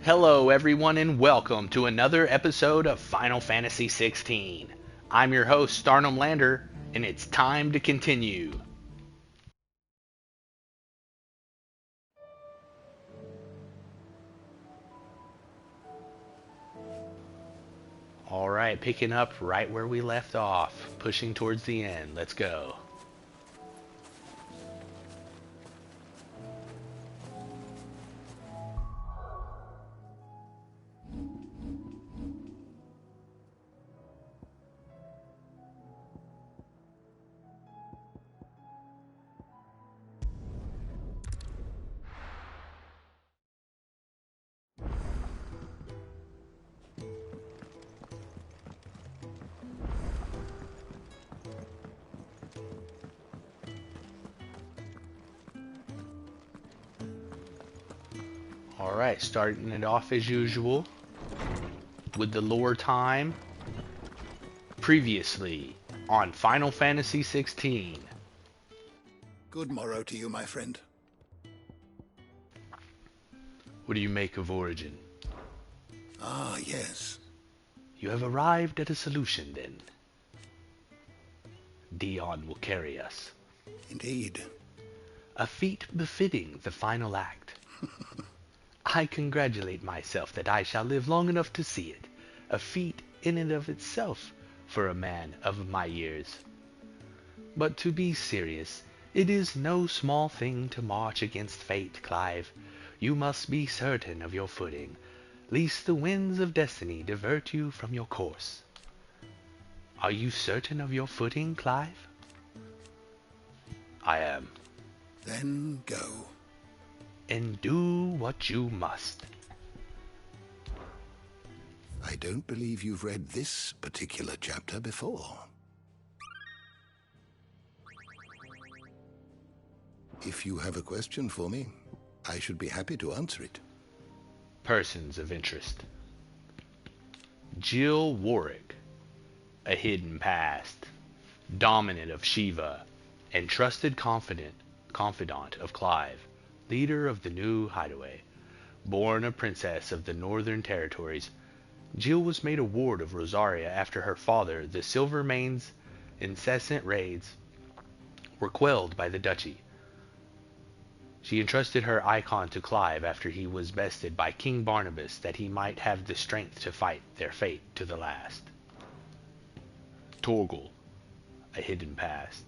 Hello, everyone, and welcome to another episode of Final Fantasy XVI. I'm your host, Starnum Lander, and it's time to continue. Alright, picking up right where we left off, pushing towards the end. Let's go. Alright, starting it off as usual with the lore time. Previously on Final Fantasy XVI. Good morrow to you, my friend. What do you make of Origin? Ah, yes. You have arrived at a solution, then. Dion will carry us. Indeed. A feat befitting the final act. I congratulate myself that I shall live long enough to see it. A feat in and of itself for a man of my years. But to be serious, it is no small thing to march against fate, Clive. You must be certain of your footing, lest the winds of destiny divert you from your course. Are you certain of your footing, Clive? I am. Then go. And do what you must. I don't believe you've read this particular chapter before. If you have a question for me, I should be happy to answer it. Persons of interest. Jill Warwick, a hidden past, dominant of Shiva, and trusted confidant of Clive, leader of the new hideaway. Born a princess of the Northern Territories, Jill was made a ward of Rosaria after her father, the Silvermane's incessant raids were quelled by the duchy. She entrusted her icon to Clive after he was bested by King Barnabas that he might have the strength to fight their fate to the last. Torgal, a hidden past,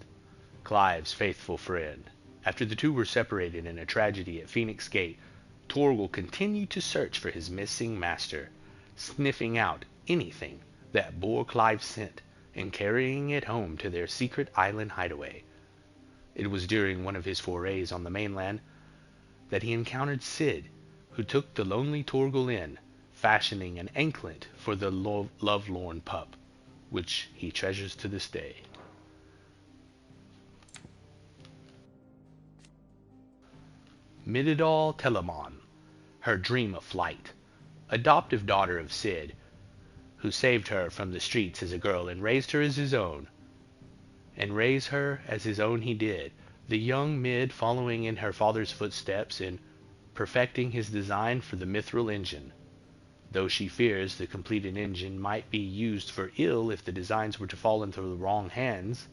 Clive's faithful friend. After the two were separated in a tragedy at Phoenix Gate, Torgal continued to search for his missing master, sniffing out anything that bore Clive's scent and carrying it home to their secret island hideaway. It was during one of his forays on the mainland that he encountered Cid, who took the lonely Torgal in, fashioning an anklet for the lovelorn pup, which he treasures to this day. Mididal Telamon, her dream of flight, adoptive daughter of Cid, who saved her from the streets as a girl and raised her as his own. And raise her as his own he did, the young Mid following in her father's footsteps in perfecting his design for the mithril engine. Though she fears the completed engine might be used for ill if the designs were to fall into the wrong hands,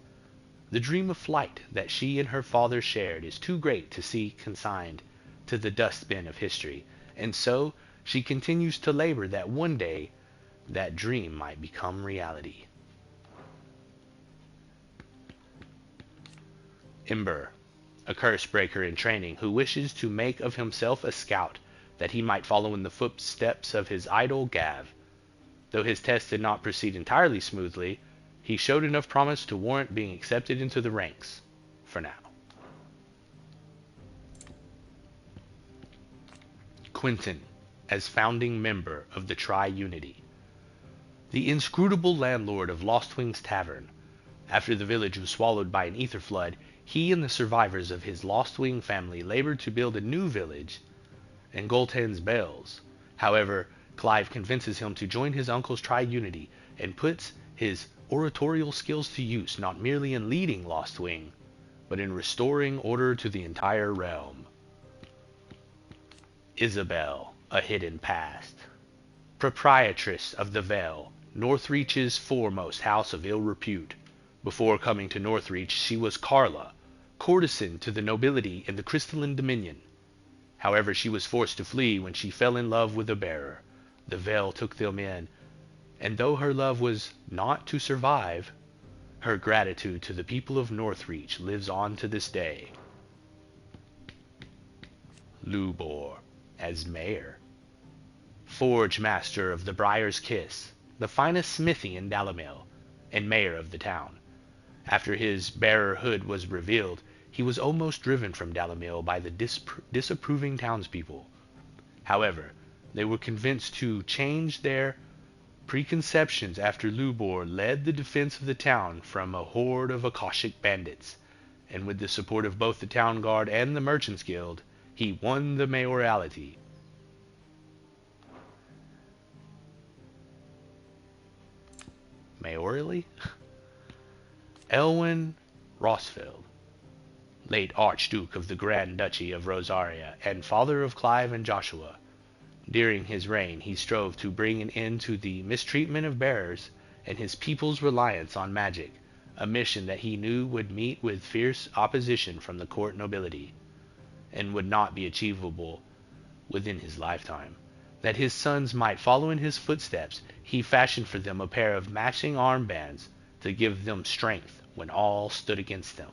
the dream of flight that she and her father shared is too great to see consigned to the dustbin of history, and so she continues to labor that one day that dream might become reality. Ember, a curse breaker in training who wishes to make of himself a scout that he might follow in the footsteps of his idol Gav. Though his test did not proceed entirely smoothly, he showed enough promise to warrant being accepted into the ranks, for now. Quentin, as founding member of the Tri-Unity. The inscrutable landlord of Lostwing's Tavern. After the village was swallowed by an ether flood, he and the survivors of his Lostwing family labored to build a new village in Golten's Bells. However, Clive convinces him to join his uncle's Tri-Unity and puts his oratorial skills to use not merely in leading Lostwing, but in restoring order to the entire realm. Isabel, A hidden past. Proprietress of the Vale, Northreach's foremost house of ill repute. Before coming to Northreach, she was Carla, courtesan to the nobility in the crystalline dominion. However, she was forced to flee when she fell in love with a bearer. The Vale took them in, and though her love was not to survive, her gratitude to the people of Northreach lives on to this day. Lubor, as mayor. Forge master of the Briar's Kiss, the finest smithy in Dalamil, and mayor of the town. After his bearerhood was revealed, he was almost driven from Dalamil by the disapproving townspeople. However, they were convinced to change their preconceptions after Lubor led the defense of the town from a horde of Akashic bandits, and with the support of both the town guard and the Merchants Guild, he won the mayoralty. Mayorally? Elwin Rosfeld, late Archduke of the Grand Duchy of Rosaria and father of Clive and Joshua. During his reign, he strove to bring an end to the mistreatment of bearers and his people's reliance on magic, a mission that he knew would meet with fierce opposition from the court nobility, and would not be achievable within his lifetime. That his sons might follow in his footsteps, he fashioned for them a pair of matching armbands to give them strength when all stood against them.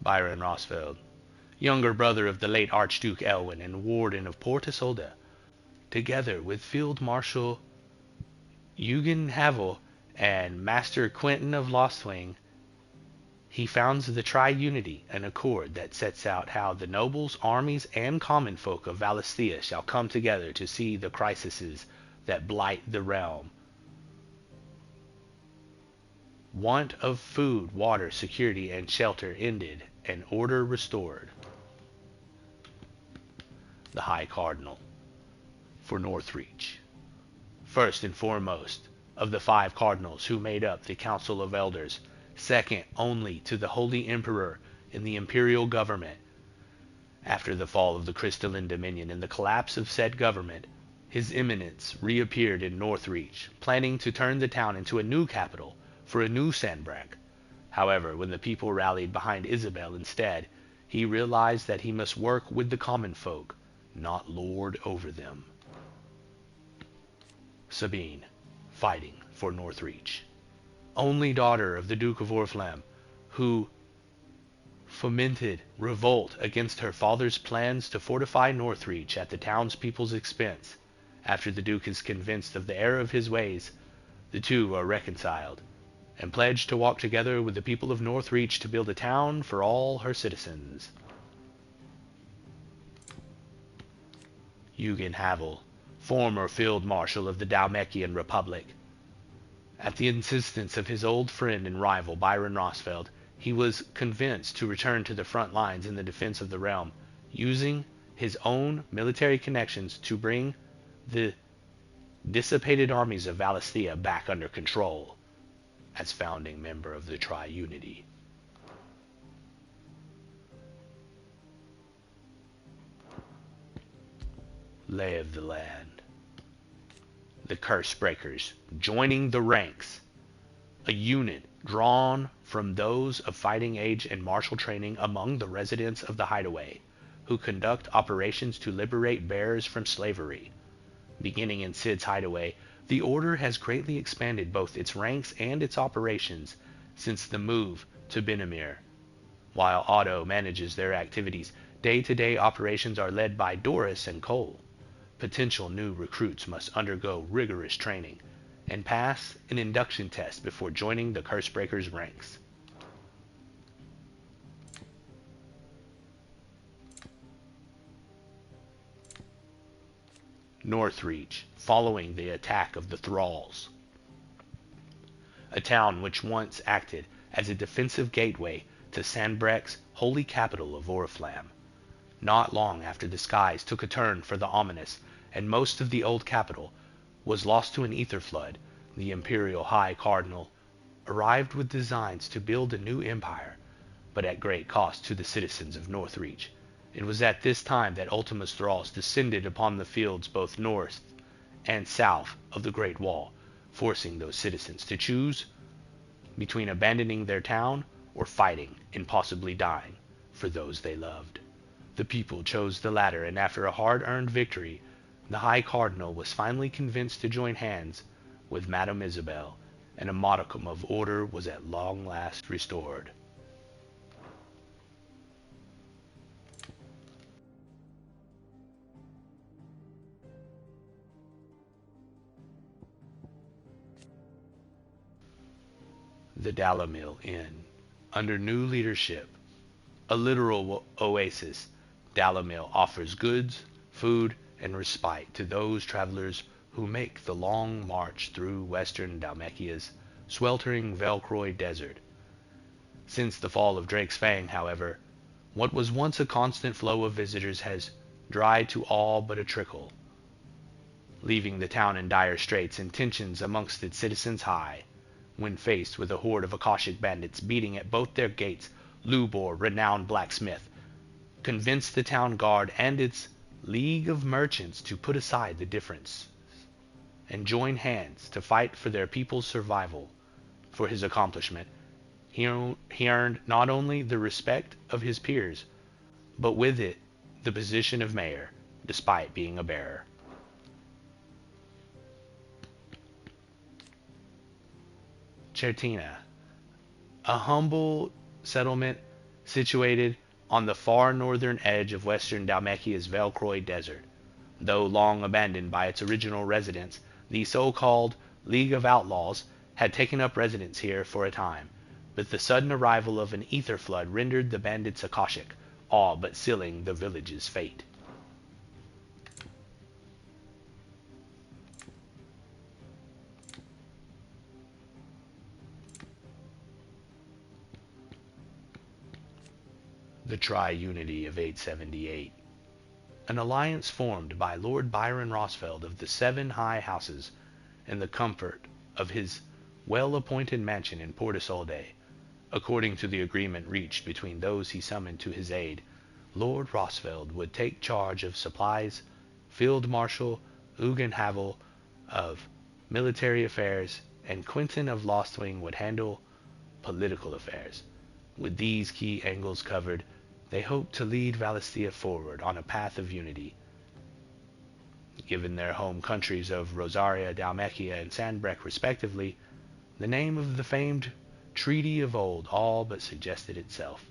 Byron Rosfeld, younger brother of the late Archduke Elwin and warden of Port Isolde, together with Field Marshal Eugen Havel and Master Quentin of Lostwing, he founds the Tri-Unity, an accord that sets out how the nobles, armies, and common folk of Valisthea shall come together to see the crises that blight the realm. Want of food, water, security, and shelter ended, and order restored. The High Cardinal for Northreach. First and foremost of the 5 cardinals who made up the Council of Elders, second only to the Holy Emperor in the imperial government. After the fall of the Crystalline Dominion and the collapse of said government, His Eminence reappeared in Northreach, planning to turn the town into a new capital for a new Sandbrak. However, when the people rallied behind Isabel instead, he realized that he must work with the common folk, not lord over them. Sabine, fighting for Northreach. Only daughter of the Duke of Orflam, who fomented revolt against her father's plans to fortify Northreach at the townspeople's expense. After the Duke is convinced of the error of his ways, the two are reconciled, and pledge to walk together with the people of Northreach to build a town for all her citizens. Eugen Havel, former Field Marshal of the Dalmekian Republic. At the insistence of his old friend and rival Byron Rosfeld, he was convinced to return to the front lines in the defense of the realm, using his own military connections to bring the dissipated armies of Valisthea back under control, as founding member of the Tri-Unity. Lay of the land. The Curse Breakers, joining the ranks, a unit drawn from those of fighting age and martial training among the residents of the Hideaway, who conduct operations to liberate bearers from slavery. Beginning in Sid's Hideaway, the Order has greatly expanded both its ranks and its operations since the move to Benamir. While Otto manages their activities, day-to-day operations are led by Doris and Cole. Potential new recruits must undergo rigorous training and pass an induction test before joining the Cursebreakers' ranks. Northreach, following the attack of the Thralls. A town which once acted as a defensive gateway to Sandbrek's holy capital of Oriflamme. Not long after the skies took a turn for the ominous, and most of the old capital was lost to an ether flood, the Imperial High Cardinal arrived with designs to build a new empire, but at great cost to the citizens of Northreach. It was at this time that Ultima's thralls descended upon the fields both north and south of the Great Wall, forcing those citizens to choose between abandoning their town or fighting and possibly dying for those they loved. The people chose the latter, and after a hard-earned victory, the High Cardinal was finally convinced to join hands with Madame Isabel, and a modicum of order was at long last restored. The Dalamil Inn. Under new leadership, a literal oasis, Dalamil offers goods, food, and respite to those travelers who make the long march through western Dalmacia's sweltering Velcroy desert. Since the fall of Drake's Fang, however, what was once a constant flow of visitors has dried to all but a trickle, leaving the town in dire straits and tensions amongst its citizens high. When faced with a horde of Akashic bandits beating at both their gates, Lubor, renowned blacksmith, convinced the town guard and its league of merchants to put aside the difference and join hands to fight for their people's survival. For his accomplishment, he earned not only the respect of his peers, but with it the position of mayor, despite being a bearer. Certina, a humble settlement situated on the far northern edge of western Dalmacia's Velcroy desert. Though long abandoned by its original residents, the so-called League of Outlaws had taken up residence here for a time, but the sudden arrival of an ether flood rendered the bandits Akashic, all but sealing the village's fate. The Tri-Unity of 878. An alliance formed by Lord Byron Rosfeld of the Seven High Houses in the comfort of his well-appointed mansion in Port Isolde. According to the agreement reached between those he summoned to his aid, Lord Rosfeld would take charge of supplies, Field Marshal Eugen Havel of military affairs, and Quentin of Lostwing would handle political affairs. With these key angles covered, they hoped to lead Valisthea forward on a path of unity. Given their home countries of Rosaria, Dalmacia, and Sandbreck respectively, the name of the famed treaty of old all but suggested itself.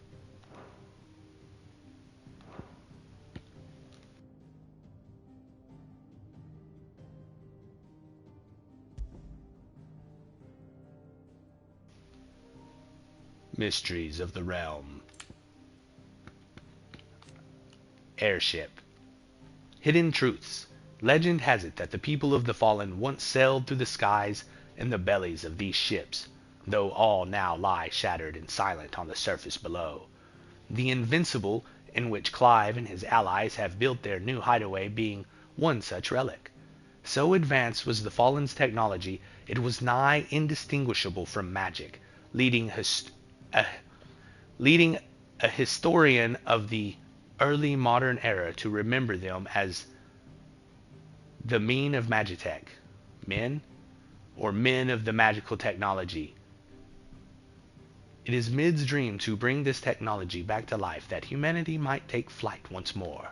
Mysteries of the Realm. Airship. Hidden truths. Legend has it that the people of the Fallen once sailed through the skies in the bellies of these ships, though all now lie shattered and silent on the surface below. The Invincible, in which Clive and his allies have built their new hideaway, being one such relic. So advanced was the Fallen's technology, it was nigh indistinguishable from magic, leading a historian of the early modern era to remember them as the men of Magitech, men, or men of the magical technology. It is Mid's dream to bring this technology back to life, that humanity might take flight once more.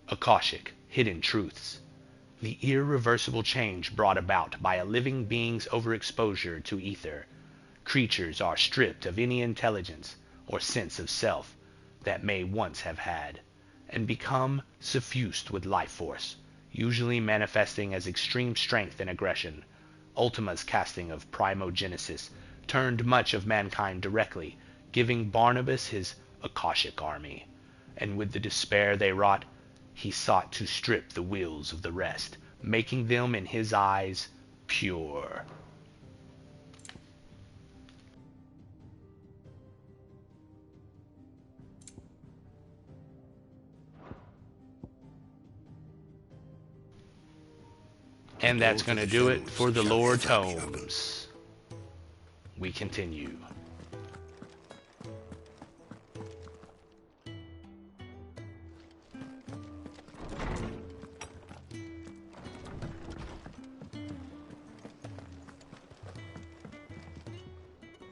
Akashic, hidden truths. The irreversible change brought about by a living being's overexposure to ether. Creatures are stripped of any intelligence or sense of self that may once have had, and become suffused with life force, usually manifesting as extreme strength and aggression. Ultima's casting of Primogenesis turned much of mankind directly, giving Barnabas his Akashic army, and with the despair they wrought, he sought to strip the wills of the rest, making them in his eyes pure. And that's going to do it for the lore tomes. we continue.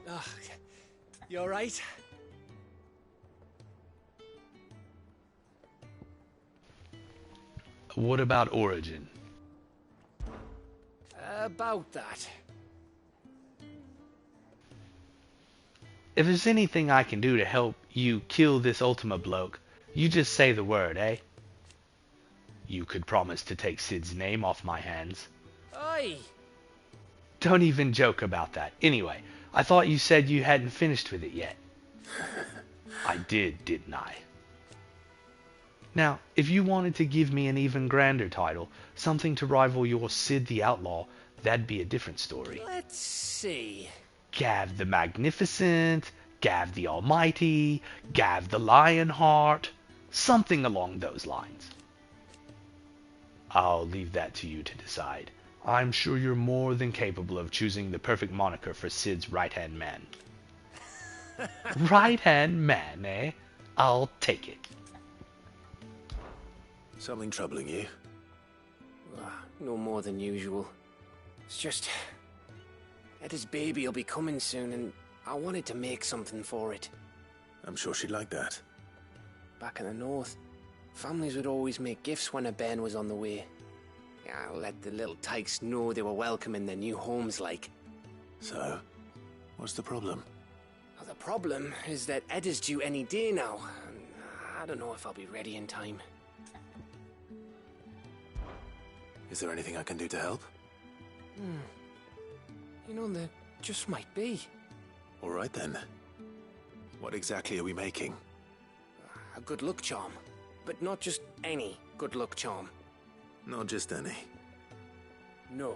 Oh, you all right? What about Origin? About that. If there's anything I can do to help you kill this Ultima bloke, you just say the word, eh? You could promise to take Sid's name off my hands. Aye. Don't even joke about that. Anyway, I thought you said you hadn't finished with it yet. I did, didn't I? Now, if you wanted to give me an even grander title, something to rival your Sid the Outlaw, that'd be a different story. Let's see. Gav the Magnificent, Gav the Almighty, Gav the Lionheart, something along those lines. I'll leave that to you to decide. I'm sure you're more than capable of choosing the perfect moniker for Sid's right-hand man. Right-hand man, eh? I'll take it. Something troubling you? No more than usual. It's just... Eda's baby will be coming soon, and I wanted to make something for it. I'm sure she'd like that. Back in the north, families would always make gifts when a bairn was on the way. Yeah, let the little tykes know they were welcome in their new homes, like. So, what's the problem? Well, the problem is that Eda's due any day now, and I don't know if I'll be ready in time. Is there anything I can do to help? You know, there just might be. All right then. What exactly are we making? A good luck charm. But not just any good luck charm. Not just any. No.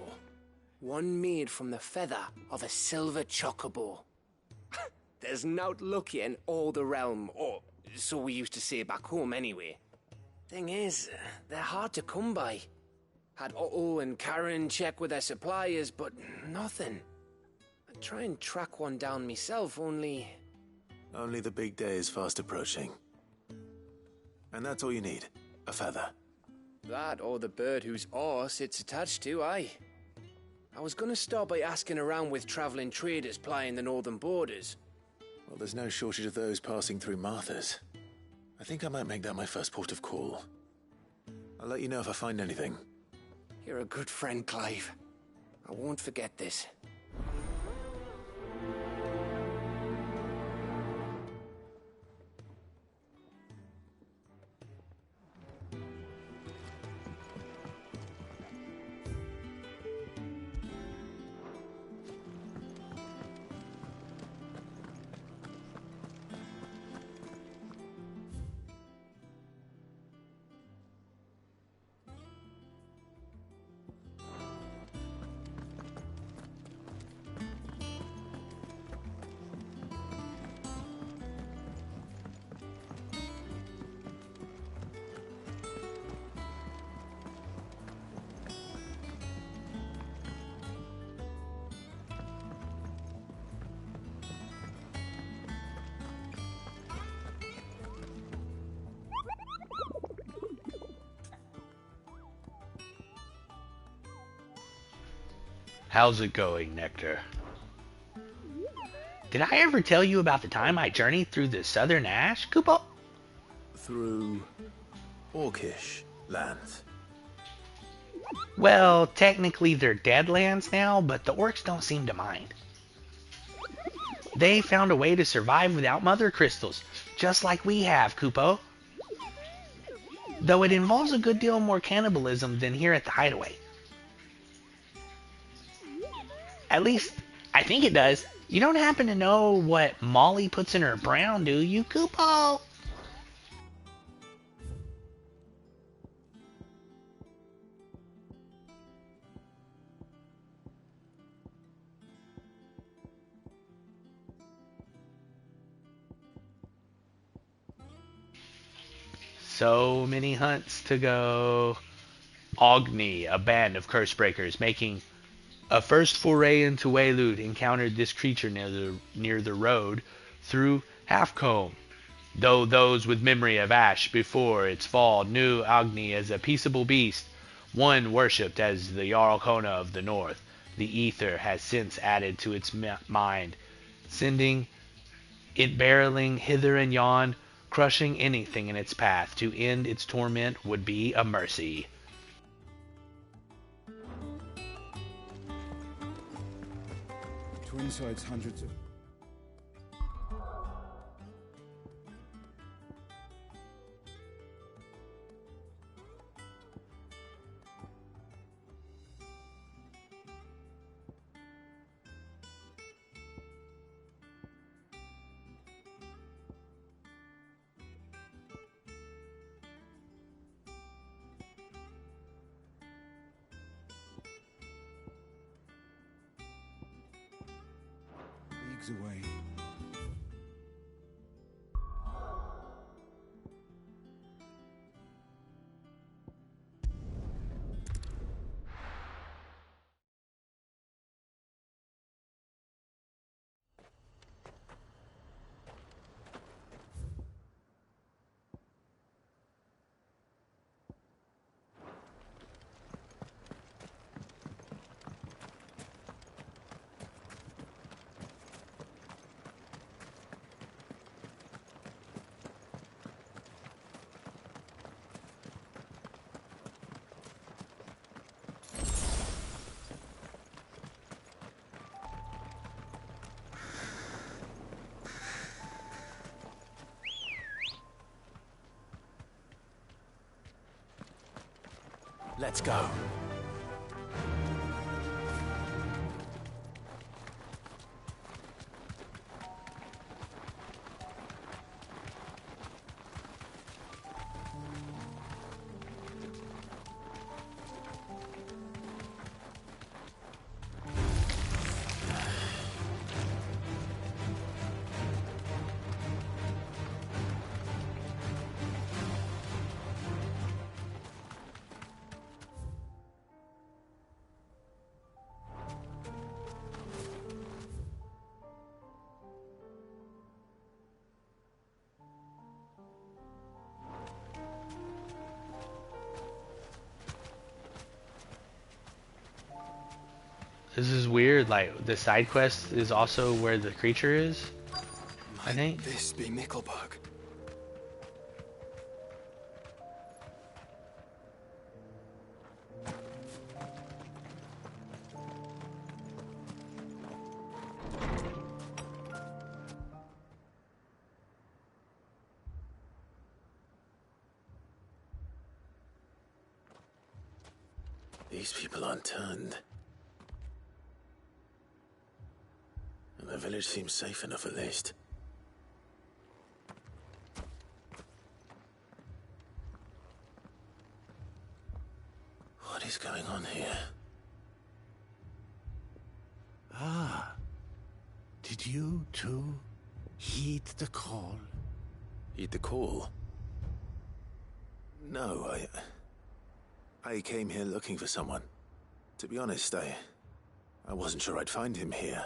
One made from the feather of a silver chocobo. There's naught luckier in all the realm, or so we used to say back home anyway. Thing is, they're hard to come by. Had Otto and Karen check with their suppliers, but nothing. I'd try and track one down myself, only... Only the big day is fast approaching. And that's all you need, a feather. That or the bird whose horse it's attached to, aye. I was gonna start by asking around with travelling traders plying the northern borders. Well, there's no shortage of those passing through Martha's. I think I might make that my first port of call. I'll let you know if I find anything. You're a good friend, Clive. I won't forget this. How's it going, Nectar? Did I ever tell you about the time I journeyed through the southern ash, Koopa? Through Orcish lands. Well, technically they're dead lands now, but the orcs don't seem to mind. They found a way to survive without mother crystals, just like we have, Koopo. Though it involves a good deal more cannibalism than here at the hideaway. At least, I think it does. You don't happen to know what Molly puts in her brown, do you, Koopo? So many hunts to go. Ogni, a band of curse breakers, making A first foray into Wayloot encountered this creature near the road through Halfcombe, though those with memory of Ash before its fall knew Agni as a peaceable beast, one worshipped as the Jarl Kona of the North. The ether has since added to its mind, sending it barreling hither and yon, crushing anything in its path. To end its torment would be a mercy. Twinside's hundreds of... leagues away. Let's go. This is weird, like, the side quest is also where the creature is, I think. This be Nickelberg. These people aren't turned. And the village seems safe enough at least. What is going on here? Ah, did you too heed the call? Heed the call? No, I came here looking for someone. To be honest, I wasn't sure I'd find him here.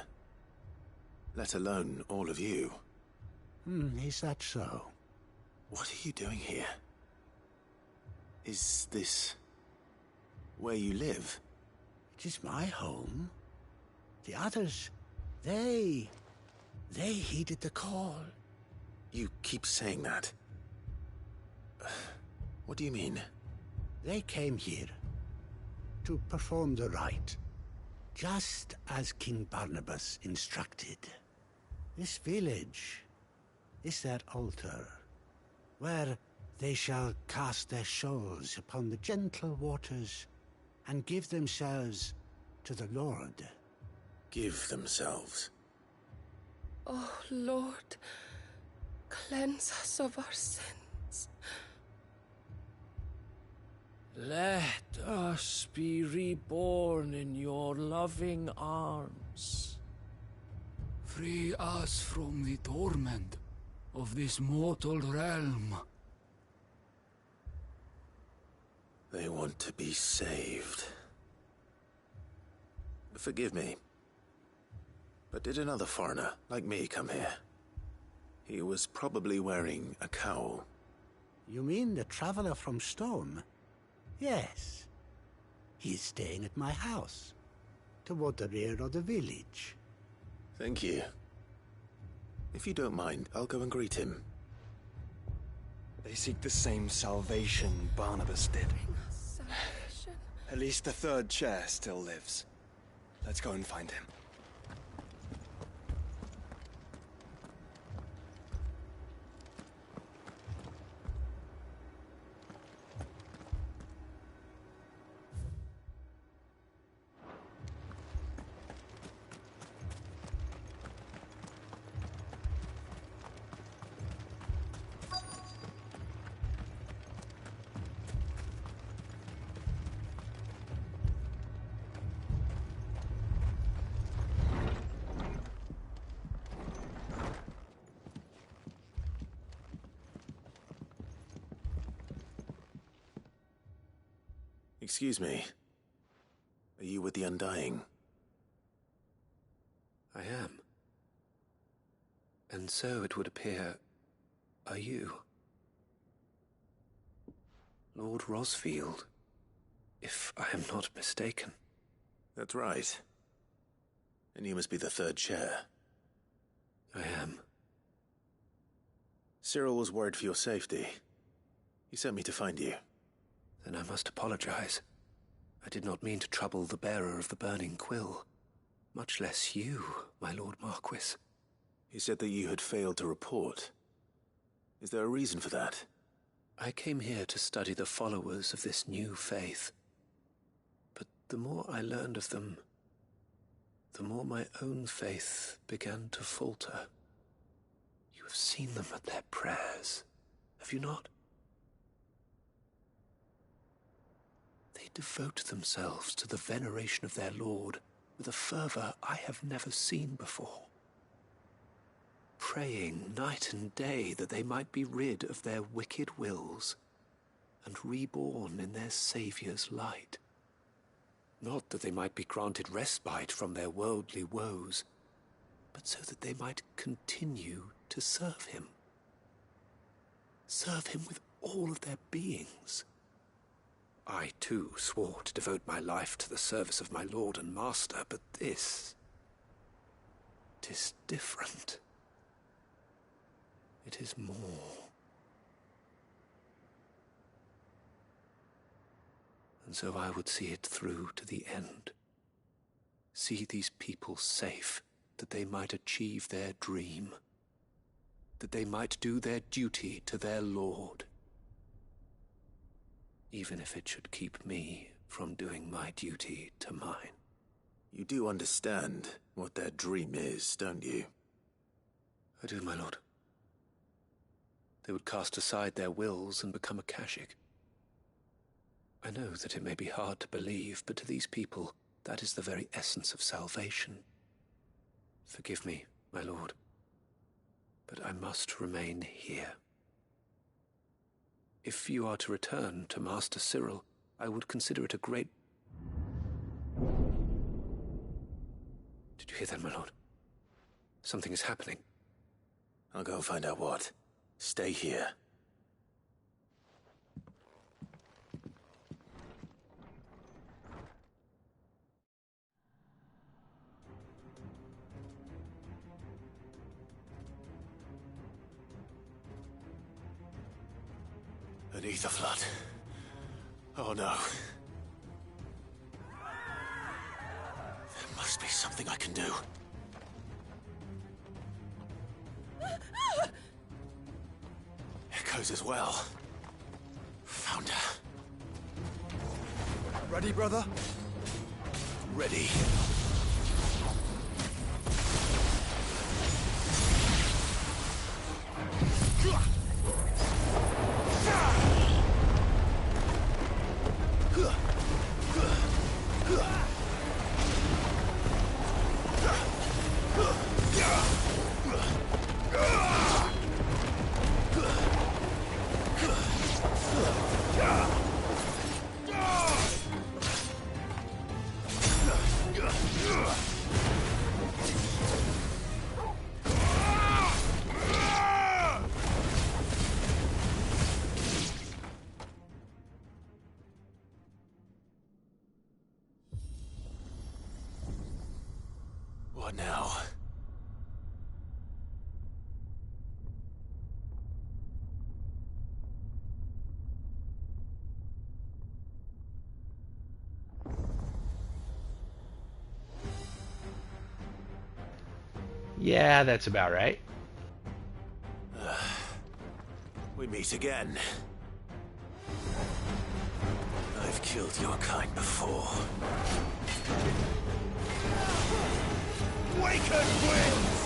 Let alone all of you. Is that so? What are you doing here? Is this where you live? It is my home. The others, they heeded the call. You keep saying that. What do you mean? They came here to perform the rite, just as King Barnabas instructed. This village is their altar, where they shall cast their souls upon the gentle waters and give themselves to the Lord. Give themselves. Oh, Lord, cleanse us of our sins. Let us be reborn in your loving arms. Free us from the torment of this mortal realm. They want to be saved. Forgive me. But did another foreigner, like me, come here? He was probably wearing a cowl. You mean the traveler from Storm? Yes. He's staying at my house, toward the rear of the village. Thank you. If you don't mind, I'll go and greet him. They seek the same salvation Barnabas did. Salvation. At least the third chair still lives. Let's go and find him. Excuse me. Are you with the Undying? I am. And so it would appear, are you? Lord Rosfield, if I am not mistaken. That's right. And you must be the third chair. I am. Cyril was worried for your safety. He sent me to find you. Then I must apologize. I did not mean to trouble the bearer of the burning quill. Much less you, my Lord Marquis. He said that you had failed to report. Is there a reason for that? I came here to study the followers of this new faith. But the more I learned of them, the more my own faith began to falter. You have seen them at their prayers, have you not? They devote themselves to the veneration of their Lord with a fervor I have never seen before. Praying night and day that they might be rid of their wicked wills and reborn in their Saviour's light. Not that they might be granted respite from their worldly woes, but so that they might continue to serve him. Serve him with all of their beings. I, too, swore to devote my life to the service of my Lord and Master, but this... 'tis different. It is more. And so I would see it through to the end. See these people safe, that they might achieve their dream. That they might do their duty to their Lord. Even if it should keep me from doing my duty to mine. You do understand what their dream is, don't you? I do, my lord. They would cast aside their wills and become a Kashik. I know that it may be hard to believe, but to these people, that is the very essence of salvation. Forgive me, my lord, but I must remain here. If you are to return to Master Cyril, I would consider it a great... Did you hear that, my lord? Something is happening. I'll go and find out what. Stay here. An ether flood. Oh no. There must be something I can do. Echoes as well. Found her. Ready, brother? Ready. What now? Yeah, that's about right. We meet again. I've killed your kind before. Waken wins!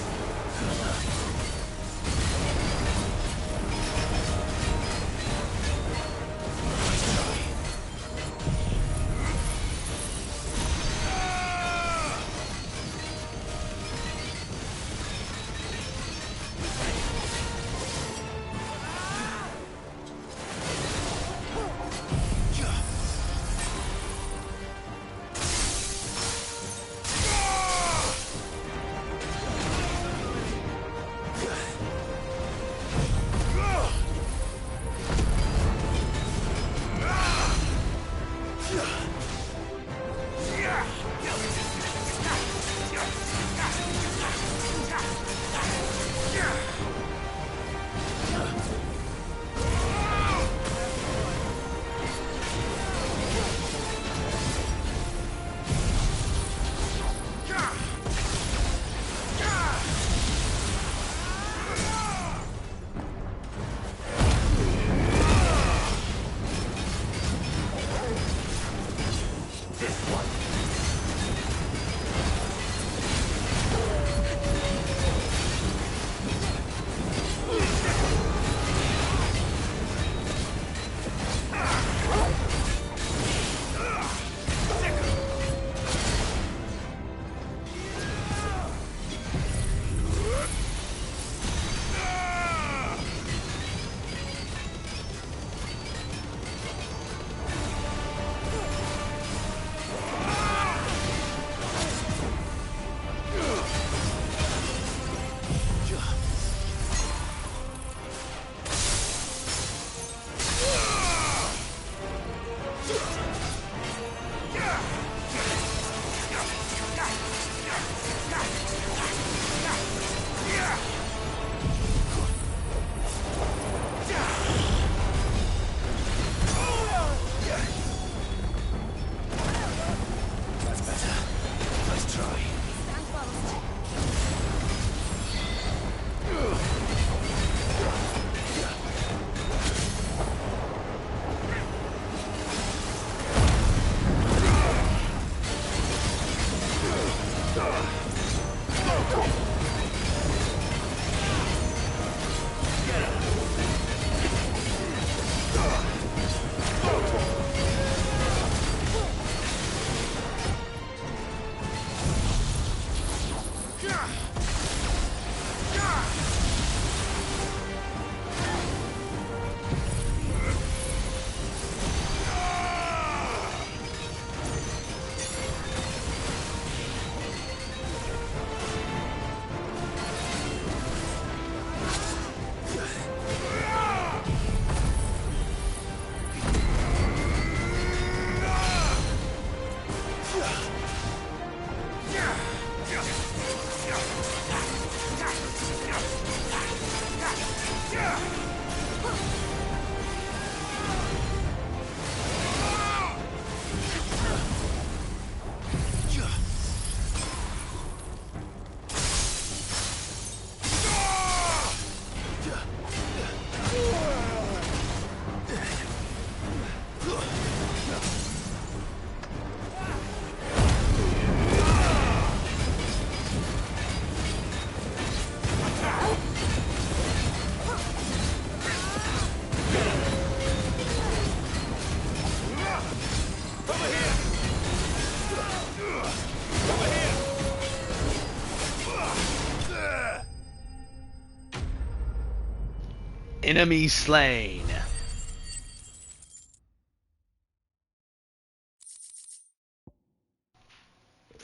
Enemy slain.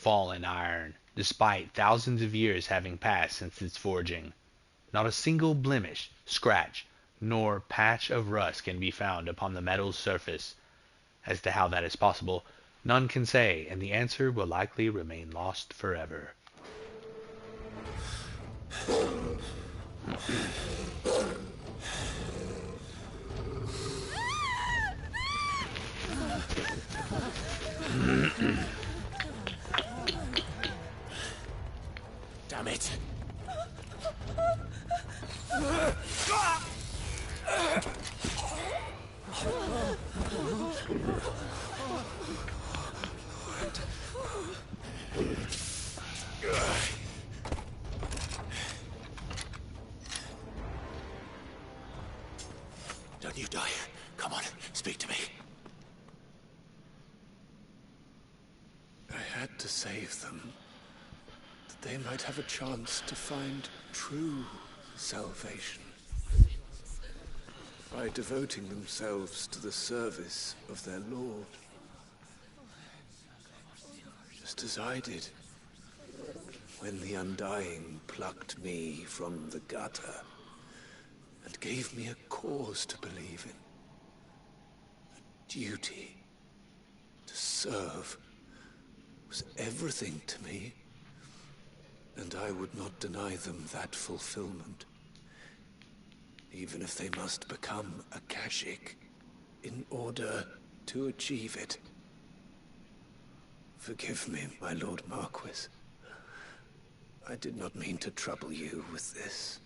fallen iron, despite thousands of years having passed since its forging. Not a single blemish, scratch, nor patch of rust can be found upon the metal's surface. As to how that is possible, none can say, and the answer will likely remain lost forever. Damn it! Don't you die. Come on, speak to me. I had to save them, that they might have a chance to find true salvation. By devoting themselves to the service of their Lord. Just as I did, when the Undying plucked me from the gutter and gave me a cause to believe in. A duty to serve was everything to me, and I would not deny them that fulfillment, even if they must become a Kashik in order to achieve it. Forgive me, my Lord Marquis. I did not mean to trouble you with this.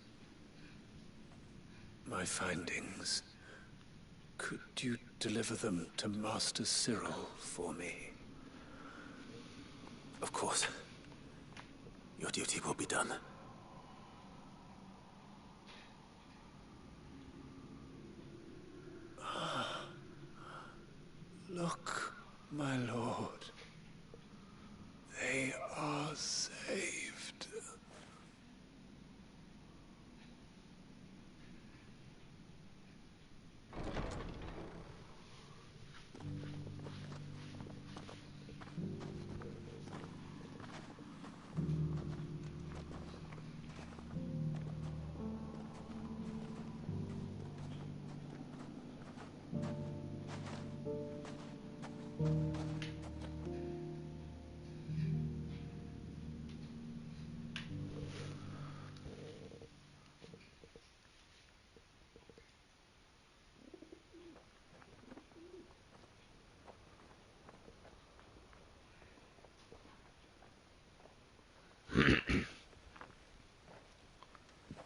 My findings. Could you deliver them to Master Cyril for me? Of course. Your duty will be done. Look, my lord. They are saved.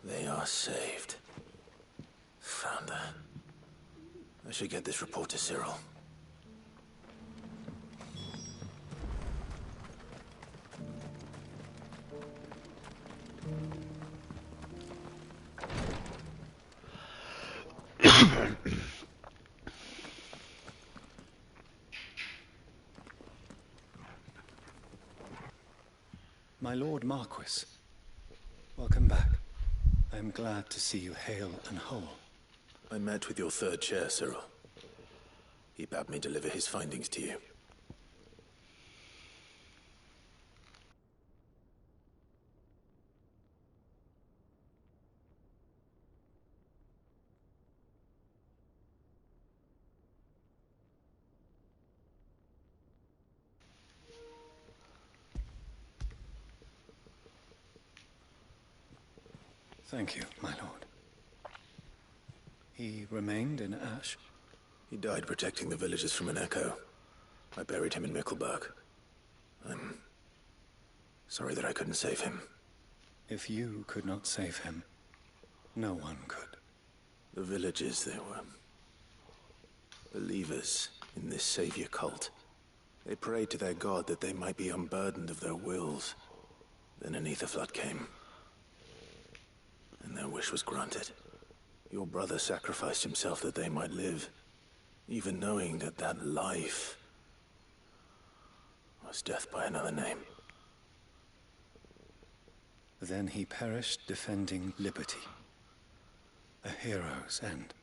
They are saved. Founder. I should get this report to Cyril. My Lord Marquis, welcome back. I am glad to see you hale and whole. I met with your third chair, Cyril. He bade me deliver his findings to you. Thank you, my lord. He remained in Ash? He died protecting the villagers from an echo. I buried him in Mickelberg. I'm sorry that I couldn't save him. If you could not save him, no one could. The villagers, they were believers in this savior cult. They prayed to their god that they might be unburdened of their wills. Then an ether flood came, and their wish was granted. Your brother sacrificed himself that they might live, even knowing that that life was death by another name. Then he perished defending liberty. A hero's end.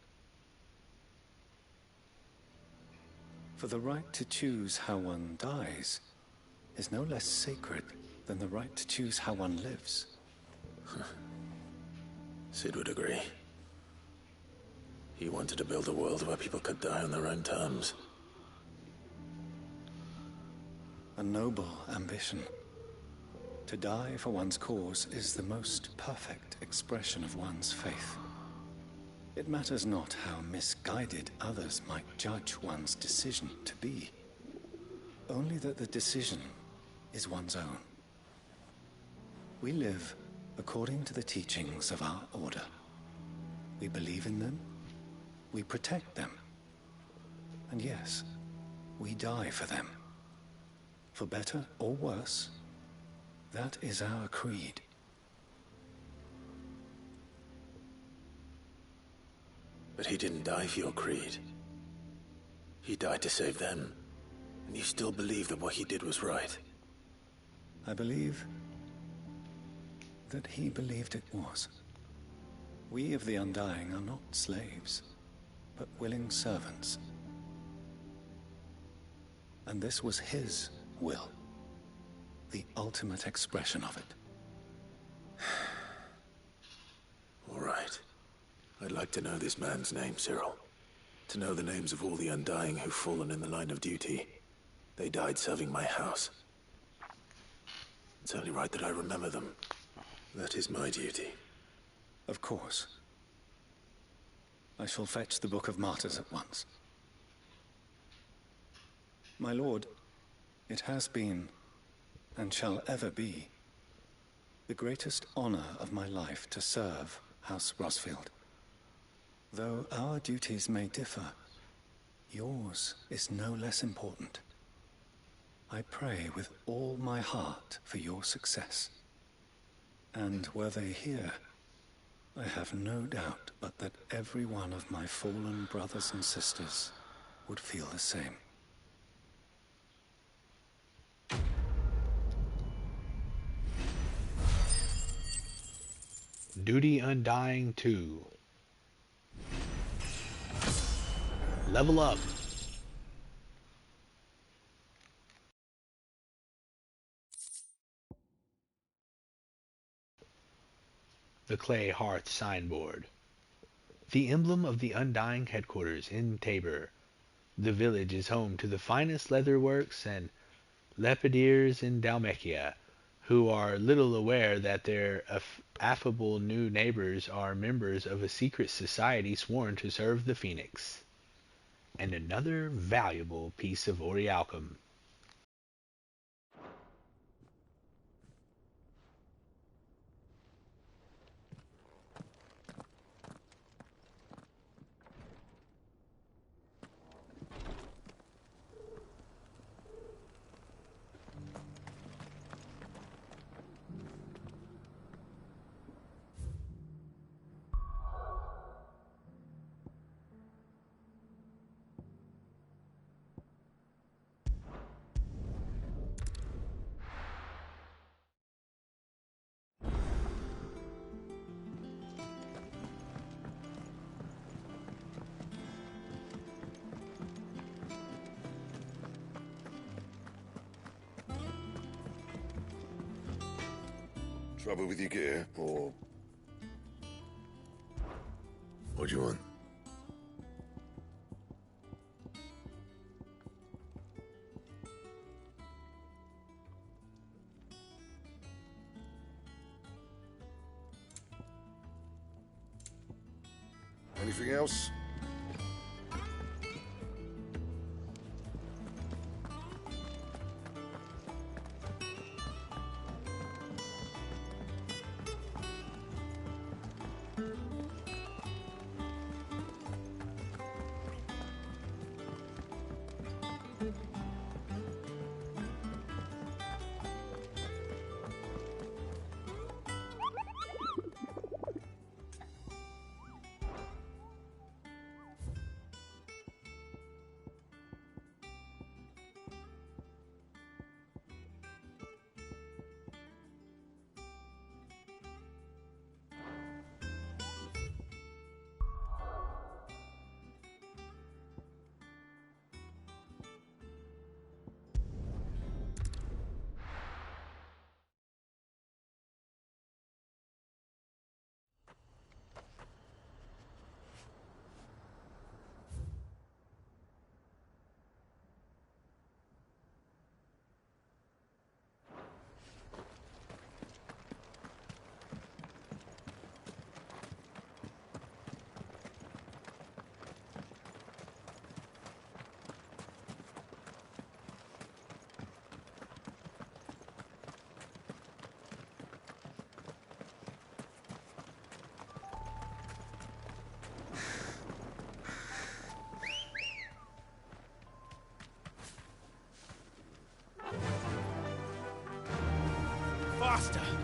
For the right to choose how one dies is no less sacred than the right to choose how one lives. Sid would agree. He wanted to build a world where people could die on their own terms. A noble ambition. To die for one's cause is the most perfect expression of one's faith. It matters not how misguided others might judge one's decision to be. Only that the decision is one's own. We live according to the teachings of our order. We believe in them, we protect them, and yes, we die for them. For better or worse, that is our creed. But he didn't die for your creed. He died to save them. And you still believe that what he did was right? I believe that he believed it was. We of the Undying are not slaves, but willing servants. And this was his will, the ultimate expression of it. All right. I'd like to know this man's name, Cyril. To know the names of all the Undying who've fallen in the line of duty. They died serving my house. It's only right that I remember them. That is my duty. Of course. I shall fetch the Book of Martyrs at once. My lord, it has been, and shall ever be, the greatest honor of my life to serve House Rosfield. Though our duties may differ, yours is no less important. I pray with all my heart for your success. And were they here, I have no doubt but that every one of my fallen brothers and sisters would feel the same. Duty Undying 2. Level up. The Clay Hearth Signboard. The emblem of the Undying headquarters in Tabor. The village is home to the finest leather works and lepidiers in Dalmatia, who are little aware that their affable new neighbors are members of a secret society sworn to serve the Phoenix. And another valuable piece of orichalcum. Trouble with your gear, or... What do you want? Anything else? faster!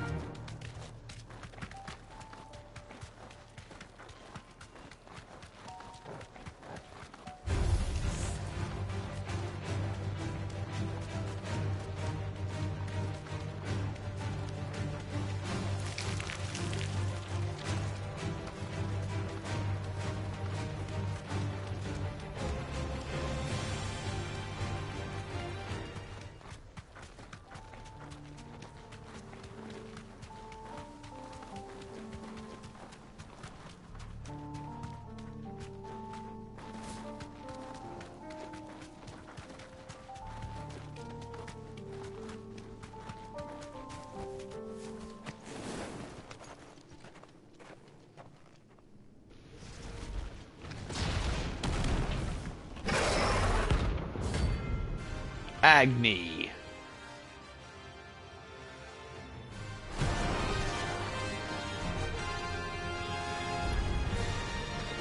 Agni.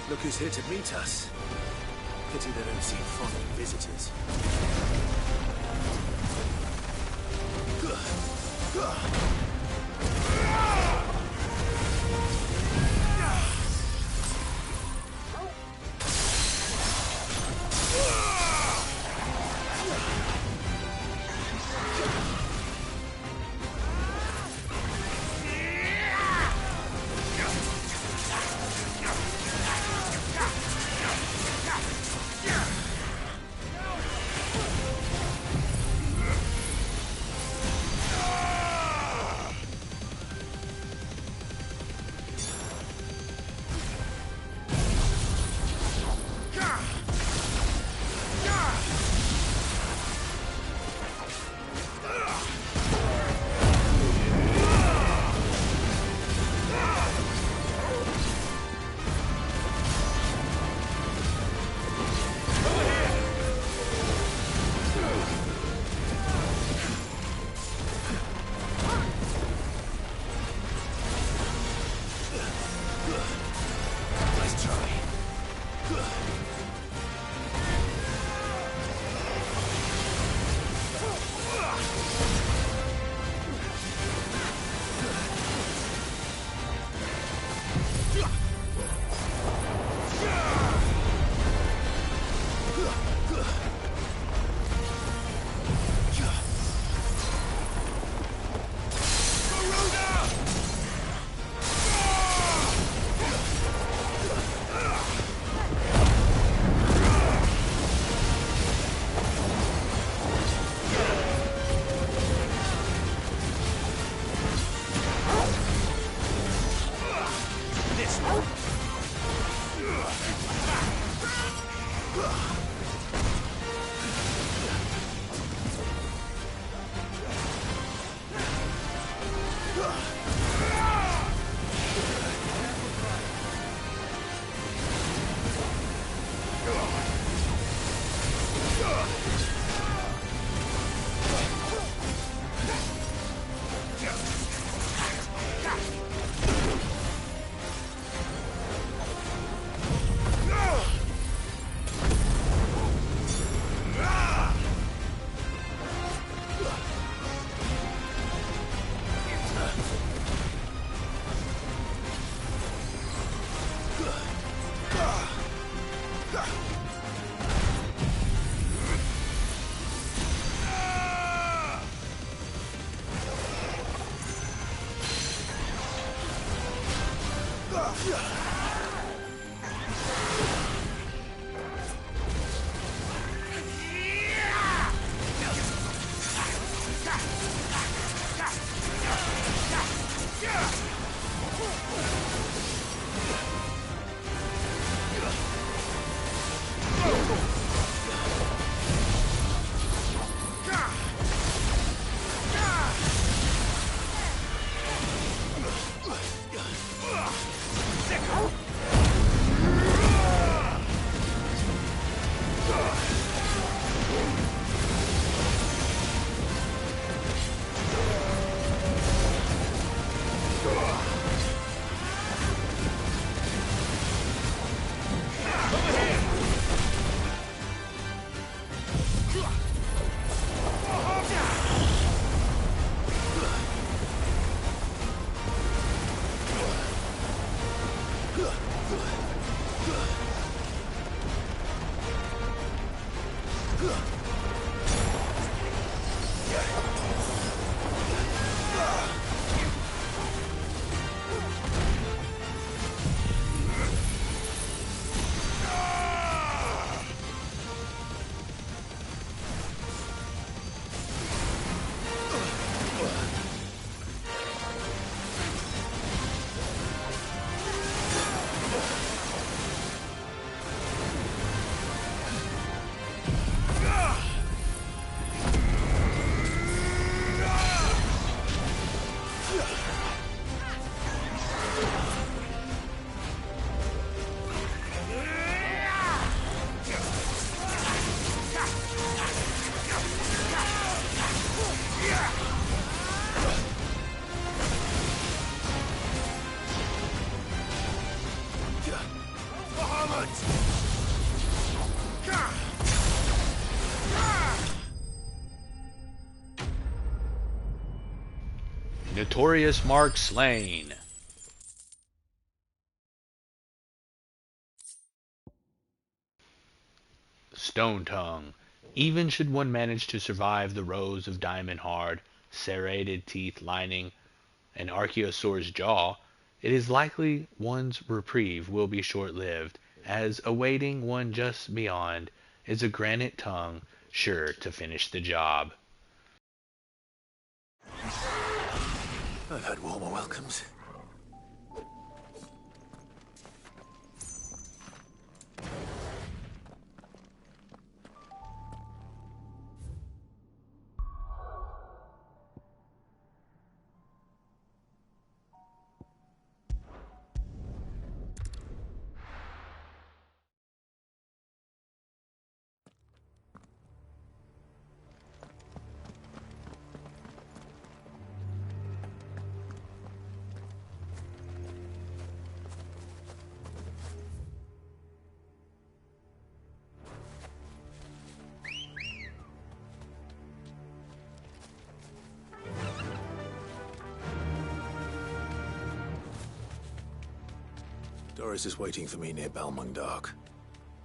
Look who's here to meet us. Pity they don't seem foreign visitors. Notorious Mark slain. Stone Tongue. Even should one manage to survive the rows of diamond hard, serrated teeth lining an archosaur's jaw, it is likely one's reprieve will be short-lived, as awaiting one just beyond is a granite tongue sure to finish the job. I've had warmer welcomes. Doris is waiting for me near Balmung Dock.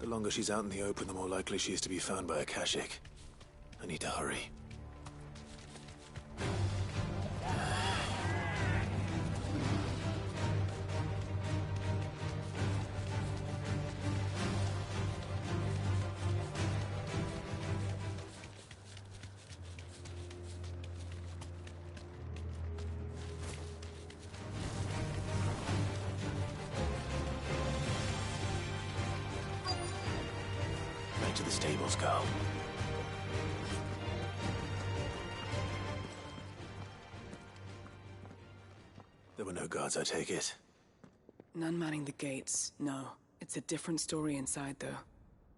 The longer she's out in the open, the more likely she is to be found by a Kashik. I need to hurry. Back to the stables, go. There were no guards, I take it. None manning the gates, no. It's a different story inside, though.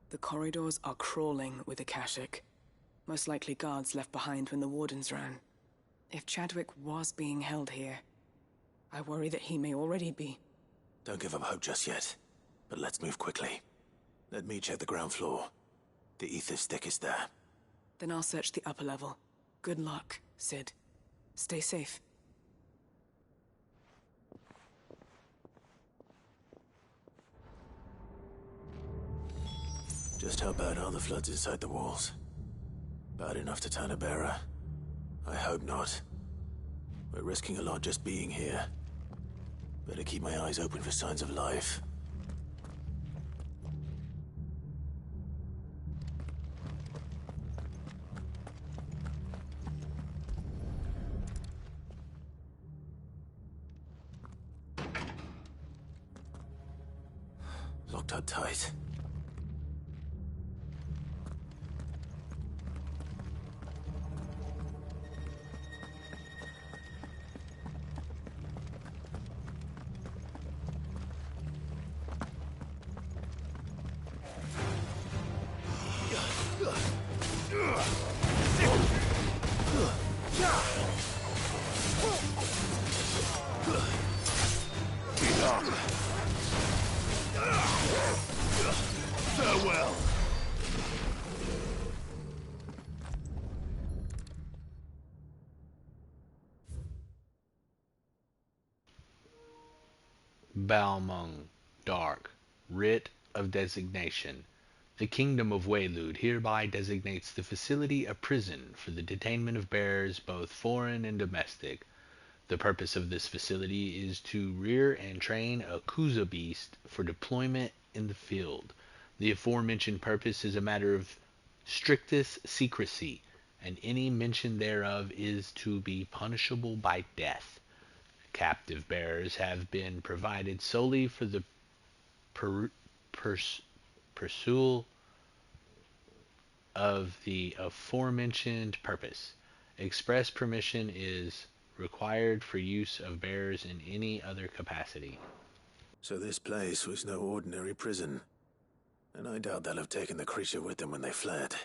The corridors are crawling with Akashic. Most likely guards left behind when the wardens ran. If Chadwick was being held here, I worry that he may already be. Don't give up hope just yet. But let's move quickly. Let me check the ground floor. The ether stick is there. Then I'll search the upper level. Good luck, Sid. Stay safe. Just how bad are the floods inside the walls? Bad enough to turn a bearer? I hope not. We're risking a lot just being here. Better keep my eyes open for signs of life. Locked up tight. Farewell. Balmung Dark. Writ of Designation. The Kingdom of Waylood hereby designates the facility a prison for the detainment of bearers both foreign and domestic. The purpose of this facility is to rear and train a Kuza beast for deployment in the field. The aforementioned purpose is a matter of strictest secrecy, and any mention thereof is to be punishable by death. Captive bearers have been provided solely for the pursuit of the aforementioned purpose. Express permission is required for use of bearers in any other capacity. So this place was no ordinary prison. And I doubt they'll have taken the creature with them when they fled.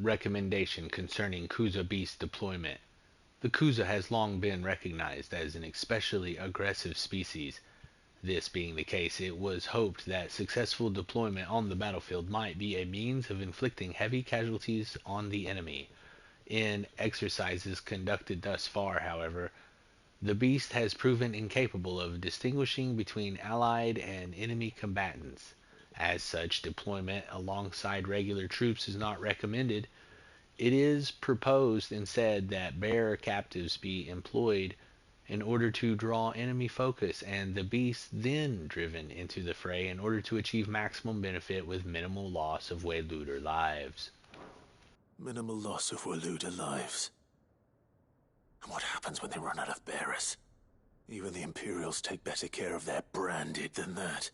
Recommendation concerning Kuza beast deployment. The Kuza has long been recognized as an especially aggressive species. This being the case, it was hoped that successful deployment on the battlefield might be a means of inflicting heavy casualties on the enemy. In exercises conducted thus far, however, the beast has proven incapable of distinguishing between allied and enemy combatants. As such, deployment alongside regular troops is not recommended. It is proposed instead that bearer captives be employed in order to draw enemy focus, and the beast then driven into the fray in order to achieve maximum benefit with minimal loss of Wayluder lives. Minimal loss of Wayluder lives. And what happens when they run out of bearers? Even the Imperials take better care of their branded than that.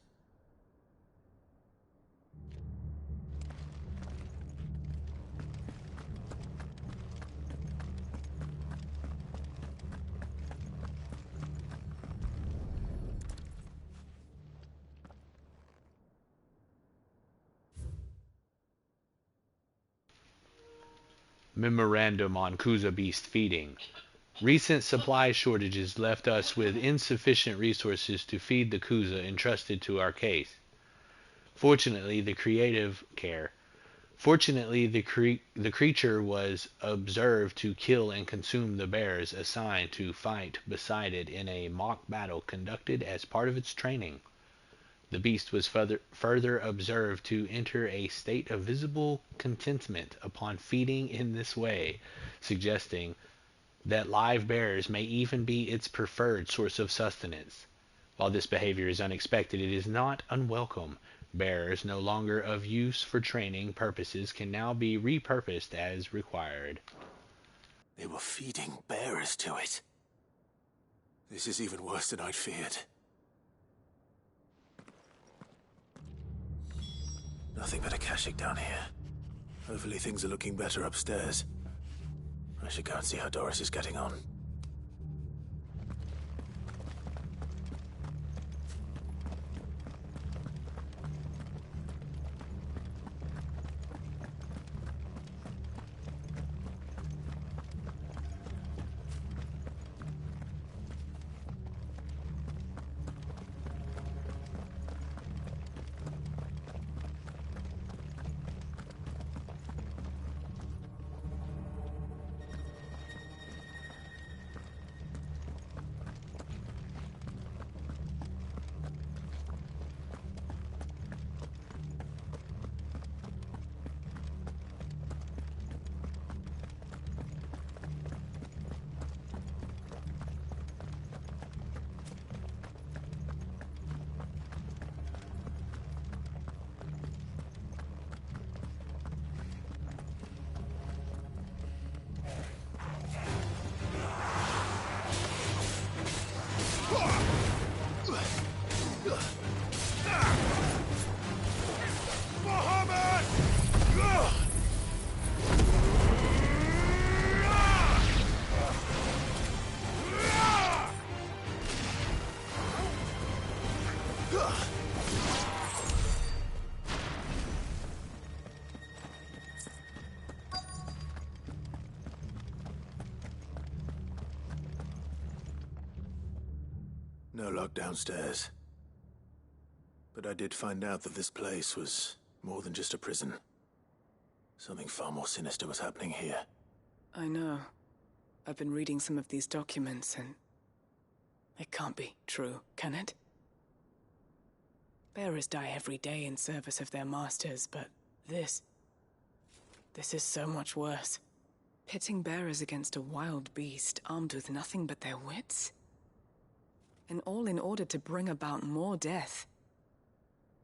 Memorandum on Kuza beast feeding. Recent supply shortages left us with insufficient resources to feed the Kuza entrusted to our case. Fortunately, the creature was observed to kill and consume the bears assigned to fight beside it in a mock battle conducted as part of its training. The beast was further observed to enter a state of visible contentment upon feeding in this way, suggesting that live bears may even be its preferred source of sustenance. While this behavior is unexpected, it is not unwelcome. Bears no longer of use for training purposes can now be repurposed as required. They were feeding bearers to it. This is even worse than I'd feared. Nothing but a Kashyyyk down here. Hopefully things are looking better upstairs. I should go and see how Doris is getting on. No lock downstairs. But I did find out that this place was more than just a prison. Something far more sinister was happening here. I know. I've been reading some of these documents, and it can't be true, can it? Bearers die every day in service of their masters, but this is so much worse. Pitting bearers against a wild beast armed with nothing but their wits? and all in order to bring about more death.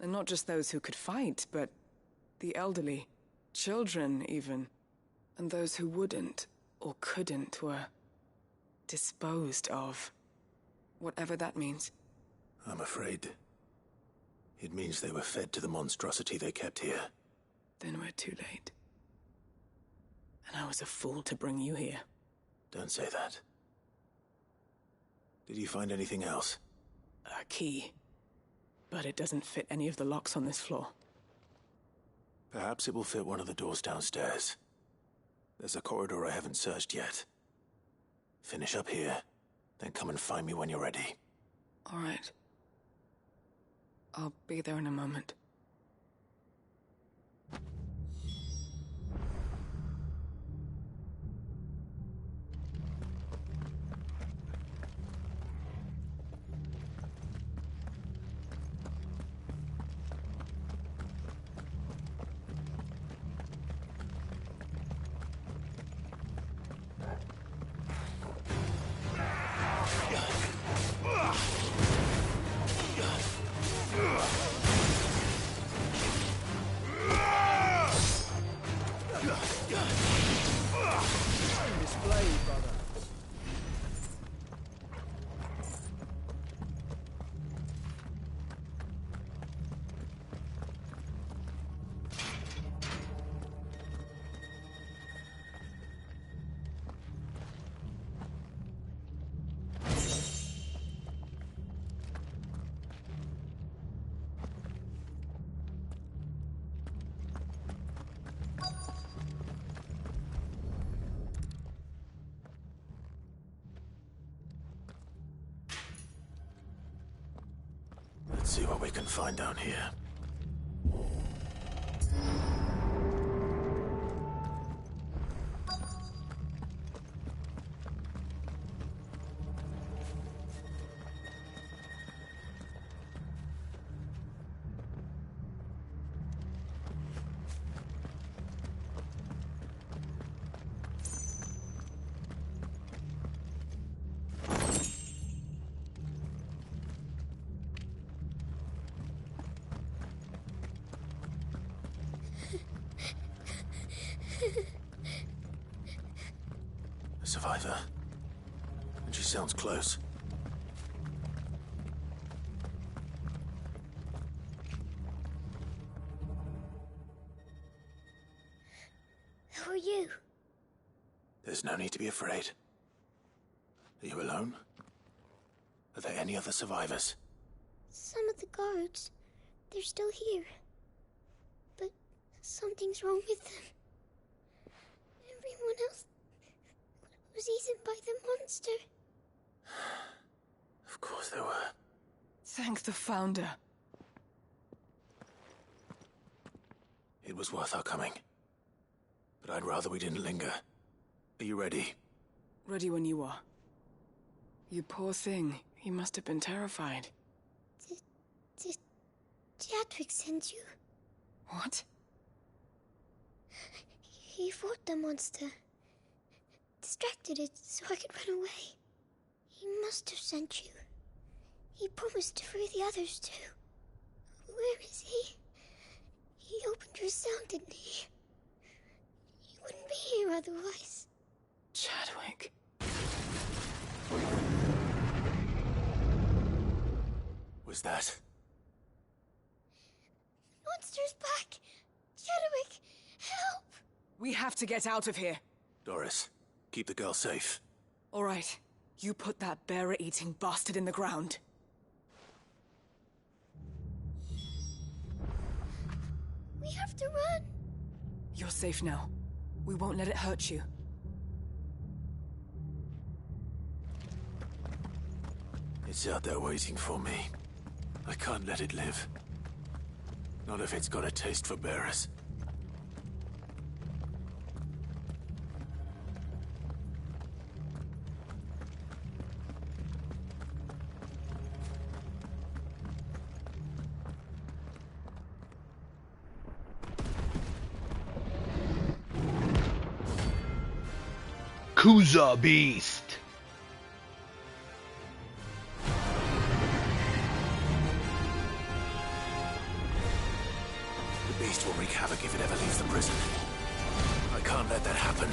And not just those who could fight, but the elderly, children even, and those who wouldn't or couldn't were disposed of. Whatever that means. I'm afraid it means they were fed to the monstrosity they kept here. Then we're too late. And I was a fool to bring you here. Don't say that. Did you find anything else? A key. But it doesn't fit any of the locks on this floor. Perhaps it will fit one of the doors downstairs. There's a corridor I haven't searched yet. Finish up here, then come and find me when you're ready. All right. I'll be there in a moment. Let's see what we can find down here. A survivor. And she sounds close. Who are you? There's no need to be afraid. Are you alone? Are there any other survivors? Some of the guards. They're still here. But something's wrong with them. Everyone else was eaten by the monster. Of course there were. Thank the Founder. It was worth our coming. But I'd rather we didn't linger. Are you ready? Ready when you are. You poor thing. He must have been terrified. Did Chadwick send you? What? He fought the monster. Distracted it so I could run away. He must have sent you. He promised to free the others too. Where is he? He opened your cell, didn't he? He wouldn't be here otherwise. Chadwick. Was that? Monster's back! Chadwick, help! We have to get out of here. Doris, keep the girl safe. All right. You put that bearer-eating bastard in the ground. We have to run. You're safe now. We won't let it hurt you. It's out there waiting for me. I can't let it live. Not if it's got a taste for bearers. Kuza Beast. beast will wreak havoc if it ever leaves the prison. I can't let that happen.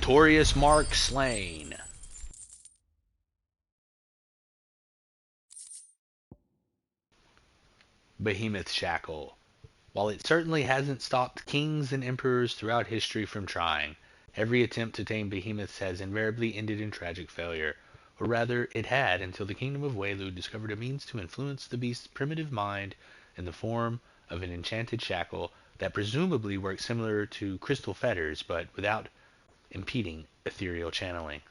Notorious Mark slain. Behemoth Shackle. While it certainly hasn't stopped kings and emperors throughout history from trying, every attempt to tame behemoths has invariably ended in tragic failure. Or rather, it had until the kingdom of Waylu discovered a means to influence the beast's primitive mind in the form of an enchanted shackle that presumably works similar to crystal fetters, but without impeding ethereal channeling.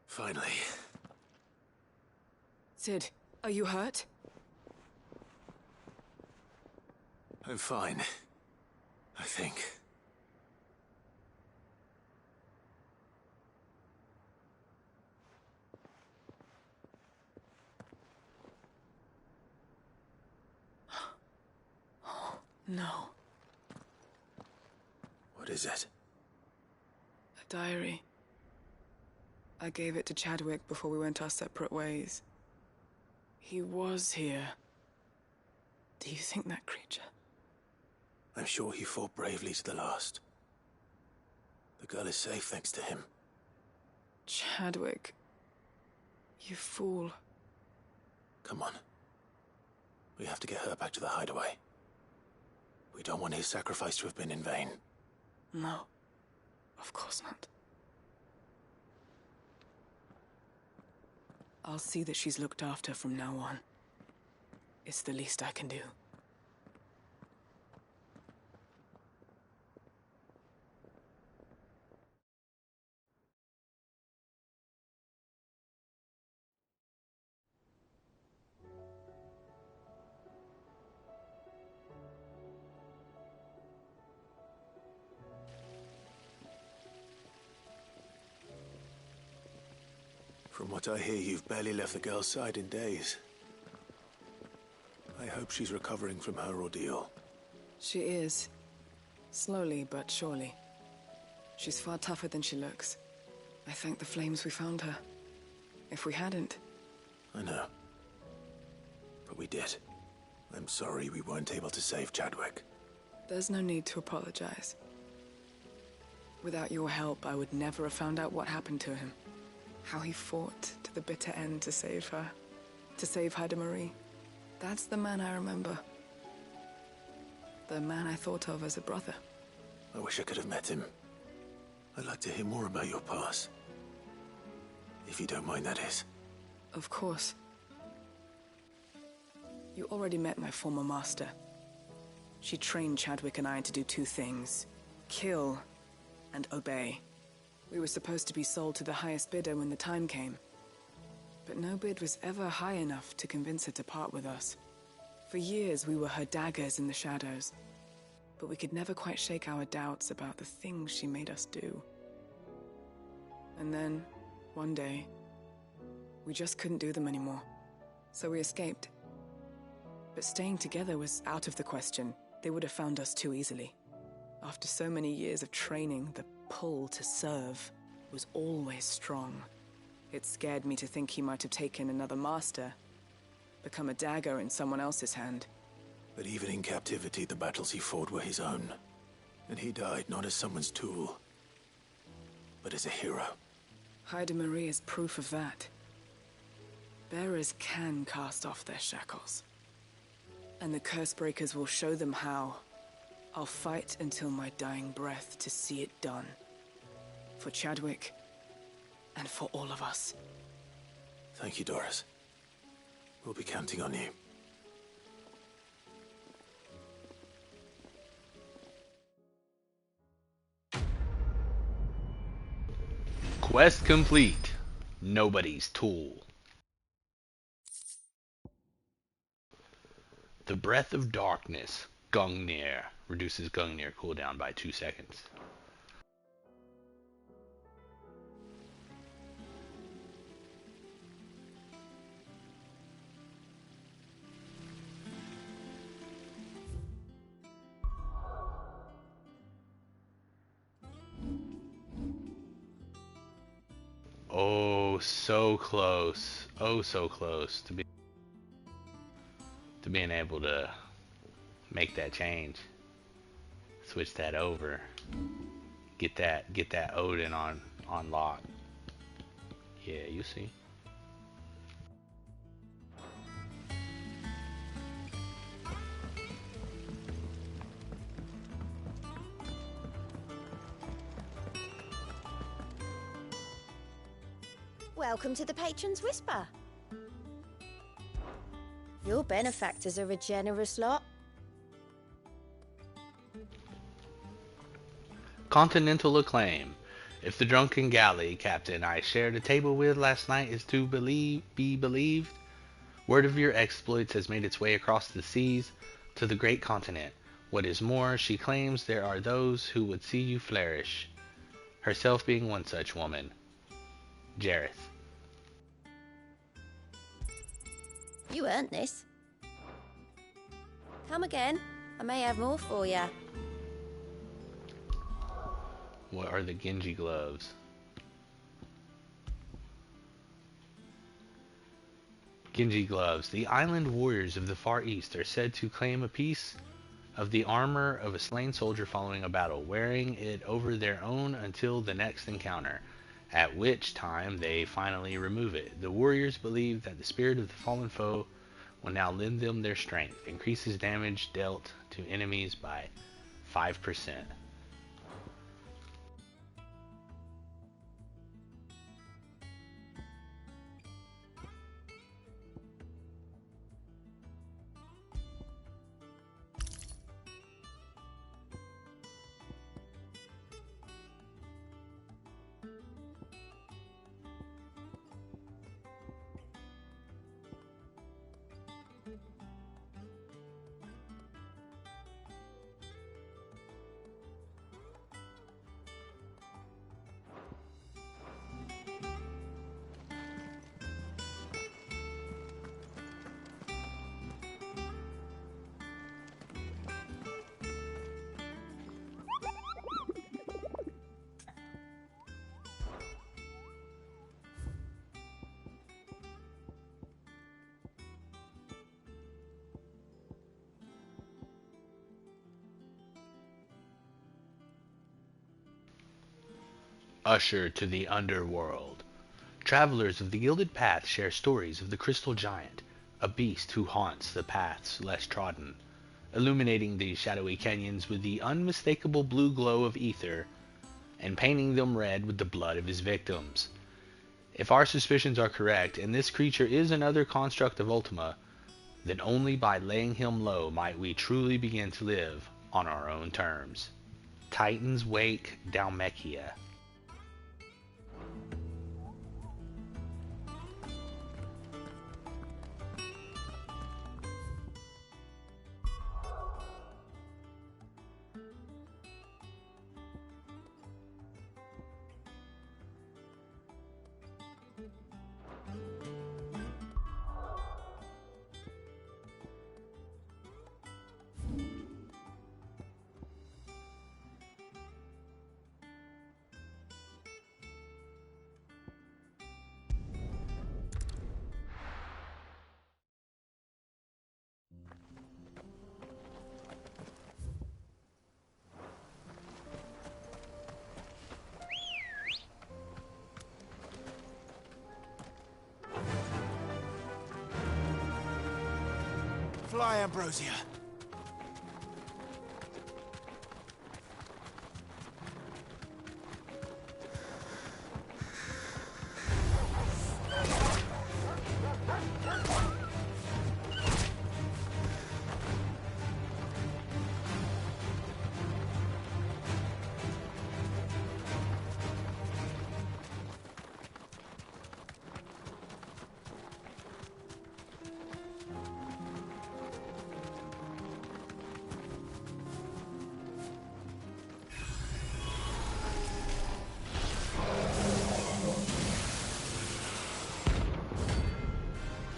Finally. Sid, are you hurt? I'm fine. I think. No. What is it? A diary. I gave it to Chadwick before we went our separate ways. He was here. Do you think that creature? I'm sure he fought bravely to the last. The girl is safe thanks to him. Chadwick. You fool. Come on. We have to get her back to the hideaway. We don't want his sacrifice to have been in vain. No. Of course not. I'll see that she's looked after from now on. It's the least I can do. From what I hear, you've barely left the girl's side in days. I hope she's recovering from her ordeal. She is. Slowly but surely. She's far tougher than she looks. I thank the flames we found her. If we hadn't... I know. But we did. I'm sorry we weren't able to save Chadwick. There's no need to apologize. Without your help, I would never have found out what happened to him. How he fought to the bitter end to save her. To save Haida Marie. That's the man I remember. The man I thought of as a brother. I wish I could have met him. I'd like to hear more about your past. If you don't mind, that is. Of course. You already met my former master. She trained Chadwick and I to do two things. Kill and obey. We were supposed to be sold to the highest bidder when the time came. But no bid was ever high enough to convince her to part with us. For years we were her daggers in the shadows. But we could never quite shake our doubts about the things she made us do. And then, one day, we just couldn't do them anymore. So we escaped. But staying together was out of the question. They would have found us too easily. After so many years of training, the pull to serve was always strong. It scared me to think he might have taken another master, become a dagger in someone else's hand. But even in captivity, the battles he fought were his own. And he died not as someone's tool, but as a hero. Haida Marie is proof of that. Bearers can cast off their shackles. And the Cursebreakers will show them how. I'll fight until my dying breath to see it done. For Chadwick, and for all of us. Thank you, Doris. We'll be counting on you. Quest complete. Nobody's tool. The Breath of Darkness, Gungnir, reduces Gungnir cooldown by 2 seconds. Oh, so close. Oh, so close to being able to make that change. Switch that over. Get that Odin on lock. Yeah, you see. Welcome to the Patron's Whisper. Your benefactors are a generous lot. Continental acclaim. If the drunken galley captain I shared a table with last night is to be believed, word of your exploits has made its way across the seas to the great continent. What is more, she claims there are those who would see you flourish, herself being one such woman. Jareth. You earned this. Come again. I may have more for you. What are the Genji gloves? Genji gloves. The island warriors of the Far East are said to claim a piece of the armor of a slain soldier following a battle, wearing it over their own until the next encounter, at which time they finally remove it. The warriors believe that the spirit of the fallen foe will now lend them their strength, increases damage dealt to enemies by 5%. usher to the underworld. Travelers of the Gilded Path share stories of the Crystal Giant, a beast who haunts the paths less trodden, illuminating the shadowy canyons with the unmistakable blue glow of ether, and painting them red with the blood of his victims. If our suspicions are correct, and this creature is another construct of Ultima, then only by laying him low might we truly begin to live on our own terms. Titan's Wake, Dalmekia. Fly, Ambrosia.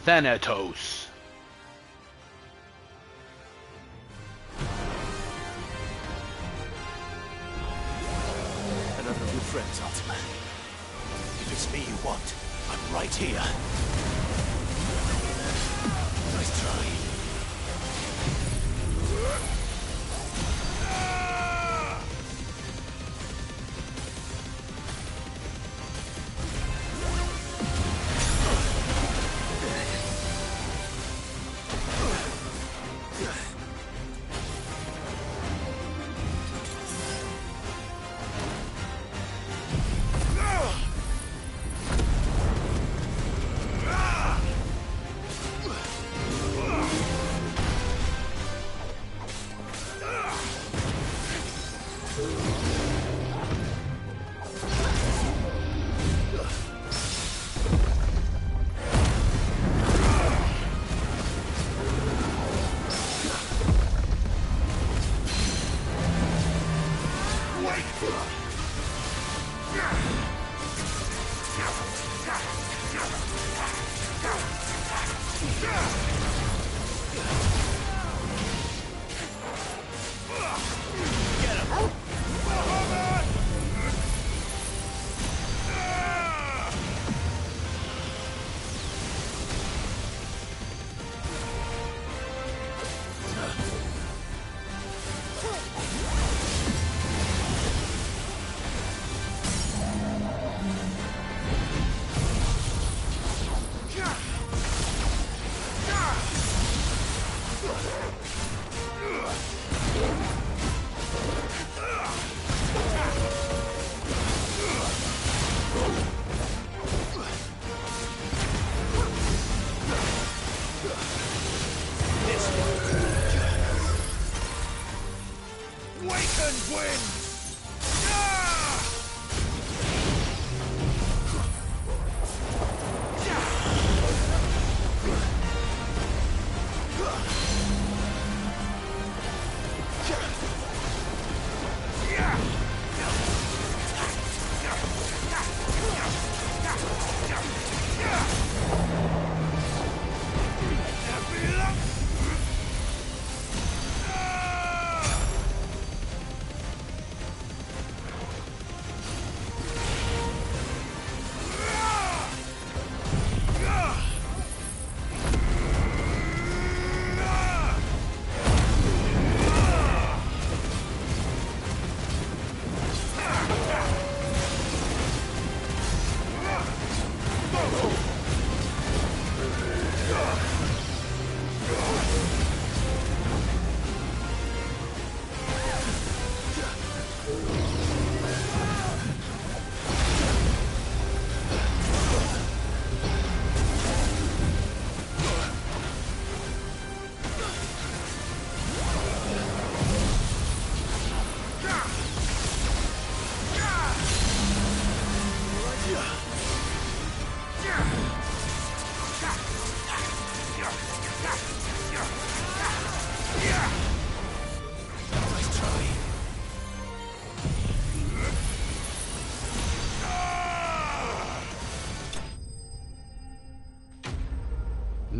Thanatos. Another of your friends, Ultima. If it's me you want, I'm right here. Nice try.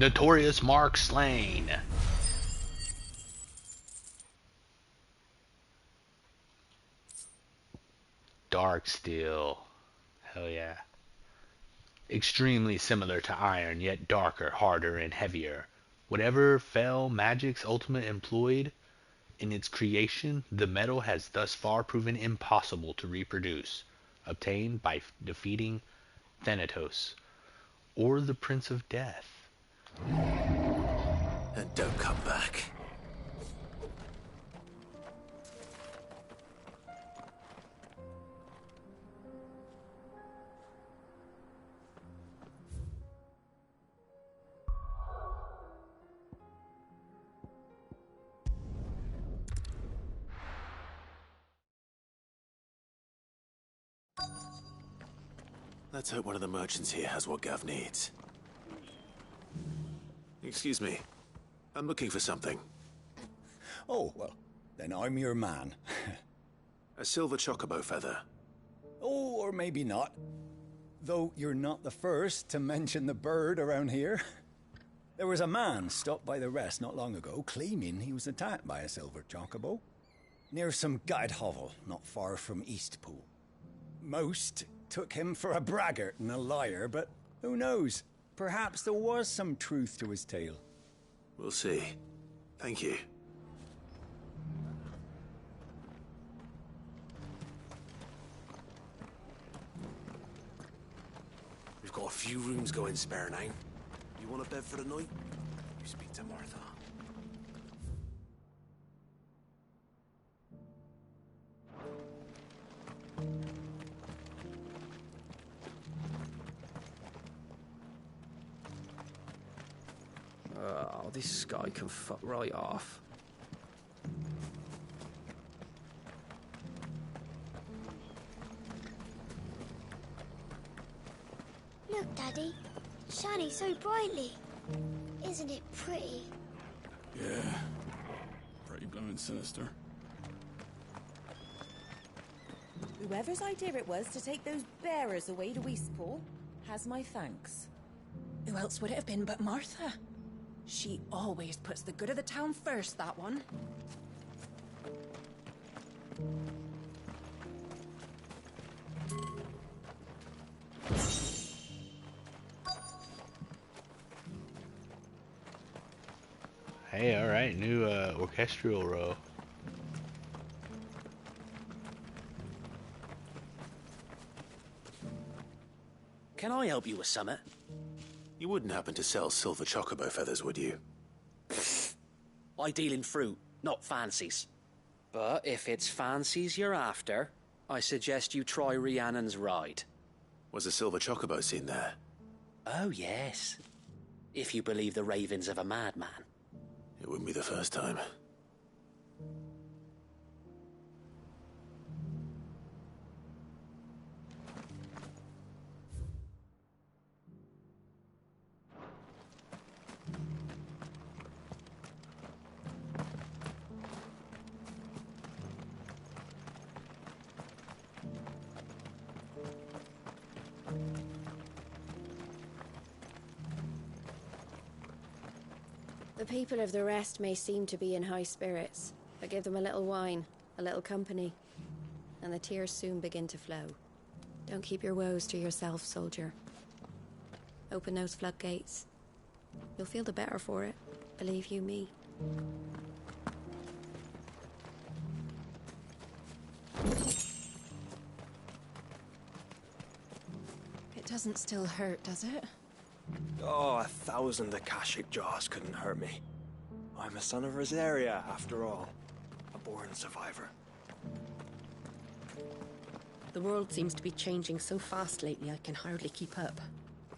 Notorious Mark slain. Dark steel. Hell yeah. Extremely similar to iron, yet darker, harder, and heavier. Whatever fell magic's ultimate employed in its creation, the metal has thus far proven impossible to reproduce, obtained by defeating Thanatos, or the Prince of Death. And don't come back. Let's hope one of the merchants here has what Gav needs. Excuse me. I'm looking for something. Oh, well, then I'm your man. A silver chocobo feather. Oh, or maybe not. Though you're not the first to mention the bird around here. There was a man stopped by the rest not long ago, claiming he was attacked by a silver chocobo. Near some gutted hovel, not far from Eastpool. Most took him for a braggart and a liar, but who knows? Perhaps there was some truth to his tale. We'll see. Thank you. We've got a few rooms going spare now. You want a bed for the night? You speak to Martha. Oh, this guy can fuck right off. Look, Daddy. Shining so brightly. Isn't it pretty? Yeah. Pretty blooming sinister. Whoever's idea it was to take those bearers away to Eastpool has my thanks. Who else would it have been but Martha? She always puts the good of the town first, that one. Hey, alright, new orchestral row. Can I help you with something? You wouldn't happen to sell silver chocobo feathers, would you? I deal in fruit, not fancies. But if it's fancies you're after, I suggest you try Rhiannon's ride. Was a silver chocobo seen there? Oh, yes. If you believe the ravings of a madman. It wouldn't be the first time. The people of the rest may seem to be in high spirits, but give them a little wine, a little company, and the tears soon begin to flow. Don't keep your woes to yourself, soldier. Open those floodgates. You'll feel the better for it, believe you me. It doesn't still hurt, does it? Oh, 1,000 Akashic jars couldn't hurt me. I'm a son of Rosaria, after all. A born survivor. The world seems to be changing so fast lately I can hardly keep up.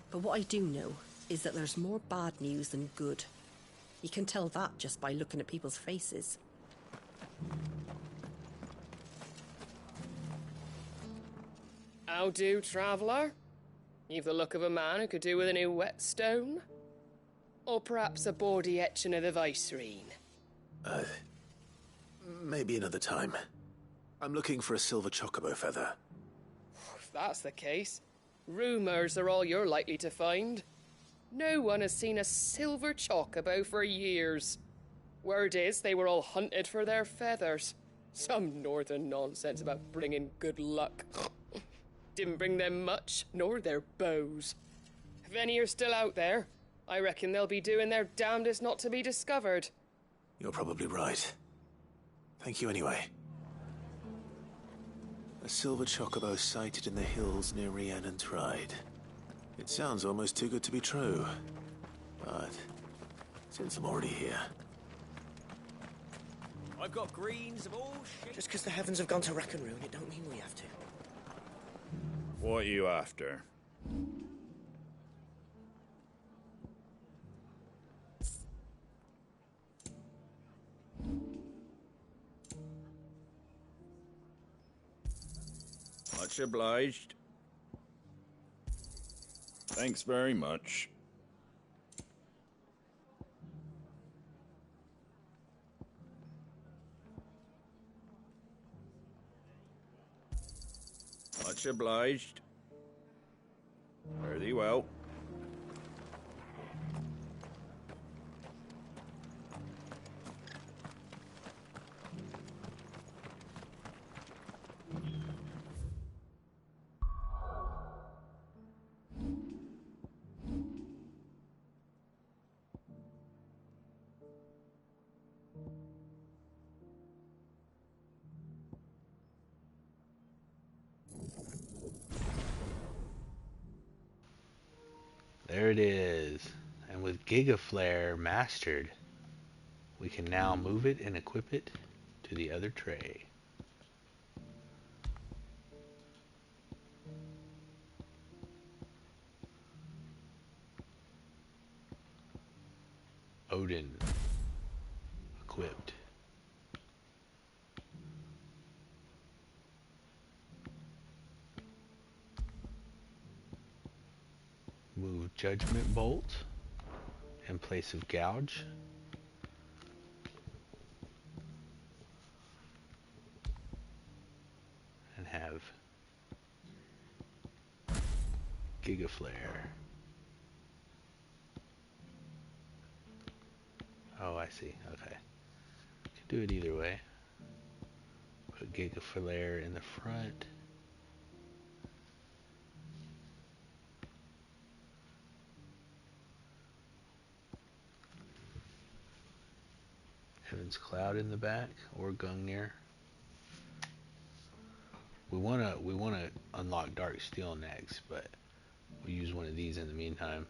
But what I do know is that there's more bad news than good. You can tell that just by looking at people's faces. How do, traveller? You've the look of a man who could do with a new whetstone? Or perhaps a bawdy etching of the Vicerine? Maybe another time. I'm looking for a silver chocobo feather. If that's the case, rumours are all you're likely to find. No one has seen a silver chocobo for years. Word is they were all hunted for their feathers. Some northern nonsense about bringing good luck. Didn't bring them much, nor their bows. If any are still out there, I reckon they'll be doing their damnedest not to be discovered. You're probably right. Thank you anyway. A silver chocobo sighted in the hills near Rhiannon's Ride. It sounds almost too good to be true. But since I'm already here... I've got greens of all shapes. Just because the heavens have gone to rack and ruin, it don't mean we have to. What are you after? Much obliged. Thanks very much. Much obliged. Very well. There it is. And with Gigaflare mastered, we can now move it and equip it to the other tray. Odin equipped. Move Judgment Bolt in place of Gouge. And have Gigaflare. Oh, I see. Okay. Can do it either way. Put Gigaflare in the front. Heaven's Cloud in the back, or Gungnir. We wanna unlock Dark Steel next, but we'll use one of these in the meantime.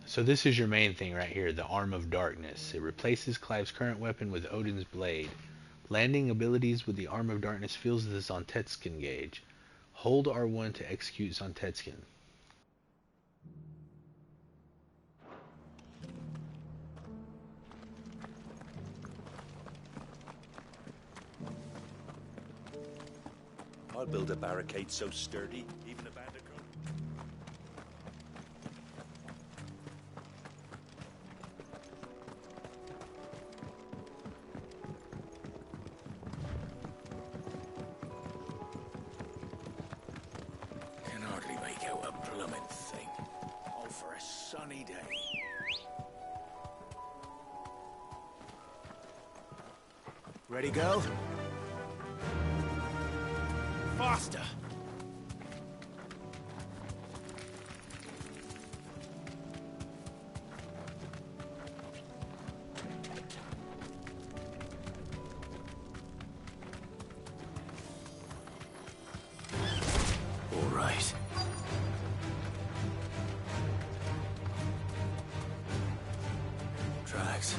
So this is your main thing right here, the Arm of Darkness. It replaces Clive's current weapon with Odin's Blade. Landing abilities with the Arm of Darkness fills the Zontetskin gauge. Hold R1 to execute Zontetskin. I'll build a barricade so sturdy, even a bandicoot. Can hardly make out a bloomin' thing. All for a sunny day. Ready, girl? Faster! All right. Tracks.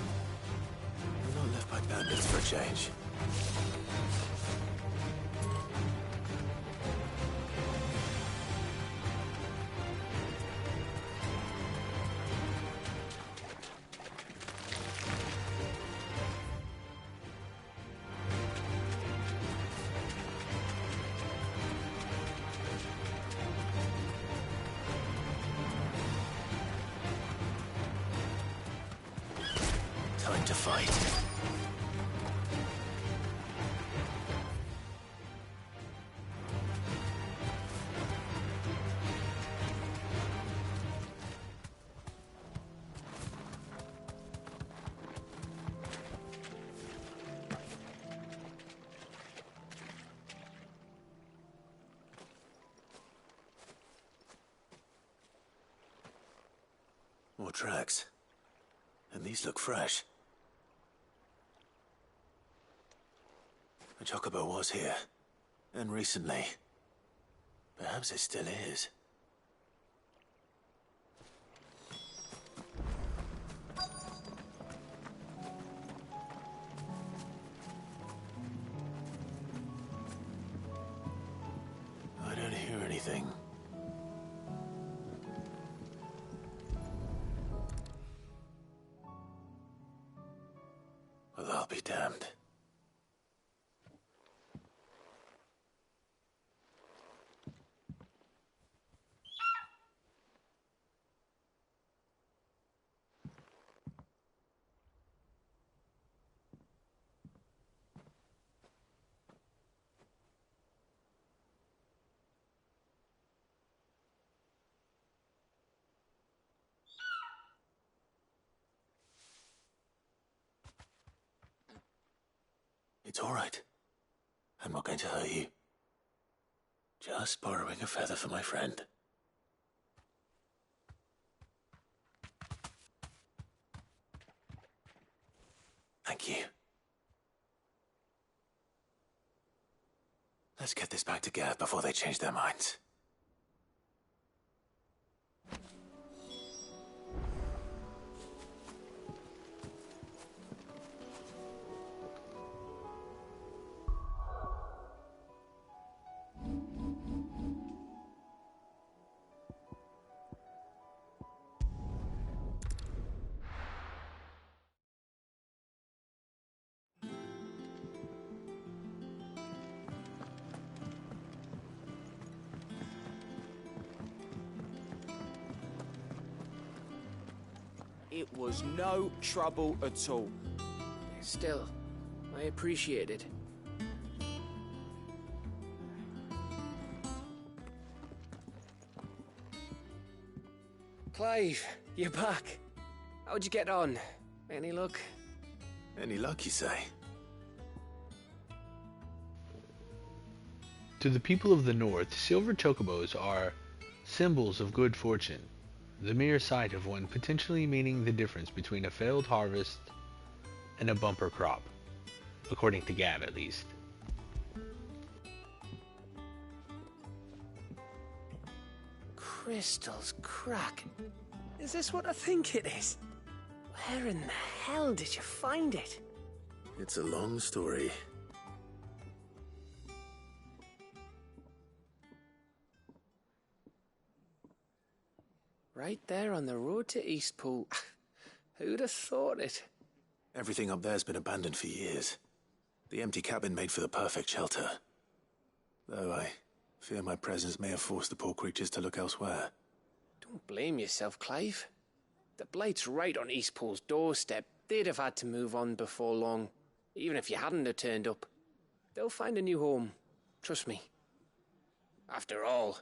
We're not left bandits for a change. Time to fight. More tracks. And these look fresh. The chocobo was here. And recently. Perhaps it still is. I don't hear anything. Well, I'll be damned. It's all right. I'm not going to hurt you. Just borrowing a feather for my friend. Thank you. Let's get this back to Gav before they change their minds. It was no trouble at all. Still, I appreciate it. Clive, you're back. How'd you get on? Any luck? Any luck, you say? To the people of the north, silver chocobos are symbols of good fortune. The mere sight of one potentially meaning the difference between a failed harvest and a bumper crop, according to Gav at least. Crystals crack. Is this what I think it is? Where in the hell did you find it? It's a long story. Right there on the road to Eastpool. Who'd have thought it? Everything up there's been abandoned for years. The empty cabin made for the perfect shelter. Though I fear my presence may have forced the poor creatures to look elsewhere. Don't blame yourself, Clive. The Blight's right on Eastpool's doorstep. They'd have had to move on before long, even if you hadn't have turned up. They'll find a new home. Trust me. After all,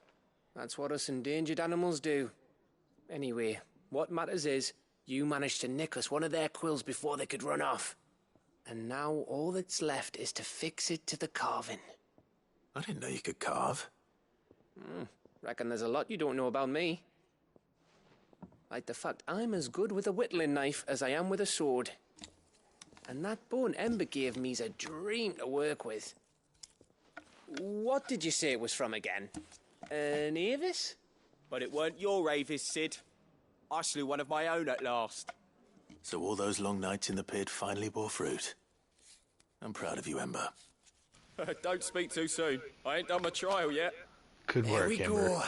that's what us endangered animals do. Anyway, what matters is, you managed to nick us one of their quills before they could run off. And now all that's left is to fix it to the carving. I didn't know you could carve. Reckon there's a lot you don't know about me. Like the fact I'm as good with a whittling knife as I am with a sword. And that bone Ember gave me's a dream to work with. What did you say it was from again? An Avis? But it weren't your Avis, Sid. I slew one of my own at last. So all those long nights in the pit finally bore fruit. I'm proud of you, Ember. Don't speak too soon. I ain't done my trial yet. Good There work, we Ember. go.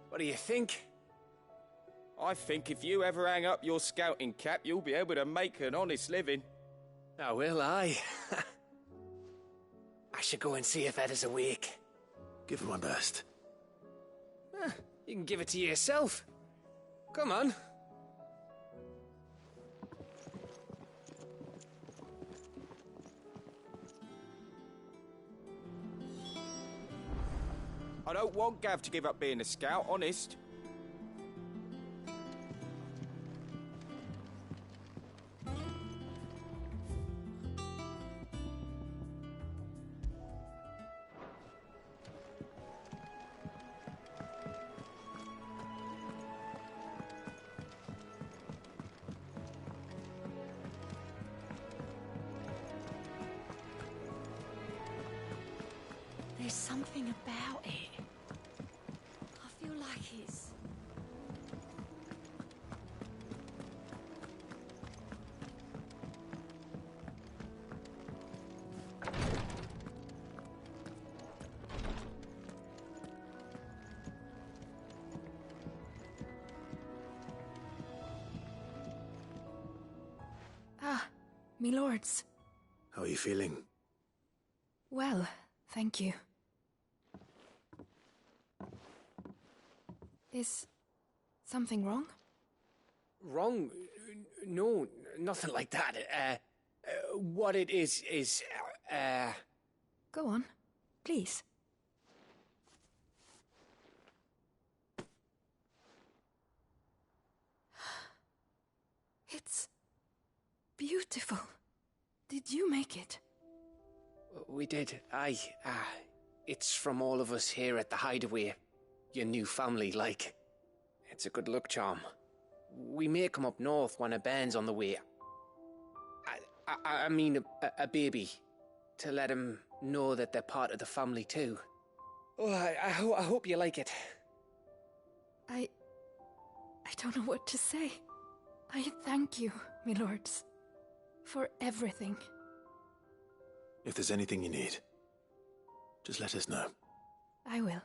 What do you think? I think if you ever hang up your scouting cap, you'll be able to make an honest living. Oh, will I? I should go and see if Ed is awake. Give it my best. You can give it to yourself. Come on. I don't want Gav to give up being a scout, honest. There's something about it. I feel like it's... Ah, me lords. How are you feeling? Well, thank you. Is something wrong? Wrong? No, nothing like that. What it is... Go on, please. It's beautiful. Did you make it? We did. Aye. It's from all of us here at the Hideaway. Your new family, like. It's a good luck charm. We may come up north when a band's on the way. I mean a baby. To let him know that they're part of the family too. Oh, I hope you like it. I don't know what to say. I thank you, my lords, for everything. If there's anything you need, just let us know. I will.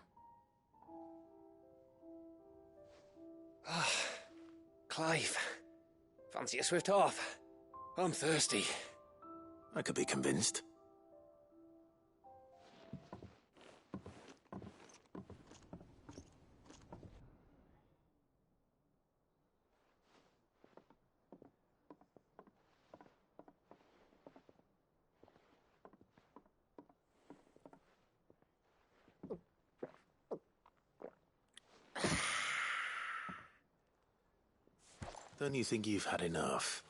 Clive, fancy a swift off? I'm thirsty. I could be convinced. Don't you think you've had enough?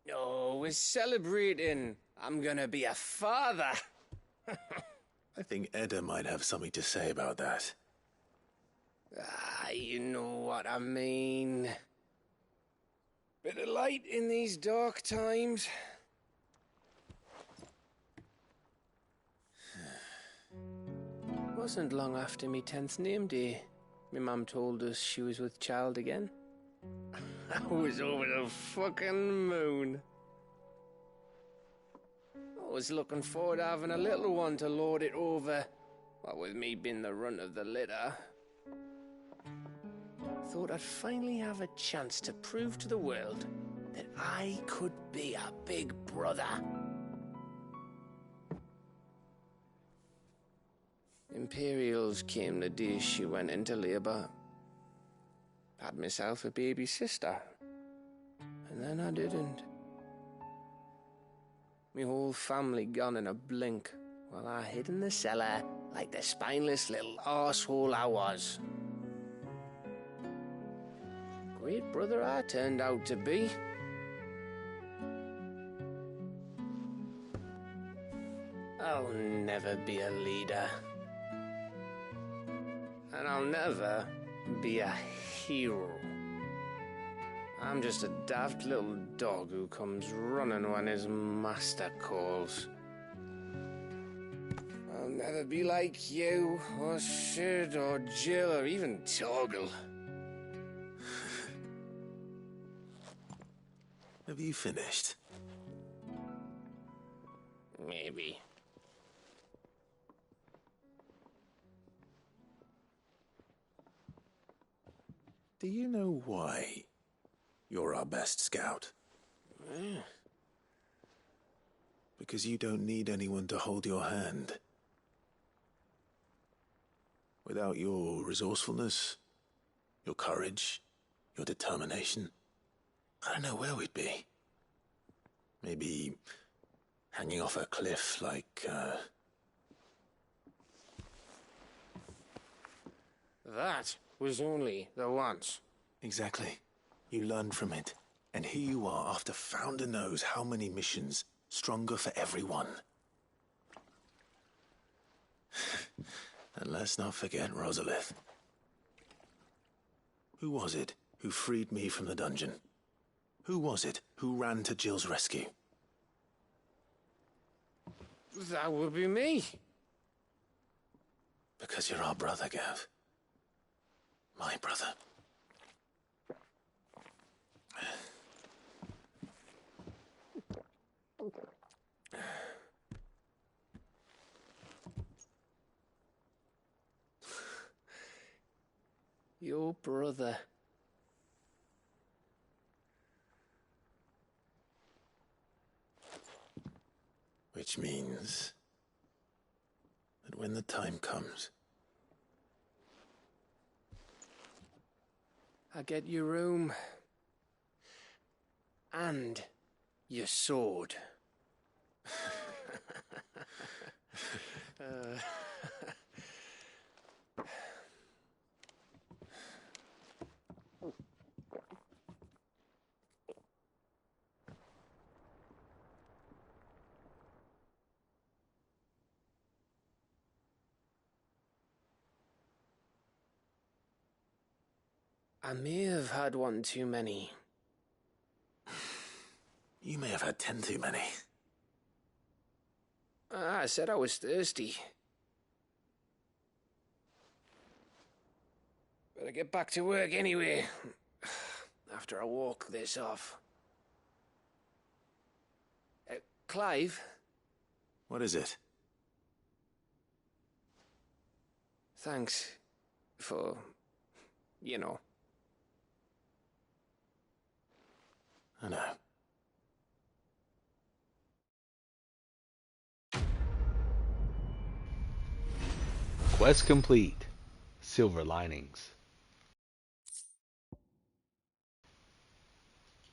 No, we're celebrating. I'm gonna be a father. I think Edda might have something to say about that. You know what I mean. Bit of light in these dark times. Wasn't long after me 10th name day, my mum told us she was with child again. I was over the fucking moon. I was looking forward to having a little one to lord it over, what with me being the runt of the litter. Thought I'd finally have a chance to prove to the world that I could be a big brother. Imperials came the day she went into labour. Had myself a baby sister. And then I didn't. Me whole family gone in a blink, while I hid in the cellar like the spineless little arsehole I was. Great brother I turned out to be. I'll never be a leader. And I'll never be a hero. I'm just a daft little dog who comes running when his master calls. I'll never be like you, or Sid, or Jill, or even Torgal. Have you finished? Maybe. Do you know why you're our best scout? Because you don't need anyone to hold your hand. Without your resourcefulness, your courage, your determination, I don't know where we'd be. Maybe hanging off a cliff like, That was only the once. Exactly. You learned from it. And here you are after Founder knows how many missions, stronger for everyone. And let's not forget Rosalith. Who was it who freed me from the dungeon? Who was it who ran to Jill's rescue? That would be me. Because you're our brother, Gav. My brother. Your brother. Which means that when the time comes, I get your room. And your sword. I may have had one too many. you may have had 10 too many. I said I was thirsty. Better get back to work anyway. After I walk this off. Clive? What is it? Thanks for, you know. I know. Quest complete. Silver linings.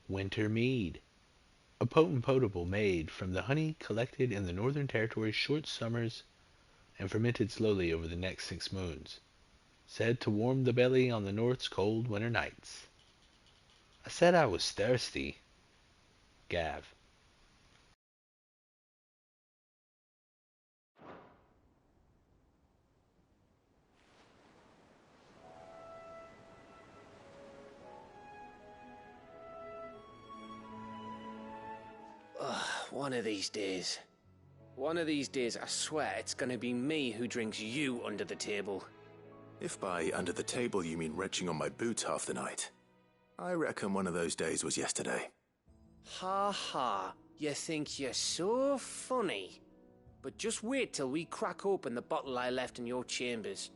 Winter mead. A potent potable made from the honey collected in the Northern Territory's short summers and fermented slowly over the next 6 moons. Said to warm the belly on the North's cold winter nights. I said I was thirsty. Gav. One of these days. One of these days, I swear it's gonna be me who drinks you under the table. If by under the table you mean retching on my boots half the night, I reckon one of those days was yesterday. Ha ha, you think you're so funny. But just wait till we crack open the bottle I left in your chambers.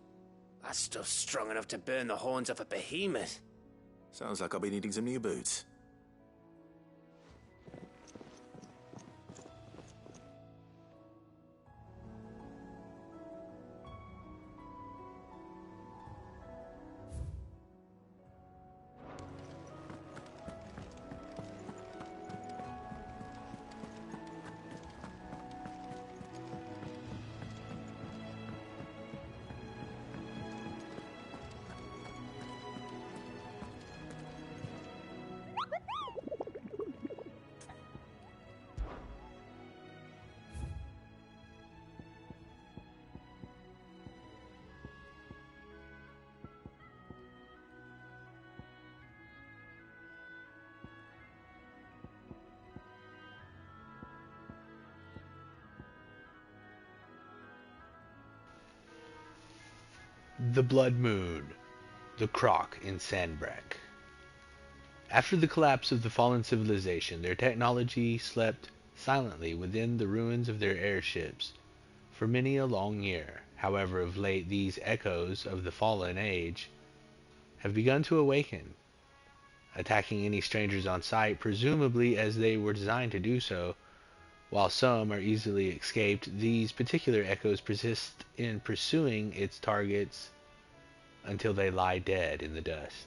That stuff's strong enough to burn the horns off a behemoth. Sounds like I'll be needing some new boots. The Blood Moon. The Croc in Sandbreck. After the collapse of the fallen civilization, their technology slept silently within the ruins of their airships for many a long year. However, of late these echoes of the fallen age have begun to awaken, attacking any strangers on sight, presumably as they were designed to do so. While some are easily escaped, these particular echoes persist in pursuing its targets until they lie dead in the dust.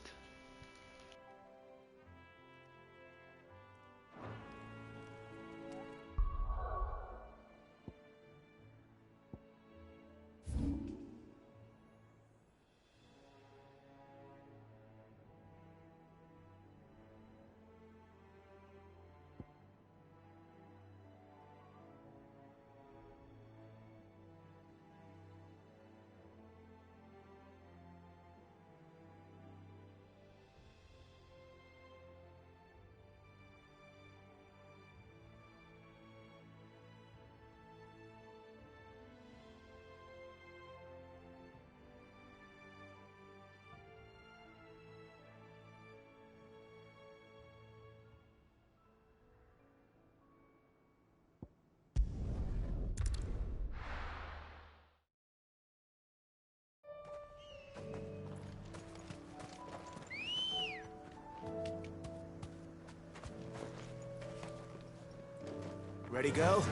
Ready, go?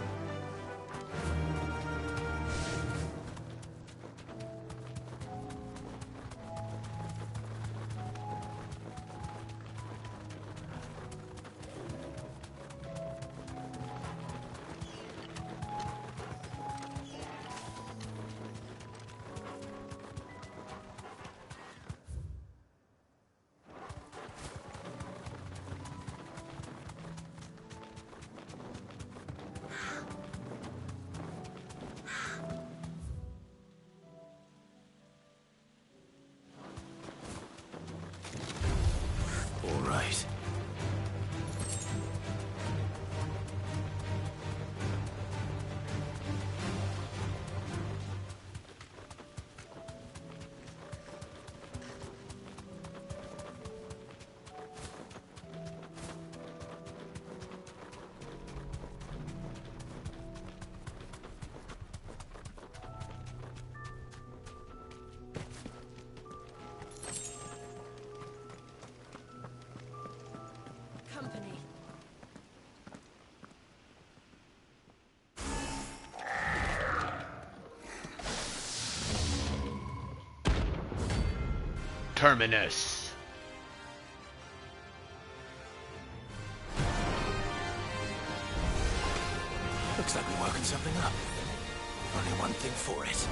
All right. Company. Terminus. Looks like we're working something up. Only one thing for it.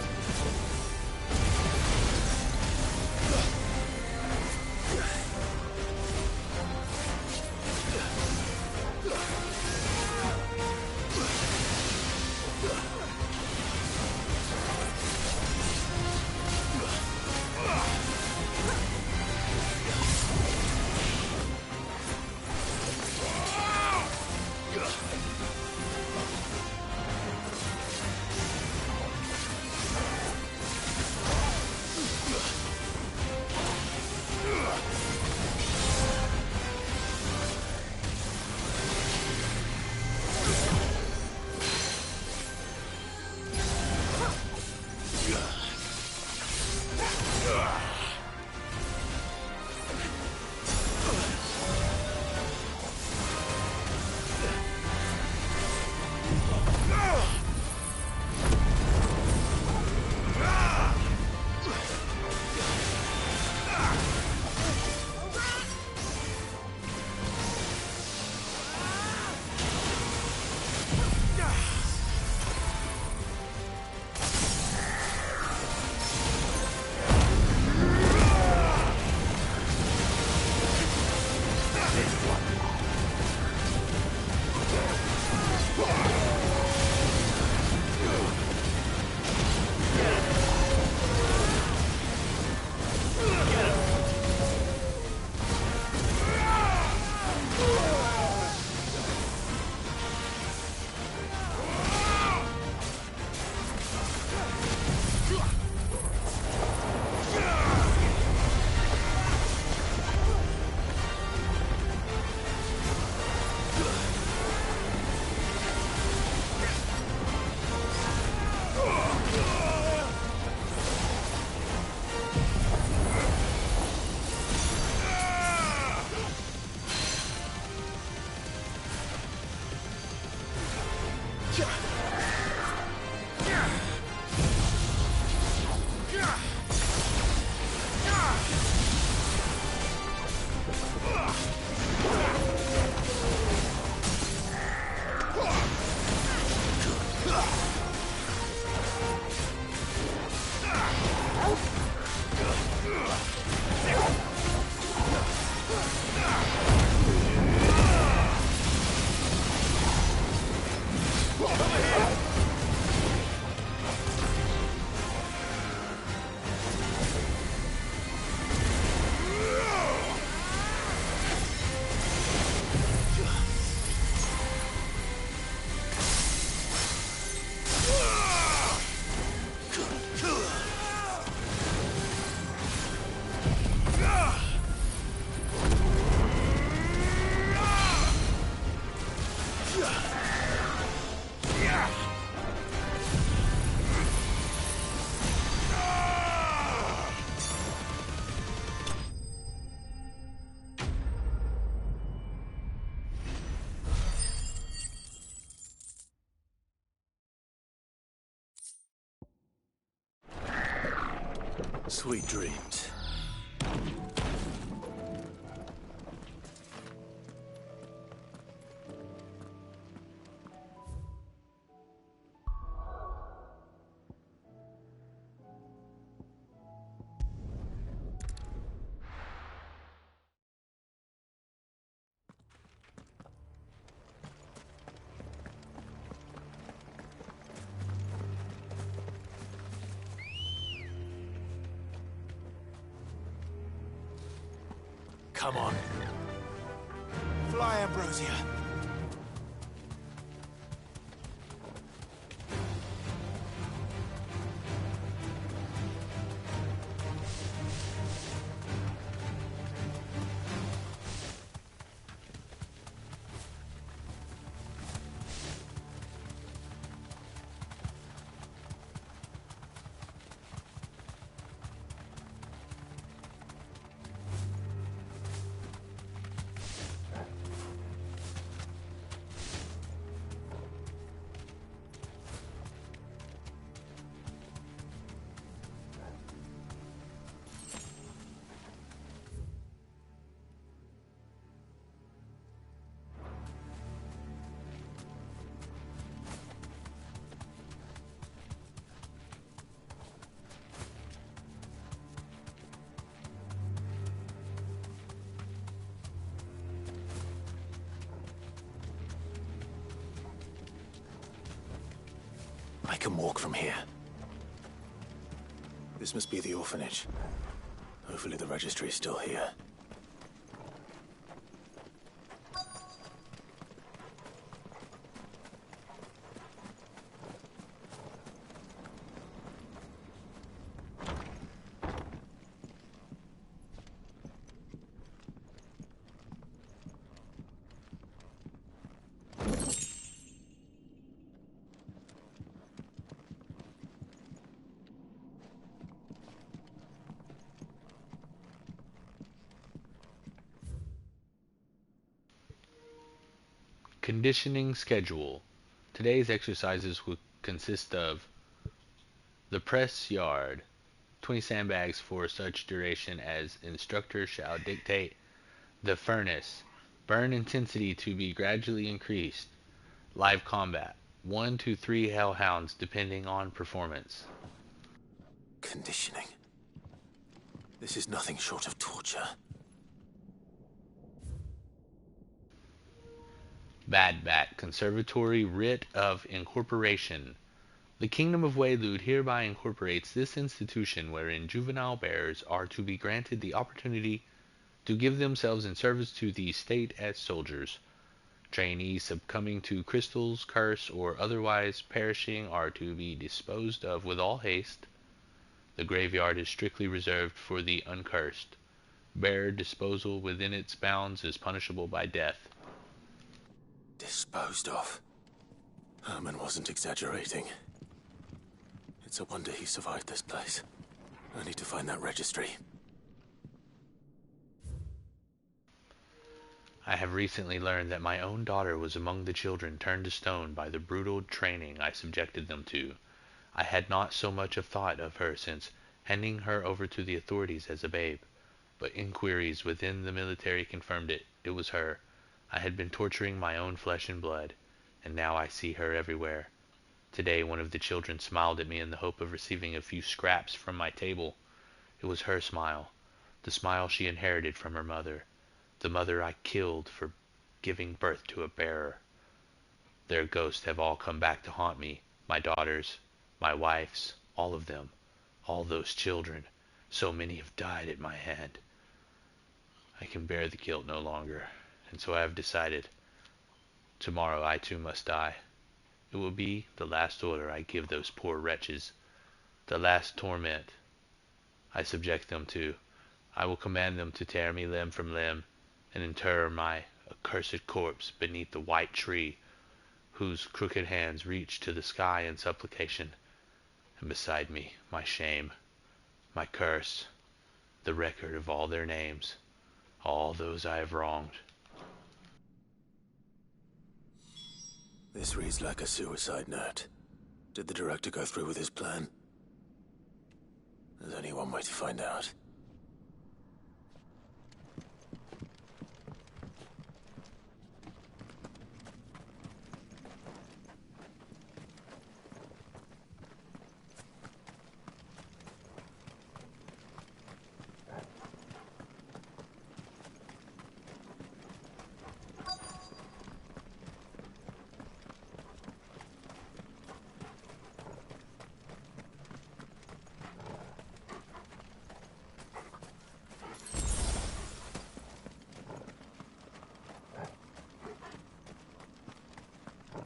Sweet dreams. Come on. Fly, Ambrosia. I can walk from here. This must be the orphanage. Hopefully the registry is still here. Conditioning schedule. Today's exercises will consist of the press yard, 20 sandbags for such duration as instructor shall dictate. The furnace, burn intensity to be gradually increased. Live combat, 1 to 3 hellhounds depending on performance. Conditioning. This is nothing short of torture. Bad Bat Conservatory Writ of Incorporation. The Kingdom of Waylood hereby incorporates this institution wherein juvenile bearers are to be granted the opportunity to give themselves in service to the state as soldiers. Trainees succumbing to crystals, curse, or otherwise perishing are to be disposed of with all haste. The graveyard is strictly reserved for the uncursed. Bare disposal within its bounds is punishable by death. Disposed of? Herman wasn't exaggerating. It's a wonder he survived this place. I need to find that registry. I have recently learned that my own daughter was among the children turned to stone by the brutal training I subjected them to. I had not so much a thought of her since handing her over to the authorities as a babe, but inquiries within the military confirmed it. It was her. I had been torturing my own flesh and blood, and now I see her everywhere. Today one of the children smiled at me in the hope of receiving a few scraps from my table. It was her smile, the smile she inherited from her mother, the mother I killed for giving birth to a bearer. Their ghosts have all come back to haunt me, my daughters, my wife's, all of them, all those children. So many have died at my hand. I can bear the guilt no longer, and so I have decided. Tomorrow I too must die. It will be the last order I give those poor wretches, the last torment I subject them to. I will command them to tear me limb from limb, and inter my accursed corpse beneath the white tree, whose crooked hands reach to the sky in supplication, and beside me my shame, my curse, the record of all their names, all those I have wronged. This reads like a suicide note. Did the director go through with his plan? There's only one way to find out.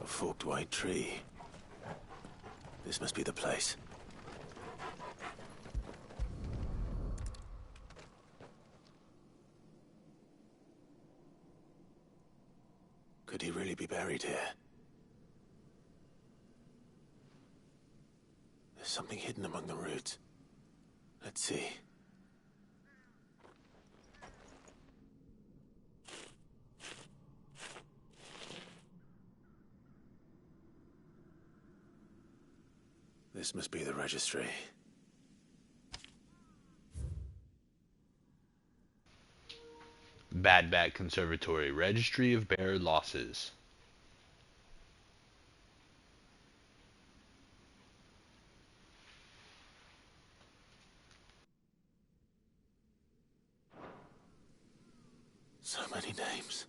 A forked white tree. This must be the place. Could he really be buried here? There's something hidden among the roots. Let's see. This must be the registry. Bad Bat Conservatory, Registry of Bear Losses. So many names.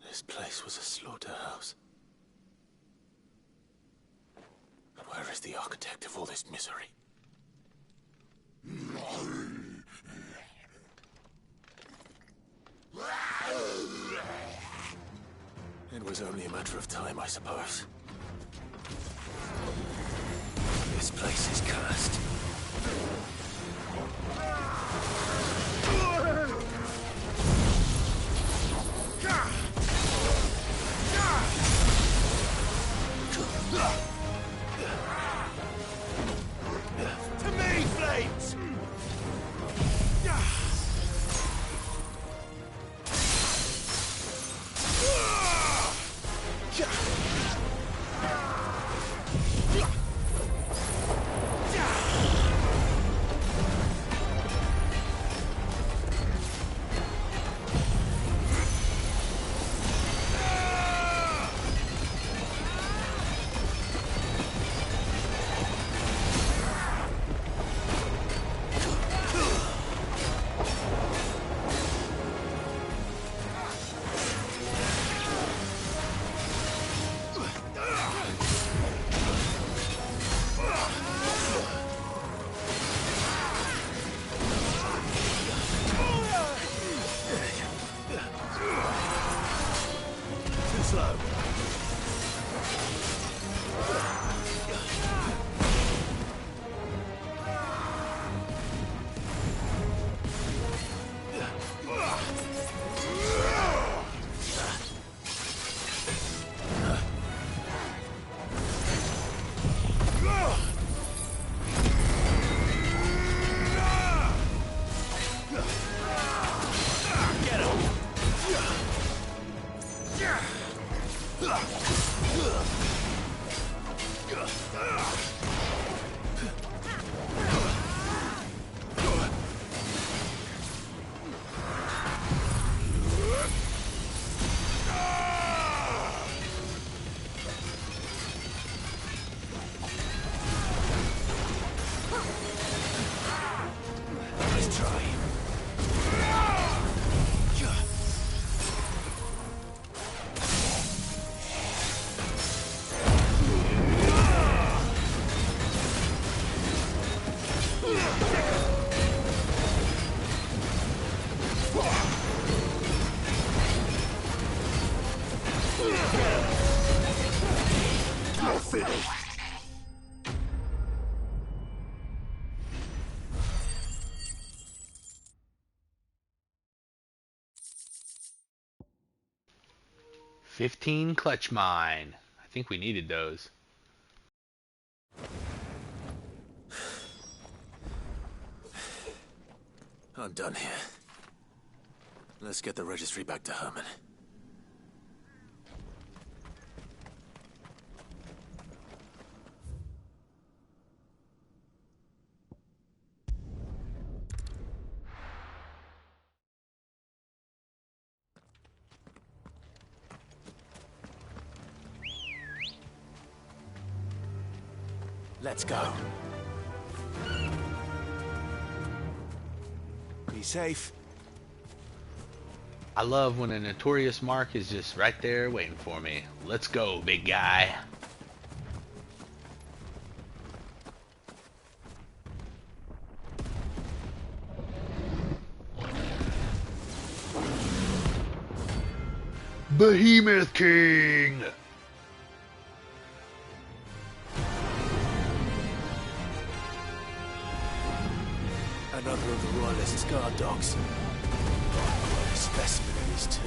This place was a slaughterhouse. And where is the architect of all this misery? It was only a matter of time, I suppose. This place is cursed. To me, flames! Finished. 15 clutch mine. I think we needed those. I'm done here. Let's get the registry back to Herman. Let's go. Be safe. I love when a notorious mark is just right there waiting for me. Let's go, big guy. Behemoth King! Another of the Royalists' guard dogs. Quite a specimen of these two.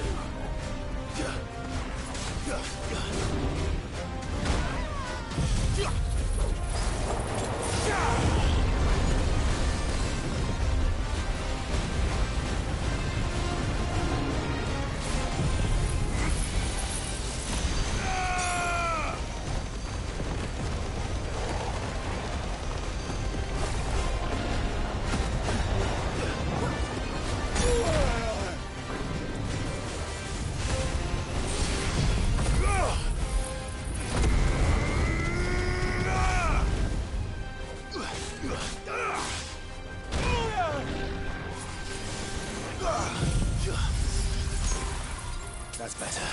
That's better.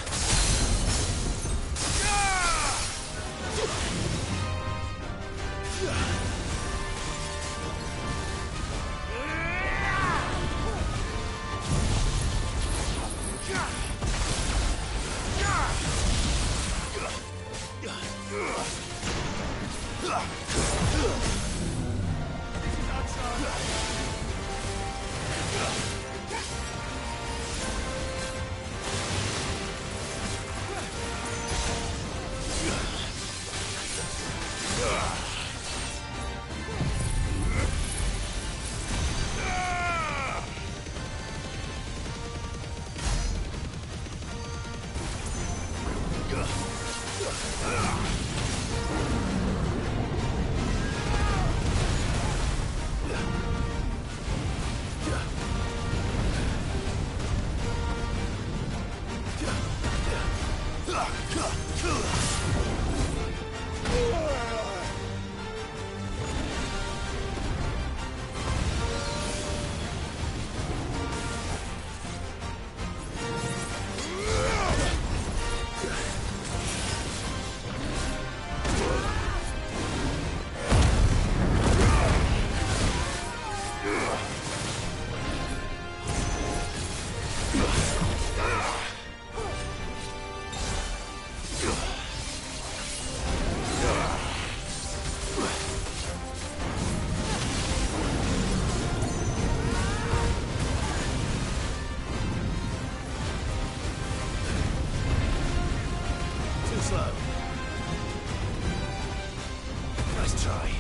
Slow. Nice try.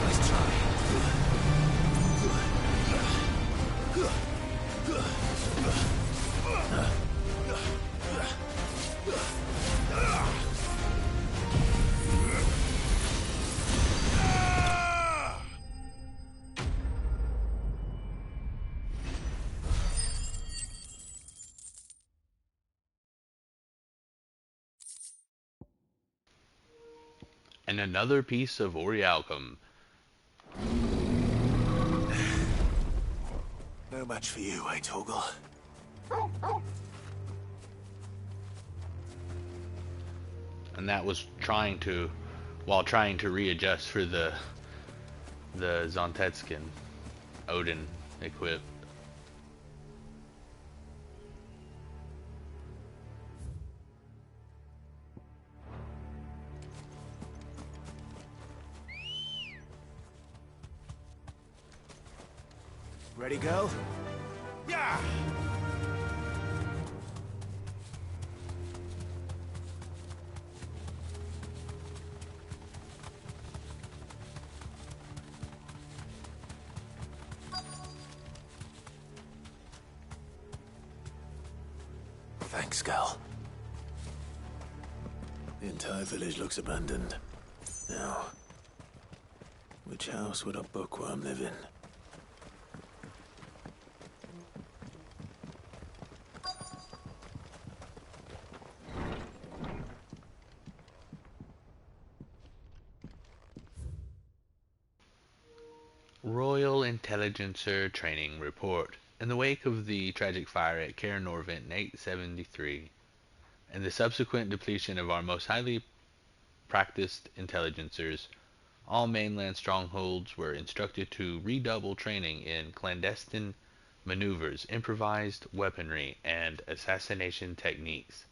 Nice try. And another piece of Orialcum. No match for you, eh, Torgal? And that was while trying to readjust for the Zontetskin Odin equip. Ready, go? Yeah! Thanks, Gal. The entire village looks abandoned. Now, which house would a bookworm live in? Royal Intelligencer Training Report. In the wake of the tragic fire at Cair Norvent in 873, and the subsequent depletion of our most highly practiced intelligencers, all mainland strongholds were instructed to redouble training in clandestine maneuvers, improvised weaponry, and assassination techniques,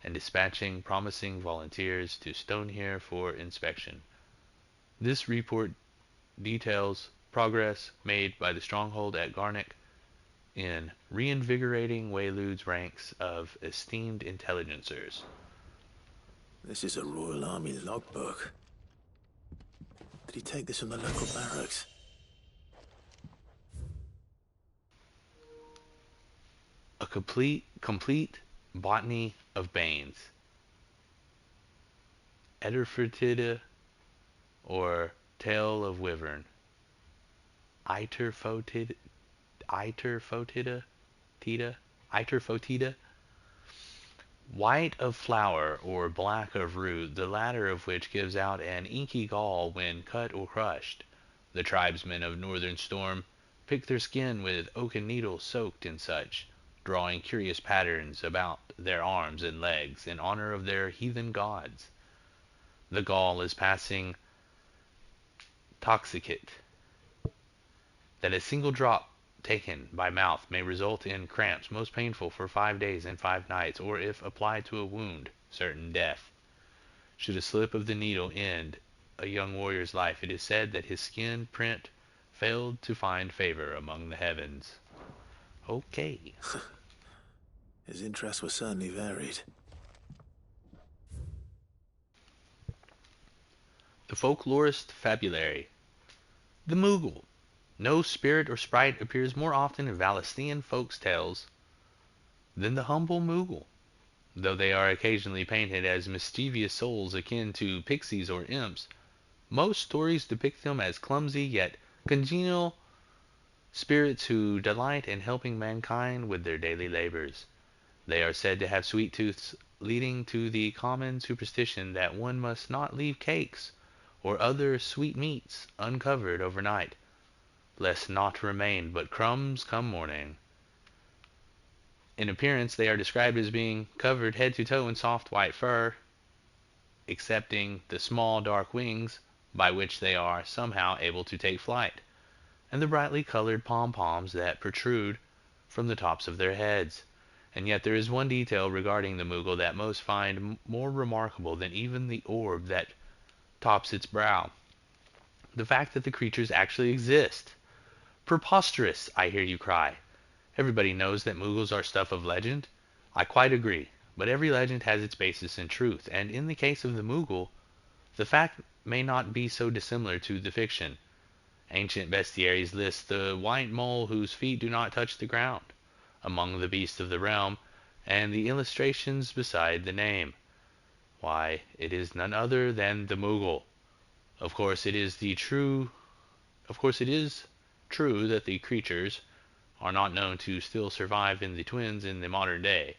and dispatching promising volunteers to Stonehere for inspection. This report details progress made by the stronghold at Garnick in reinvigorating Waylude's ranks of esteemed intelligencers. This is a Royal Army logbook. Did he take this from the local barracks? A complete botany of Banes. Ederfotida, or Tail of Wyvern. Iterfotida, white of flower or black of root, the latter of which gives out an inky gall when cut or crushed. The tribesmen of Northern Storm pick their skin with oaken needles soaked in such, drawing curious patterns about their arms and legs in honor of their heathen gods. The gall is passing toxicate, that a single drop taken by mouth may result in cramps most painful for 5 days and 5 nights, or if applied to a wound, certain death. Should a slip of the needle end a young warrior's life, it is said that his skin print failed to find favor among the heavens. Okay. His interests were certainly varied. The Folklorist Fabulary. The Moogle. No spirit or sprite appears more often in Valestian folks' tales than the humble Moogle, though they are occasionally painted as mischievous souls akin to pixies or imps. Most stories depict them as clumsy yet congenial spirits who delight in helping mankind with their daily labors. They are said to have sweet tooths, leading to the common superstition that one must not leave cakes or other sweet meats uncovered overnight, lest naught remain but crumbs come morning. In appearance, they are described as being covered head to toe in soft white fur, excepting the small dark wings by which they are somehow able to take flight, and the brightly colored pom-poms that protrude from the tops of their heads. And yet there is one detail regarding the Moogle that most find more remarkable than even the orb that tops its brow: the fact that the creatures actually exist. Preposterous, I hear you cry. Everybody knows that Moogles are stuff of legend. I quite agree. but every legend has its basis in truth, and in the case of the Moogle, the fact may not be so dissimilar to the fiction. Ancient bestiaries list the white mole whose feet do not touch the ground among the beasts of the realm, and the illustrations beside the name. Why, it is none other than the Moogle. Of course it is true that the creatures are not known to still survive in the Twins in the modern day.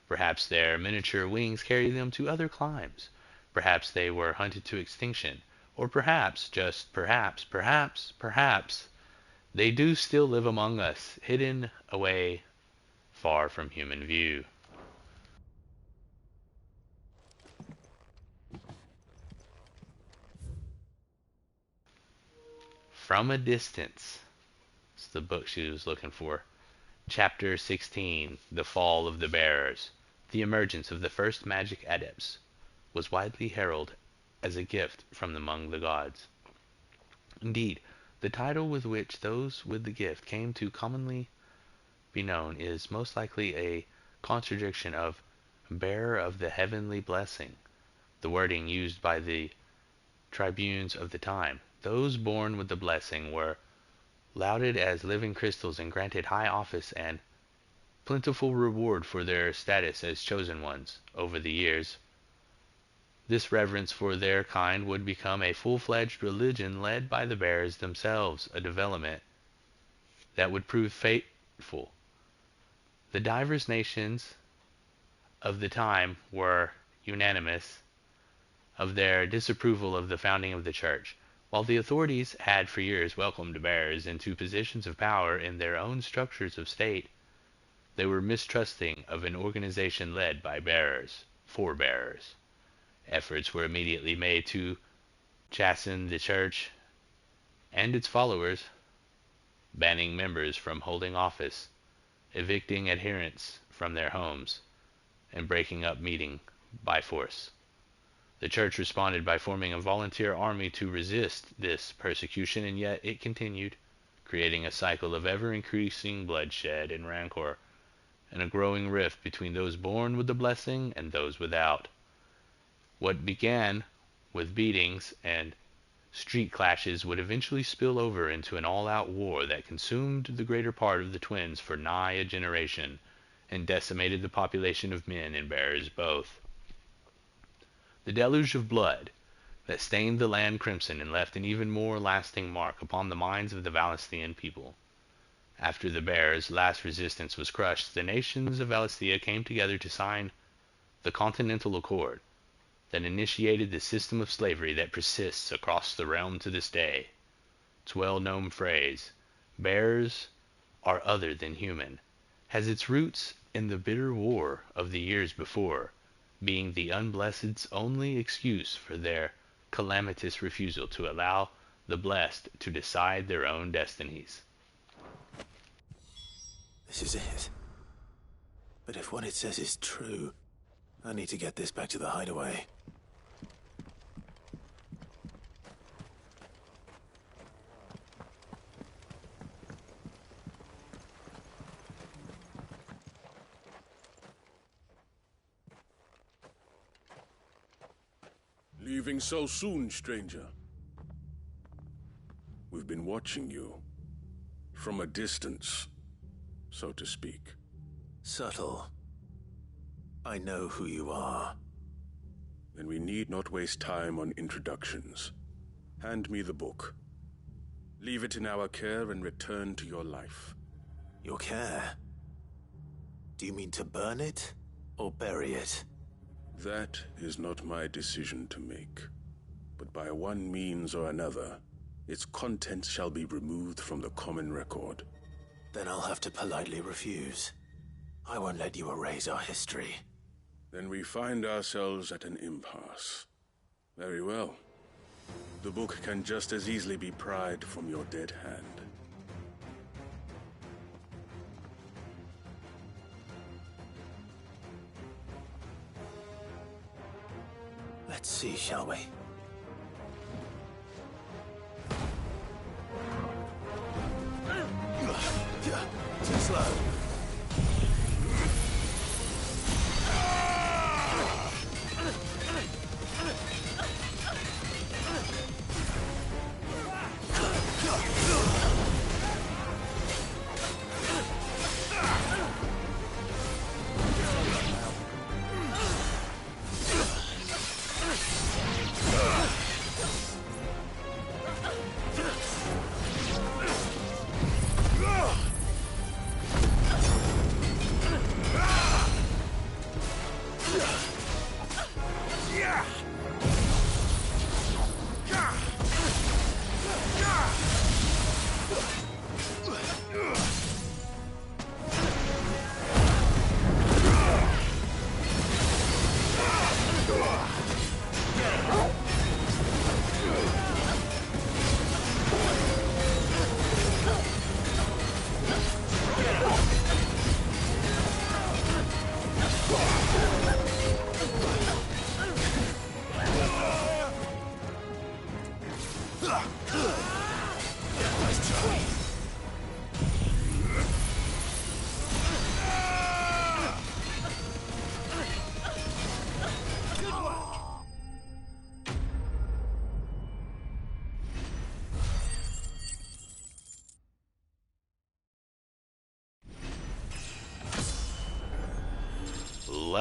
Perhaps their miniature wings carry them to other climes. Perhaps they were hunted to extinction. Or perhaps, just perhaps, they do still live among us, hidden away far from human view. From a Distance. It's the book she was looking for. Chapter 16, The Fall of the Bearers. The emergence of the first magic adepts was widely heralded as a gift from among the gods. Indeed, the title with which those with the gift came to commonly be known is most likely a contradiction of bearer of the heavenly blessing, the wording used by the tribunes of the time. Those born with the blessing were lauded as living crystals and granted high office and plentiful reward for their status as chosen ones. Over the years, this reverence for their kind would become a full-fledged religion led by the bearers themselves, a development that would prove fateful. The divers nations of the time were unanimous of their disapproval of the founding of the church. While the authorities had for years welcomed bearers into positions of power in their own structures of state, they were mistrusting of an organization led by bearers, for bearers. Efforts were immediately made to chasten the church and its followers, banning members from holding office, evicting adherents from their homes, and breaking up meeting by force. The church responded by forming a volunteer army to resist this persecution, and yet it continued, creating a cycle of ever-increasing bloodshed and rancor, and a growing rift between those born with the blessing and those without. What began with beatings and street clashes would eventually spill over into an all-out war that consumed the greater part of the Twins for nigh a generation, and decimated the population of men and bearers both. The deluge of blood that stained the land crimson and left an even more lasting mark upon the minds of the Valestian people. After the bearers' last resistance was crushed, the nations of Valisthea came together to sign the Continental Accord that initiated the system of slavery that persists across the realm to this day. Its well-known phrase, "Bearers are other than human," has its roots in the bitter war of the years before, being the unblessed's only excuse for their calamitous refusal to allow the blessed to decide their own destinies. This is it. But if what it says is true, I need to get this back to the hideaway. Leaving so soon, stranger? We've been watching you. From a distance, so to speak. Subtle. I know who you are. Then we need not waste time on introductions. Hand me the book. Leave it in our care and return to your life. Your care? Do you mean to burn it, or bury it? That is not my decision to make. But by one means or another, its contents shall be removed from the common record. Then I'll have to politely refuse. I won't let you erase our history. Then we find ourselves at an impasse. Very well. The book can just as easily be pried from your dead hand. Let's see, shall we? Too slow.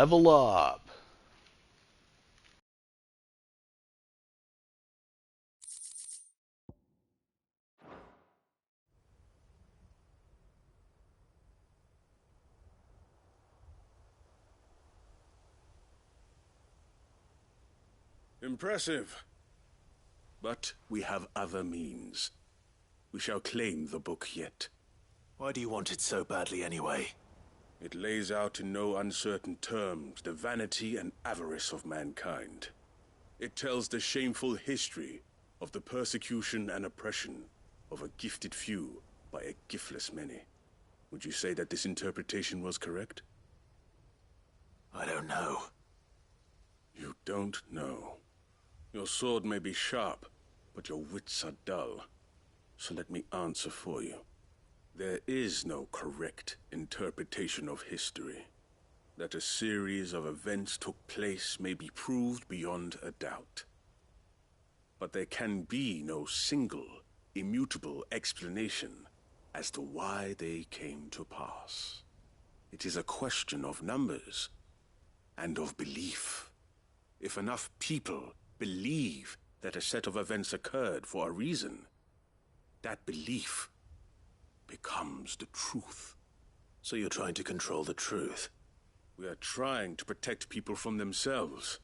Level up! Impressive. But we have other means. We shall claim the book yet. Why do you want it so badly anyway? It lays out in no uncertain terms the vanity and avarice of mankind. It tells the shameful history of the persecution and oppression of a gifted few by a giftless many. Would you say that this interpretation was correct? I don't know. You don't know. Your sword may be sharp, but your wits are dull. So let me answer for you. There is no correct interpretation of history. That a series of events took place may be proved beyond a doubt. But there can be no single, immutable explanation as to why they came to pass. It is a question of numbers and of belief. If enough people believe that a set of events occurred for a reason, that belief becomes the truth. So you're trying to control the truth? We are trying to protect people from themselves,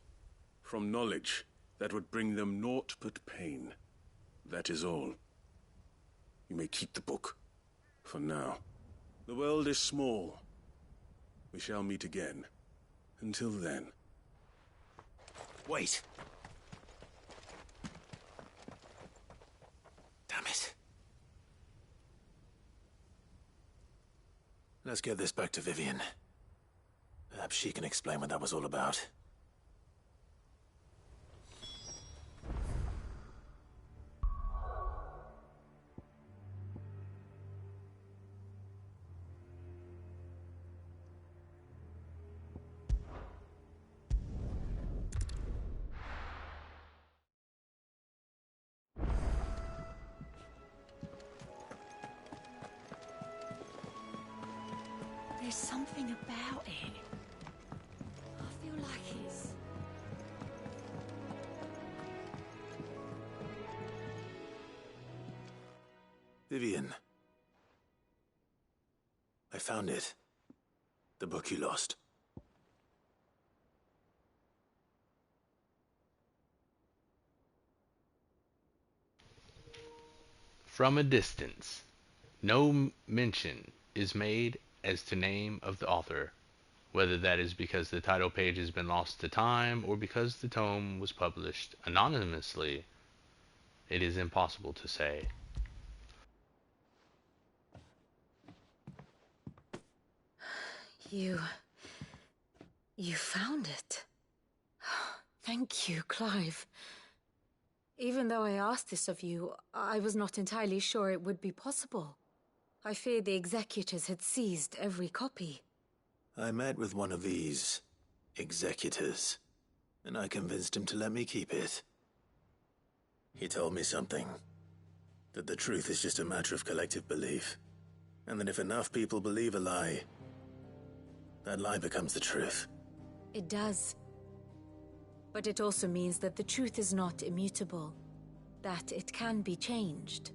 from knowledge that would bring them naught but pain. That is all. You may keep the book, for now. The world is small. We shall meet again. Until then. Wait! Damn it. Let's get this back to Vivian. Perhaps she can explain what that was all about. There's something about it. I feel like it's... Vivian. I found it. The book you lost. From a distance, no mention is made as to name of the author, whether that is because the title page has been lost to time or because the tome was published anonymously. It is impossible to say. You found it. Thank you, Clive. Even though I asked this of you, I was not entirely sure it would be possible. I feared the executors had seized every copy. I met with one of these executors, and I convinced him to let me keep it. He told me something. That the truth is just a matter of collective belief. And that if enough people believe a lie, that lie becomes the truth. It does. But it also means that the truth is not immutable. That it can be changed.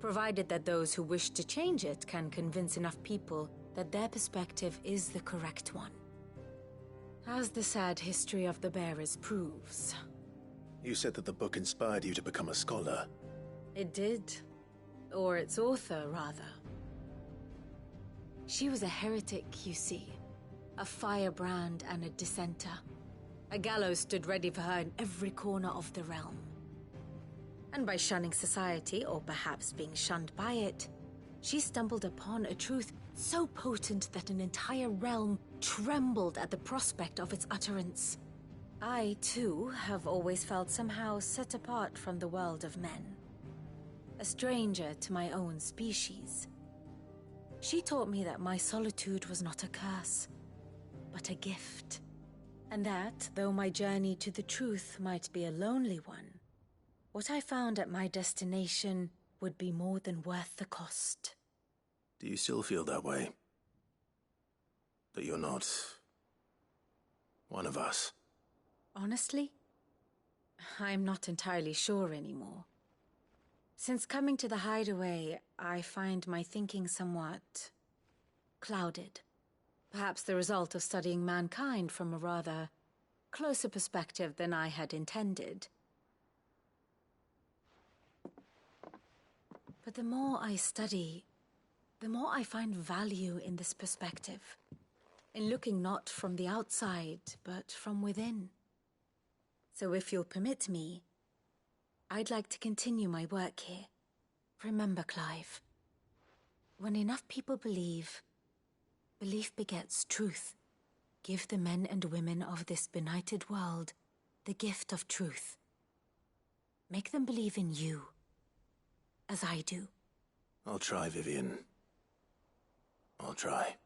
Provided that those who wish to change it can convince enough people that their perspective is the correct one. As the sad history of the bearers proves. You said that the book inspired you to become a scholar. It did. Or its author, rather. She was a heretic, you see. A firebrand and a dissenter. A gallows stood ready for her in every corner of the realm. And by shunning society, or perhaps being shunned by it, she stumbled upon a truth so potent that an entire realm trembled at the prospect of its utterance. I, too, have always felt somehow set apart from the world of men. A stranger to my own species. She taught me that my solitude was not a curse, but a gift. And that, though my journey to the truth might be a lonely one, what I found at my destination would be more than worth the cost. Do you still feel that way? That you're not One of us. Honestly, I'm not entirely sure anymore. Since coming to the hideaway, I find my thinking somewhat clouded. Perhaps the result of studying mankind from a rather closer perspective than I had intended. But the more I study, the more I find value in this perspective. In looking not from the outside, but from within. So if you'll permit me, I'd like to continue my work here. Remember, Clive, when enough people believe, belief begets truth. Give the men and women of this benighted world the gift of truth. Make them believe in you, as I do. I'll try, Vivian. I'll try.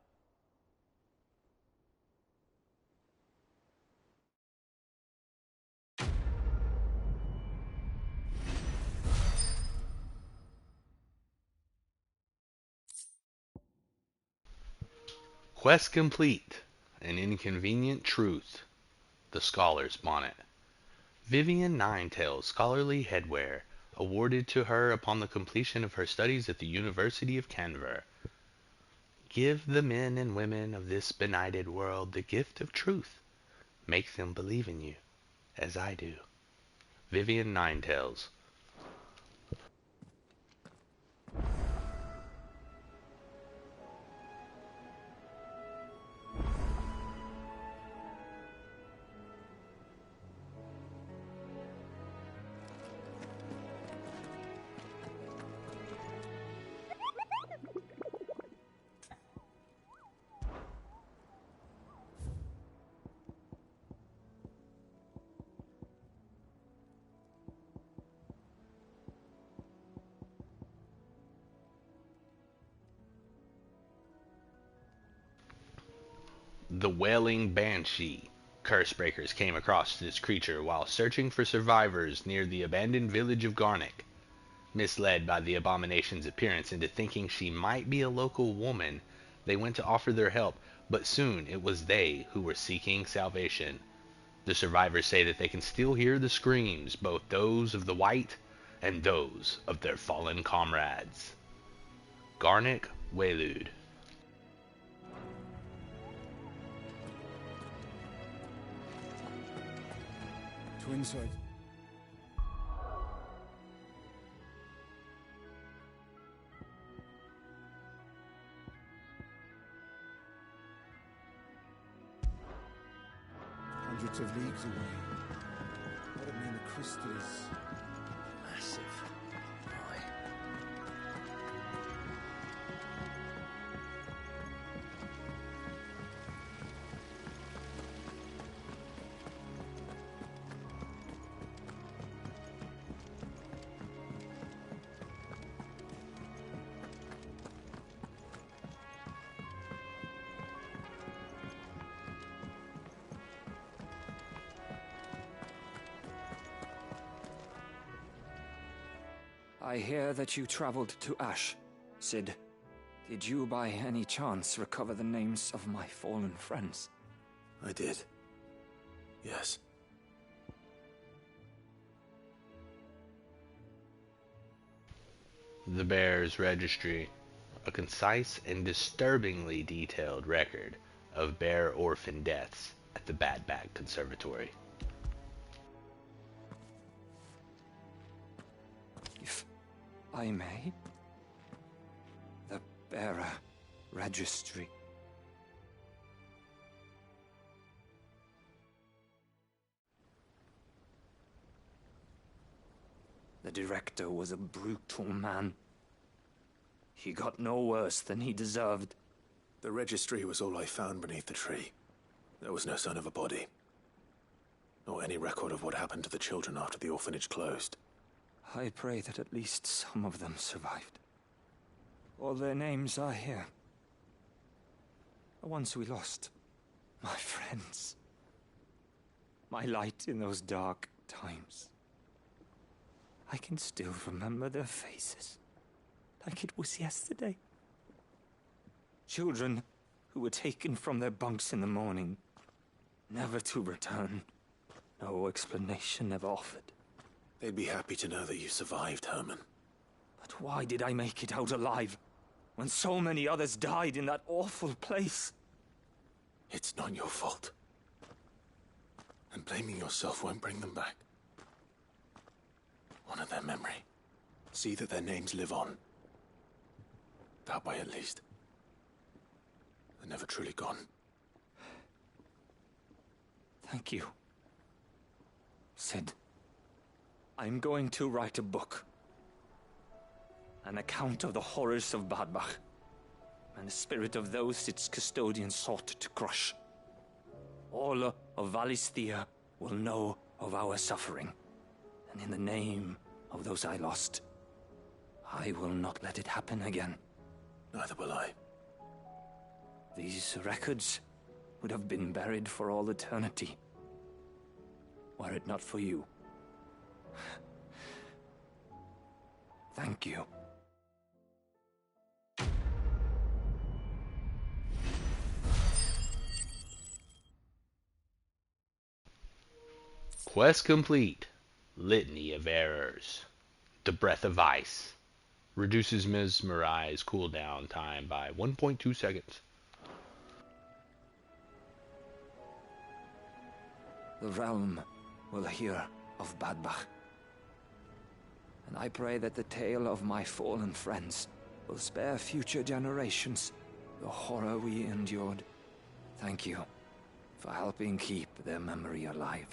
Quest complete. An inconvenient truth. The Scholar's Bonnet. Vivian Ninetail's scholarly headwear, awarded to her upon the completion of her studies at the University of Canver. Give the men and women of this benighted world the gift of truth. Make them believe in you, as I do. Vivian Ninetails. The Wailing Banshee. Cursebreakers came across this creature while searching for survivors near the abandoned village of Garnick. Misled by the abomination's appearance into thinking she might be a local woman, they went to offer their help, but soon it was they who were seeking salvation. The survivors say that they can still hear the screams, both those of the white and those of their fallen comrades. Garnick Waylude. To inside. Hundreds of leagues away. What would mean the crystal is Massive. Right. I hear that you traveled to Ash, Cid. Did you by any chance recover the names of my fallen friends? I did. Yes. The Bear's Registry. A concise and disturbingly detailed record of bear orphan deaths at the Bad Bag Conservatory. If I may? The Bearer Registry. The director was a brutal man. He got no worse than he deserved. The registry was all I found beneath the tree. There was no sign of a body. Nor any record of what happened to the children after the orphanage closed. I pray that at least some of them survived. All their names are here. The ones we lost. My friends. My light in those dark times. I can still remember their faces, like it was yesterday. Children who were taken from their bunks in the morning, never to return. No explanation ever offered. They'd be happy to know that you survived, Herman. But why did I make it out alive, when so many others died in that awful place? It's not your fault. And blaming yourself won't bring them back. Honor their memory. See that their names live on. That way, at least. They're never truly gone. Thank you. Sid, I'm going to write a book. An account of the horrors of Badbach, and the spirit of those its custodians sought to crush. All of Valisthea will know of our suffering, and in the name of those I lost, I will not let it happen again. Neither will I. These records would have been buried for all eternity, were it not for you. Thank you. Quest complete. Litany of Errors. The Breath of Ice. Reduces Mesmerize cooldown time by 1.2 seconds. The realm will hear of Badbach. And I pray that the tale of my fallen friends will spare future generations the horror we endured. Thank you for helping keep their memory alive.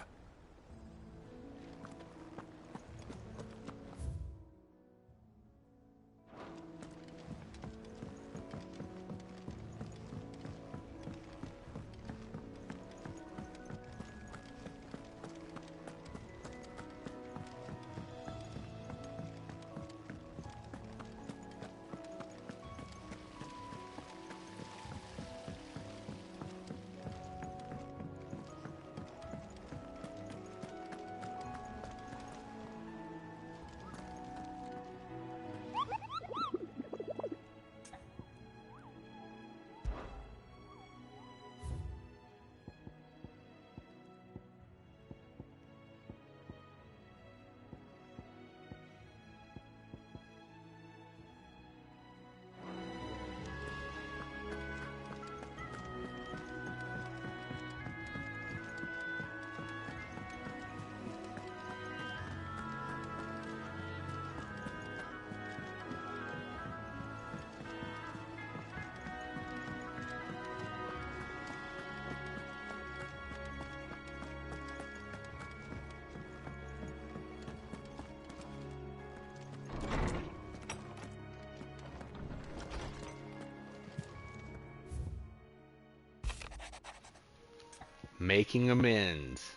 Making amends.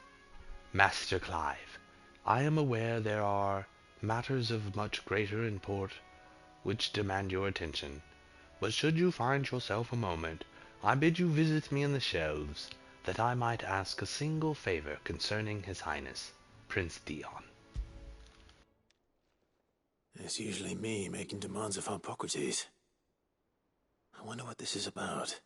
Master Clive, I am aware there are matters of much greater import which demand your attention, but should you find yourself a moment, I bid you visit me in the shelves, that I might ask a single favor concerning His Highness, Prince Dion. It's usually me making demands of Hippocrates. I wonder what this is about.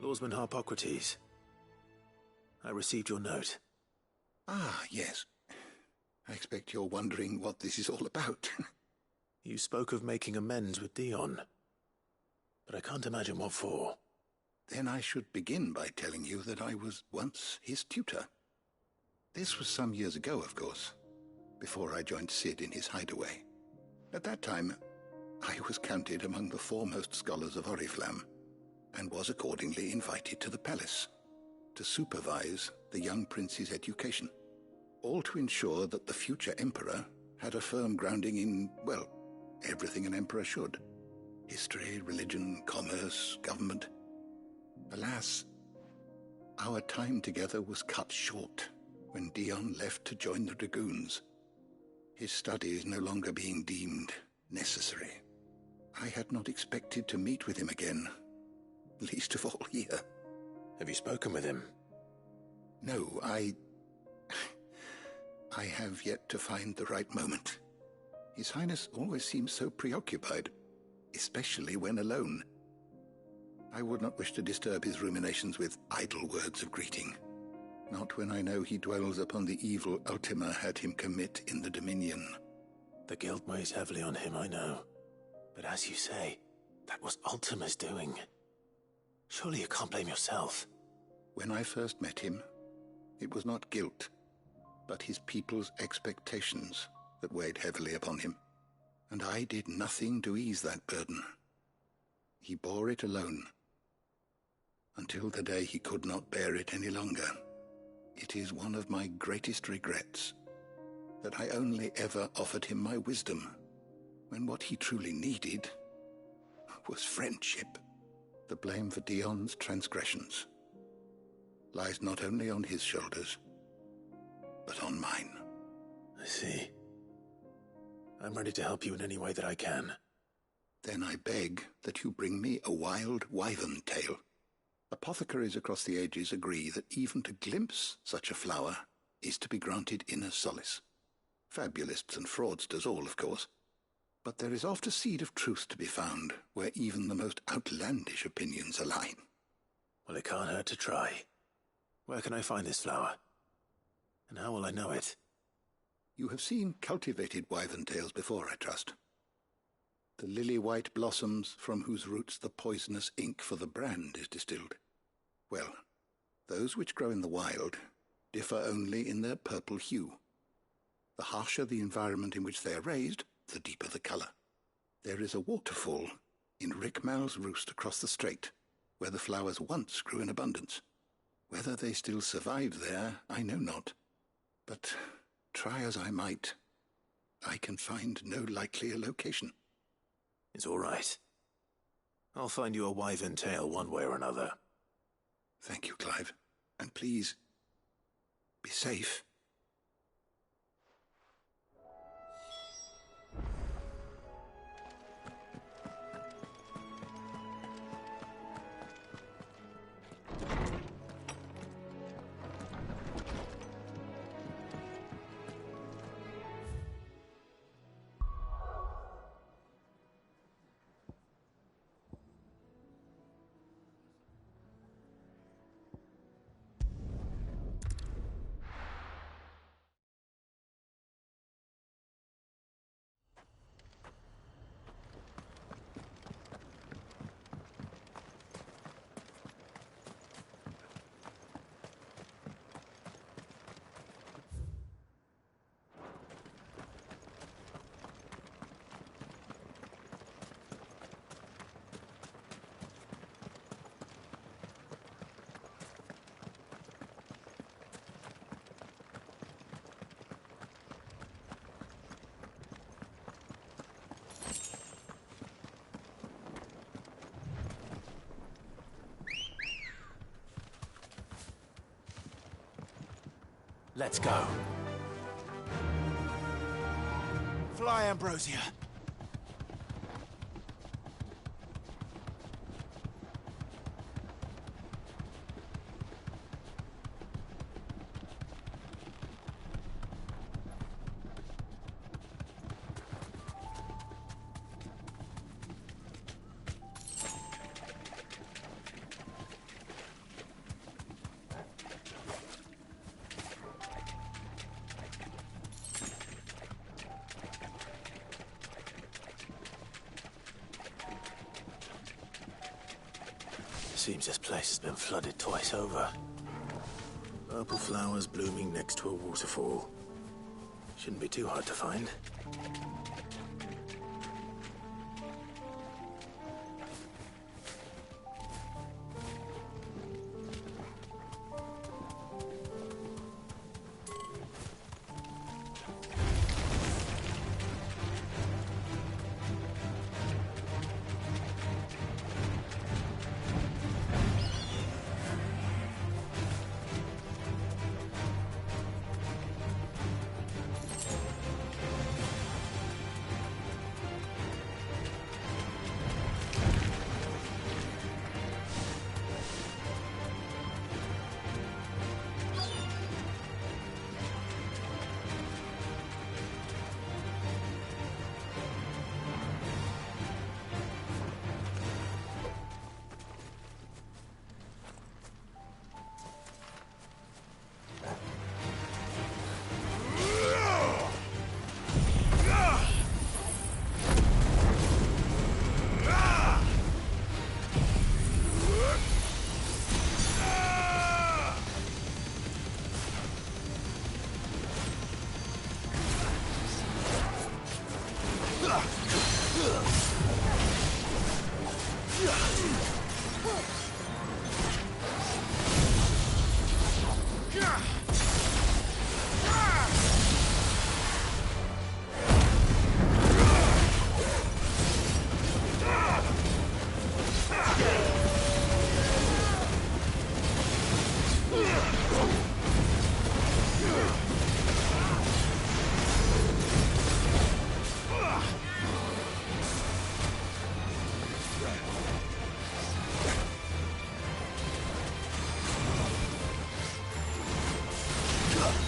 Lawsman Hippocrates, I received your note. Ah, yes. I expect you're wondering what this is all about. You spoke of making amends with Dion, but I can't imagine what for. Then I should begin by telling you that I was once his tutor. This was some years ago, of course, before I joined Sid in his hideaway. At that time, I was counted among the foremost scholars of Oriflamme, and was accordingly invited to the palace to supervise the young prince's education, all to ensure that the future emperor had a firm grounding in, well, everything an emperor should. History, religion, commerce, government. Alas, our time together was cut short when Dion left to join the Dragoons. His studies no longer being deemed necessary. I had not expected to meet with him again, least of all here. Have you spoken with him? No, I have yet to find the right moment. His Highness always seems so preoccupied, especially when alone. I would not wish to disturb his ruminations with idle words of greeting, not when I know he dwells upon the evil Ultima had him commit in the Dominion. The guilt weighs heavily on him, I know. But as you say, that was Ultima's doing. Surely you can't blame yourself. When I first met him, it was not guilt, but his people's expectations that weighed heavily upon him, and I did nothing to ease that burden. He bore it alone, until the day he could not bear it any longer. It is one of my greatest regrets that I only ever offered him my wisdom, when what he truly needed was friendship. The blame for Dion's transgressions lies not only on his shoulders, but on mine. I see. I'm ready to help you in any way that I can. Then I beg that you bring me a wild wyvern tail. Apothecaries across the ages agree that even to glimpse such a flower is to be granted inner solace. Fabulists and fraudsters all, of course. But there is oft a seed of truth to be found where even the most outlandish opinions align. Well, it can't hurt to try. Where can I find this flower? And how will I know it? You have seen cultivated wyvern tails before, I trust. The lily-white blossoms from whose roots the poisonous ink for the brand is distilled. Well, those which grow in the wild differ only in their purple hue. The harsher the environment in which they are raised, the deeper the colour. There is a waterfall in Rickmal's roost across the strait, where the flowers once grew in abundance. Whether they still survive there, I know not. But try as I might, I can find no likelier location. It's all right. I'll find you a wyvern tail one way or another. Thank you, Clive. And please, be safe. Let's go. Fly, Ambrosia. Seems this place has been flooded twice over. Purple flowers blooming next to a waterfall. Shouldn't be too hard to find.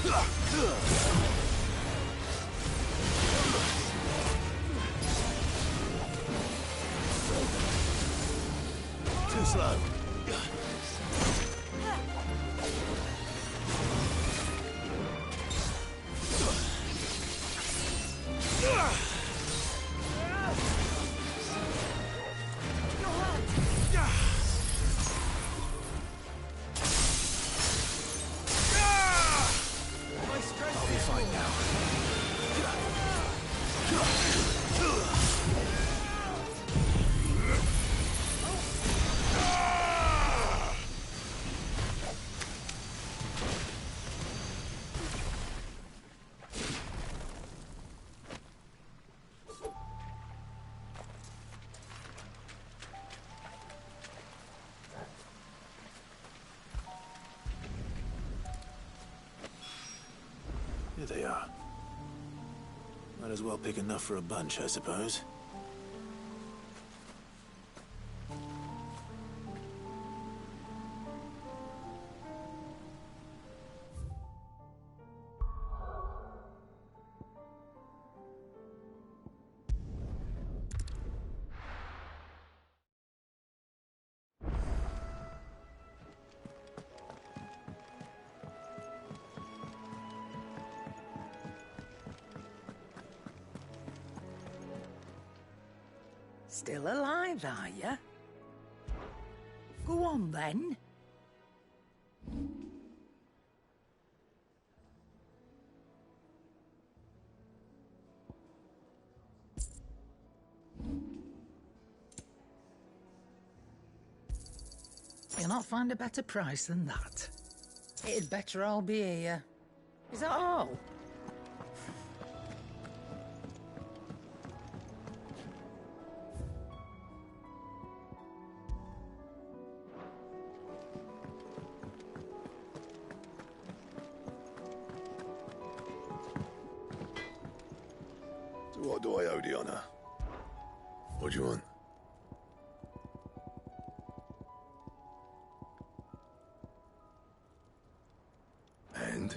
Too slow. I'll be fine now. Here they are. Might as well pick enough for a bunch, I suppose. Still alive, are you? Go on, then. You'll not find a better price than that. It'd better all be here. Is that all? So what do I owe the honor? What do you want? And?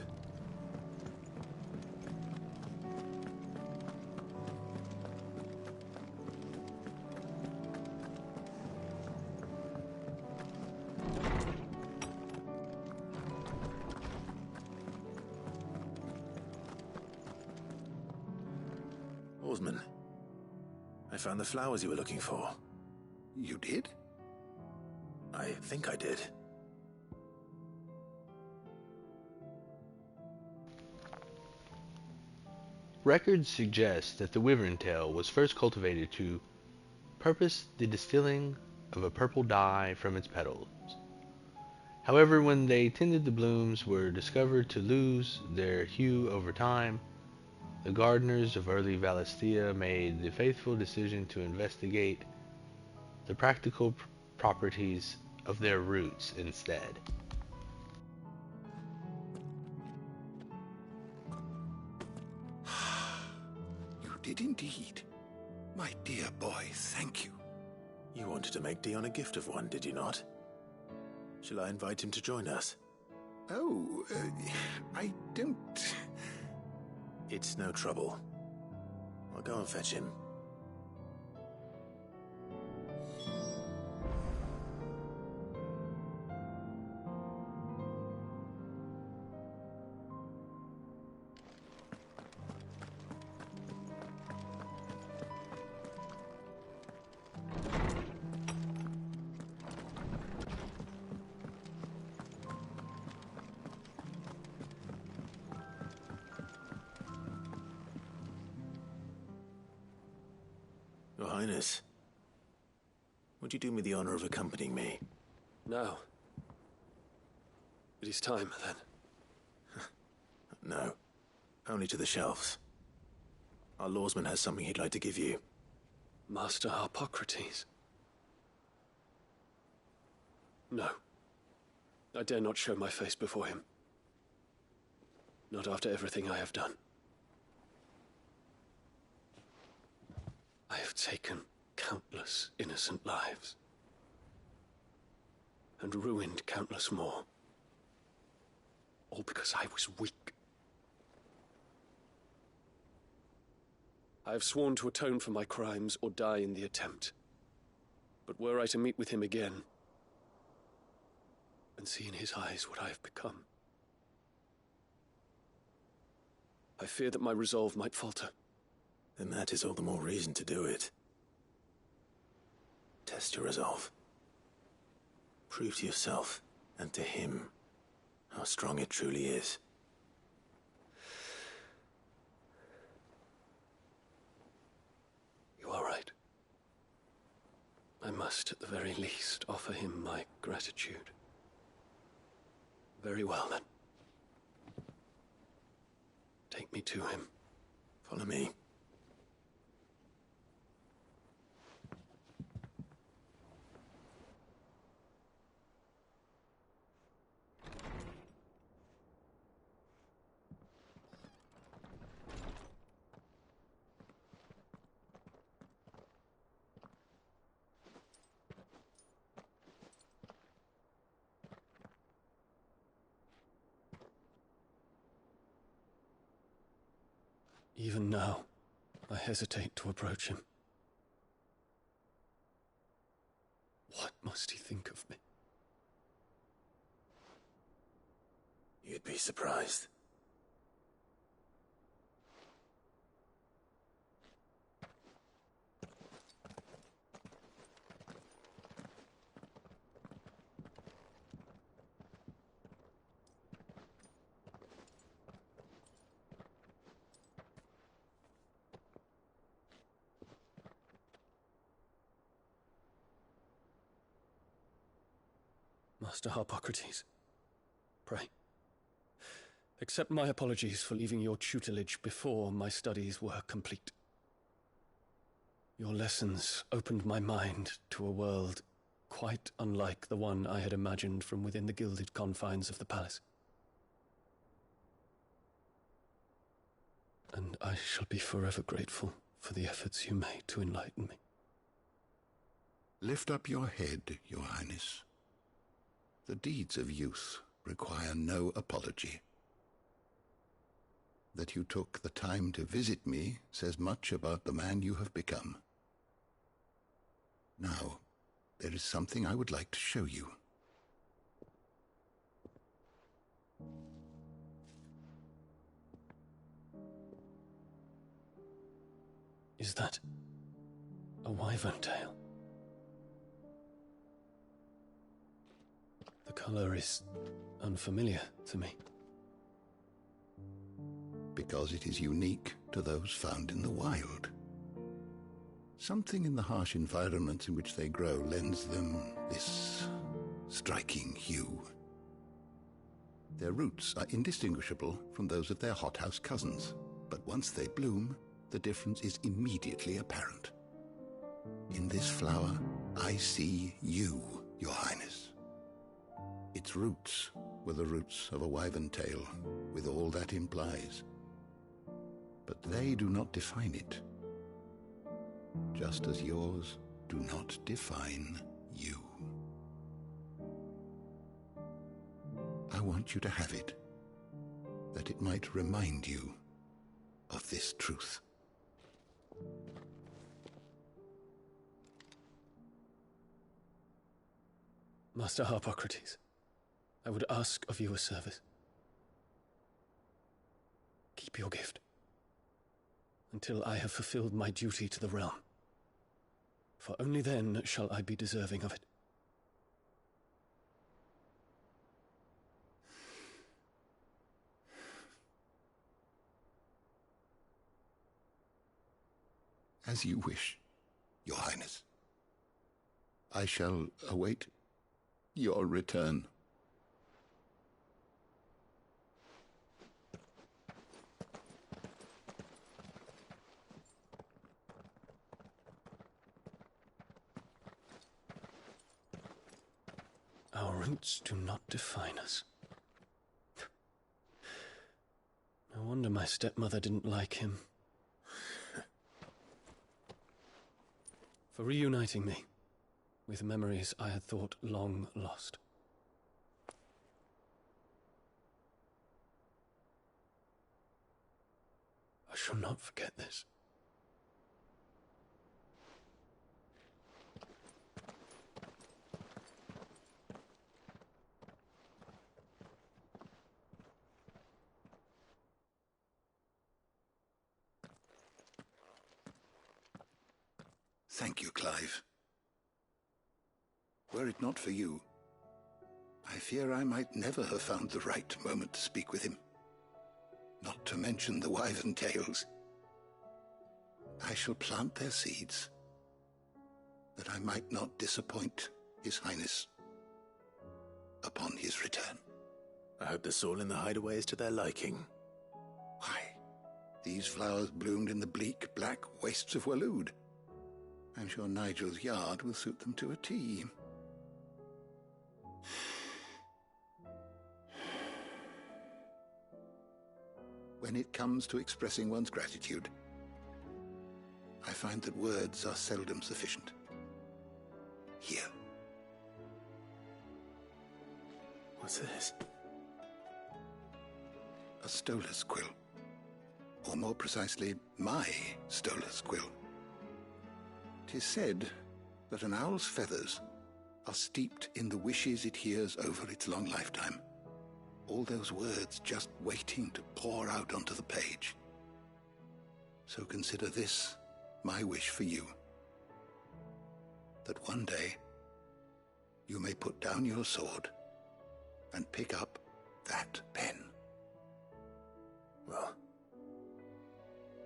Oarsman, I found the flowers you were looking for. You did? I think I did. Records suggest that the wyvern tail was first cultivated to purpose the distilling of a purple dye from its petals. However, when they tended the blooms were discovered to lose their hue over time, the gardeners of early Valisthea made the faithful decision to investigate the practical properties of their roots instead. You did indeed. My dear boy, thank you. You wanted to make Dion a gift of one, did you not? Shall I invite him to join us? Oh, I don't... It's no trouble. I'll go and fetch him. Your Highness, would you do me the honor of accompanying me? No. It is time, then. No. Only to the shelves. Our lawsman has something he'd like to give you. Master Harpocrates. No. I dare not show my face before him. Not after everything I have done. I have taken countless innocent lives. And ruined countless more. All because I was weak I have sworn to atone for my crimes or die in the attempt. But were I to meet with him again, and see in his eyes what I have become, I fear that my resolve might falter. Then that is all the more reason to do it. Test your resolve. Prove to yourself, and to him, how strong it truly is. You are right. I must, at the very least, offer him my gratitude. Very well, then. Take me to him. Follow me. Even now, I hesitate to approach him. What must he think of me? You'd be surprised. Master Harpocrates, pray, accept my apologies for leaving your tutelage before my studies were complete. Your lessons opened my mind to a world quite unlike the one I had imagined from within the gilded confines of the palace. And I shall be forever grateful for the efforts you made to enlighten me. Lift up your head, Your Highness. The deeds of youth require no apology. That you took the time to visit me says much about the man you have become. Now, there is something I would like to show you. Is that a wyvern tail? The color is unfamiliar to me. Because it is unique to those found in the wild. Something in the harsh environments in which they grow lends them this striking hue. Their roots are indistinguishable from those of their hothouse cousins, but once they bloom, the difference is immediately apparent. In this flower, I see you, Your Highness. Its roots were the roots of a wyvern tail, with all that implies. But they do not define it, just as yours do not define you. I want you to have it, that it might remind you of this truth. Master Harpocrates, I would ask of you a service. Keep your gift until I have fulfilled my duty to the realm, for only then shall I be deserving of it. As you wish, Your Highness. I shall await your return. Our roots do not define us. No wonder my stepmother didn't like him. For reuniting me with memories I had thought long lost. I shall not forget this. Thank you, Clive. Were it not for you, I fear I might never have found the right moment to speak with him. Not to mention the wyvern tales. I shall plant their seeds, that I might not disappoint His Highness upon his return. I hope the soil in the hideaway is to their liking. Why, these flowers bloomed in the bleak, black wastes of Waloed. I'm sure Nigel's yard will suit them to a T. When it comes to expressing one's gratitude, I find that words are seldom sufficient. Here. What's this? A stolas quill. Or more precisely, my stolas quill. 'Tis said that an owl's feathers are steeped in the wishes it hears over its long lifetime. All those words just waiting to pour out onto the page. So consider this my wish for you. That one day you may put down your sword and pick up that pen. Well,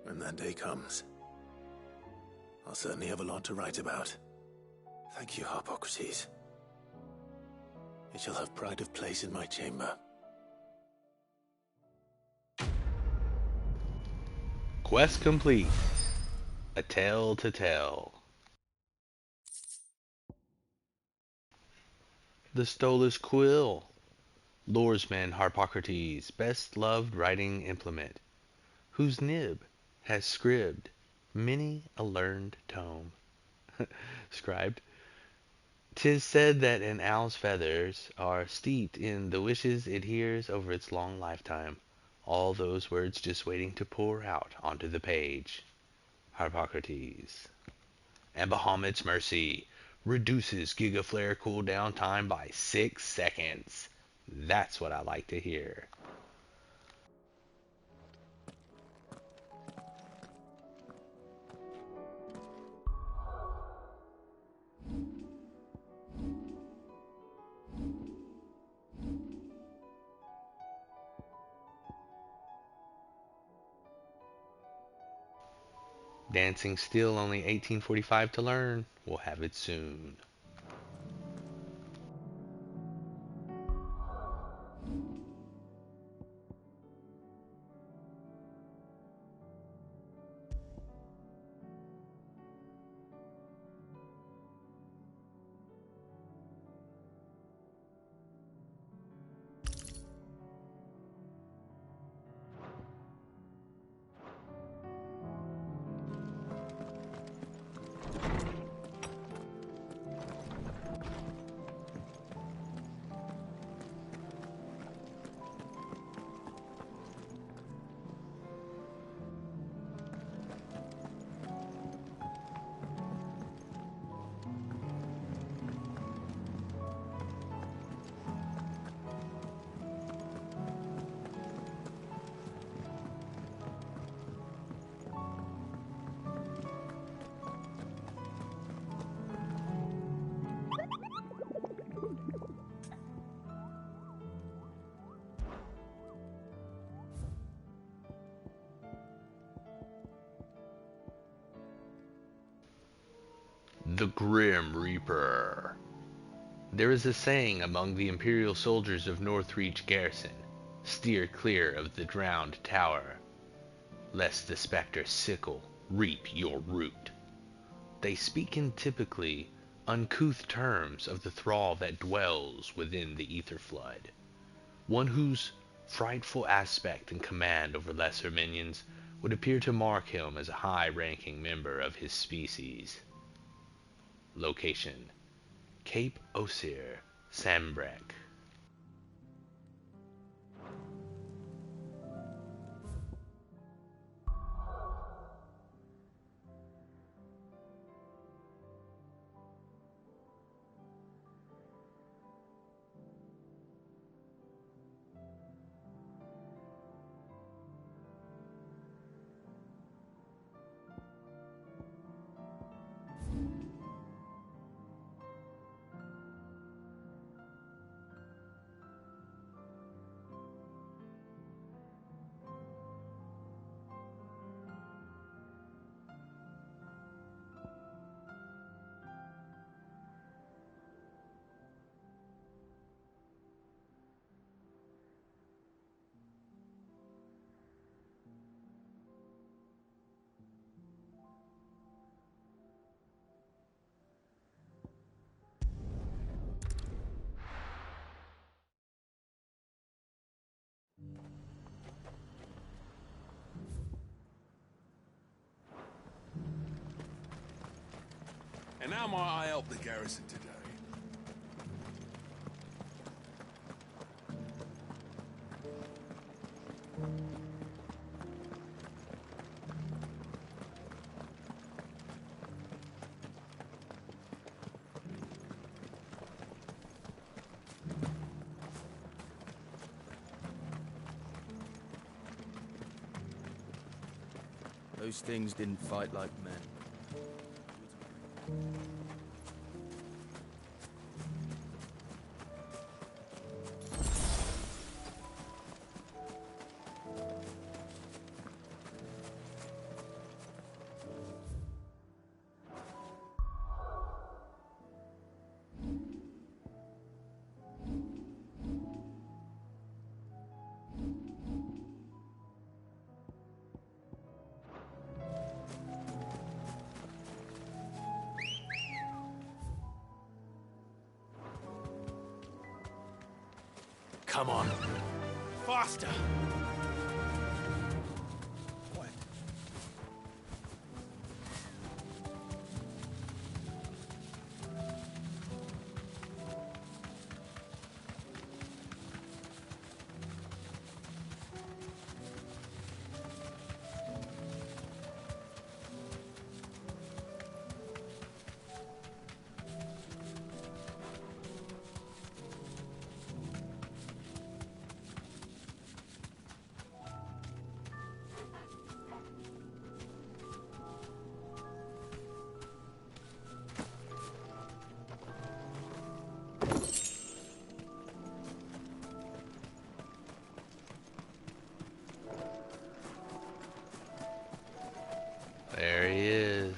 when that day comes, I'll certainly have a lot to write about. Thank you, Harpocrates. It shall have pride of place in my chamber. Quest complete. A tale to tell. The Stolas Quill. Loresman Harpocrates' best loved writing implement, whose nib has scribed many a learned tome. Scribed. 'Tis said that an owl's feathers are steeped in the wishes it hears over its long lifetime. All those words just waiting to pour out onto the page. Harpocrates. And Bahamut's Mercy reduces Gigaflare cooldown time by 6 seconds. That's what I like to hear. Dancing still only 1845 to learn. We'll have it soon. The Grim Reaper. There is a saying among the Imperial soldiers of Northreach garrison, steer clear of the drowned tower, lest the spectre sickle reap your root. They speak in typically uncouth terms of the thrall that dwells within the ether flood, one whose frightful aspect and command over lesser minions would appear to mark him as a high-ranking member of his species. Location: Cape Osir, Sambrek. How might I help the garrison today? Those things didn't fight like men. Come on. Faster! There he is.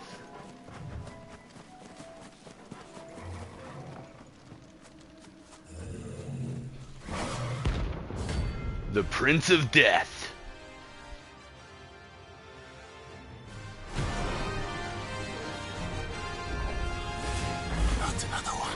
The Prince of Death. Not another one.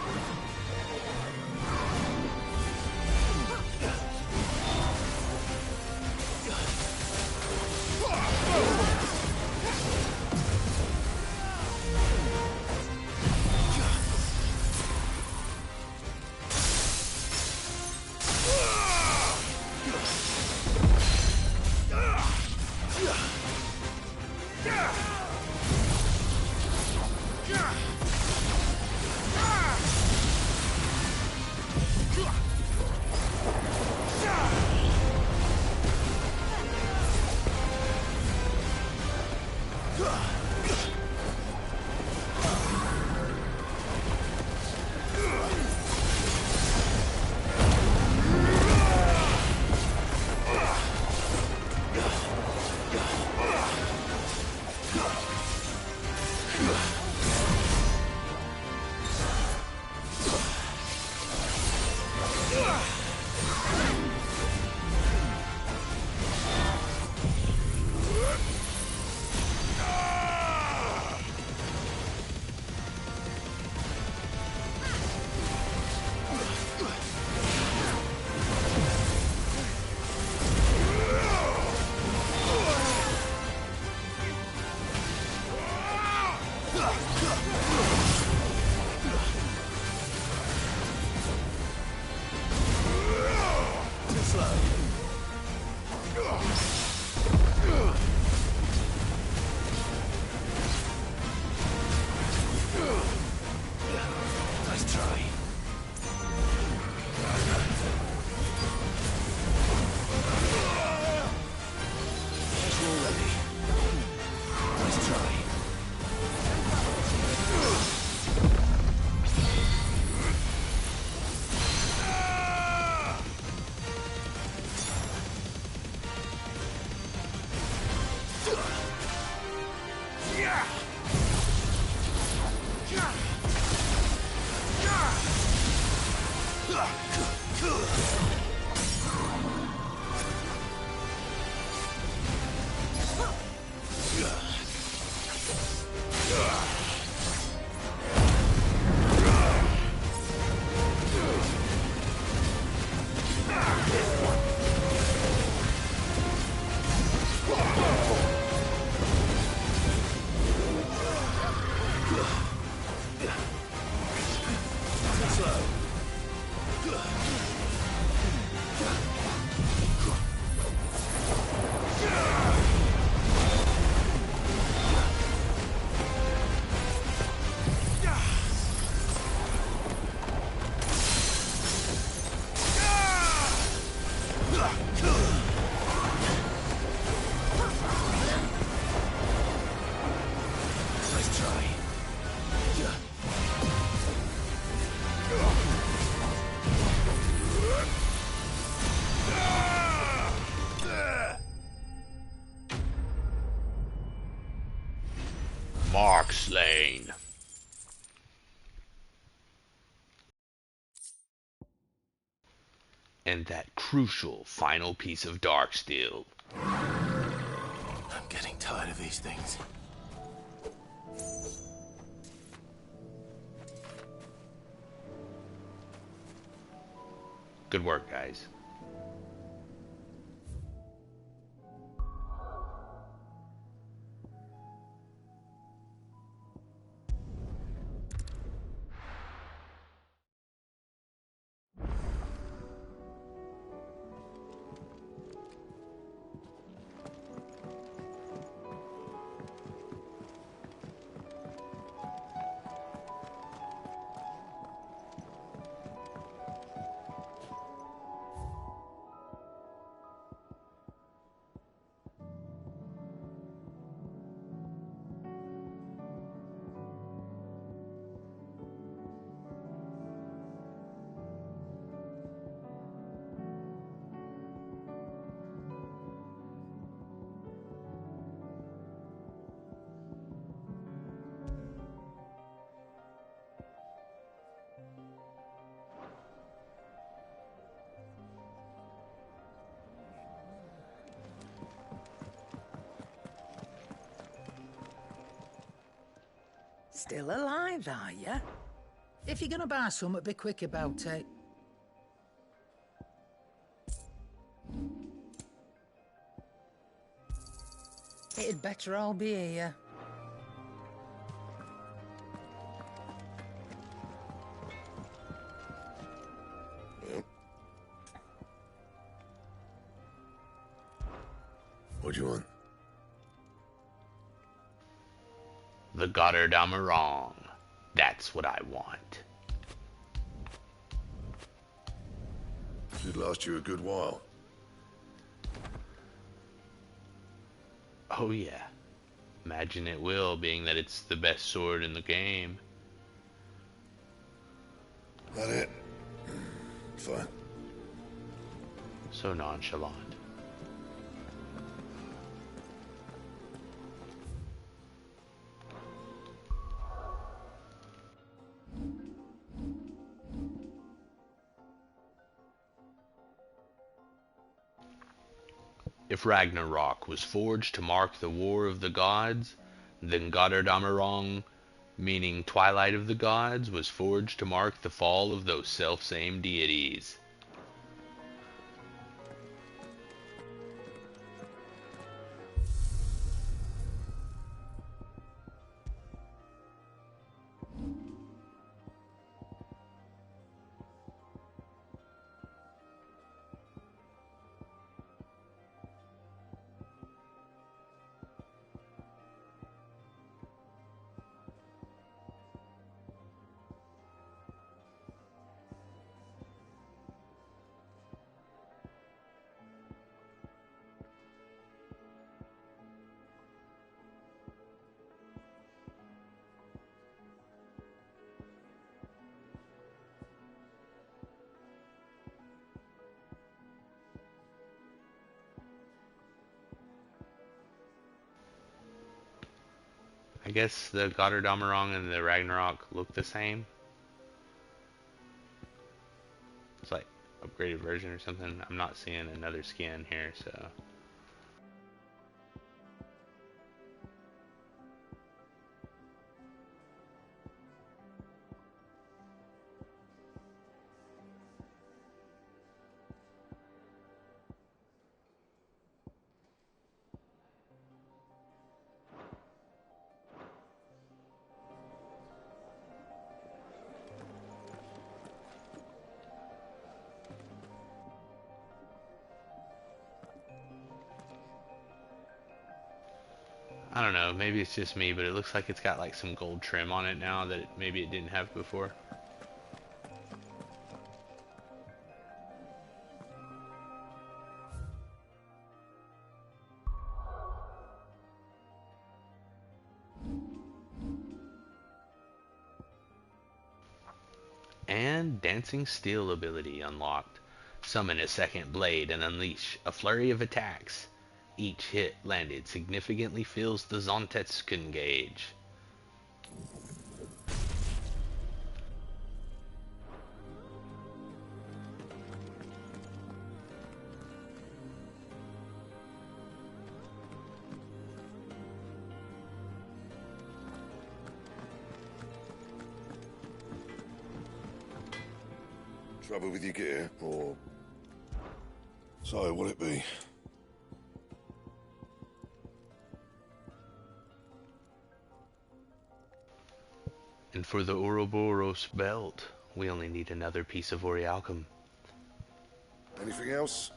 slain. And that crucial final piece of Darksteel. I'm getting tired of these things. Good work, guys. Still alive, are ya? If you're gonna buy some, be quick about it. It'd better all be here. What do you want? The Goddard-Amarong. That's what I want. Should last you a good while. Oh yeah. Imagine it will, being that it's the best sword in the game. That it? Fine. So nonchalant. If Ragnarok was forged to mark the War of the Gods, then Goddard-Amarong, meaning Twilight of the Gods, was forged to mark the fall of those self-same deities. I guess the Goddard-Amarong and the Ragnarok look the same. It's like upgraded version or something. I'm not seeing another skin here, so. I don't know, maybe it's just me, but it looks like it's got like some gold trim on it now that maybe it didn't have before. And Dancing Steel ability unlocked. Summon a second blade and unleash a flurry of attacks. Each hit landed significantly fills the Zontetsken gauge. Trouble with your gear, or... So, what'll it be? And for the Ouroboros belt, we only need another piece of Orialcum. Anything else?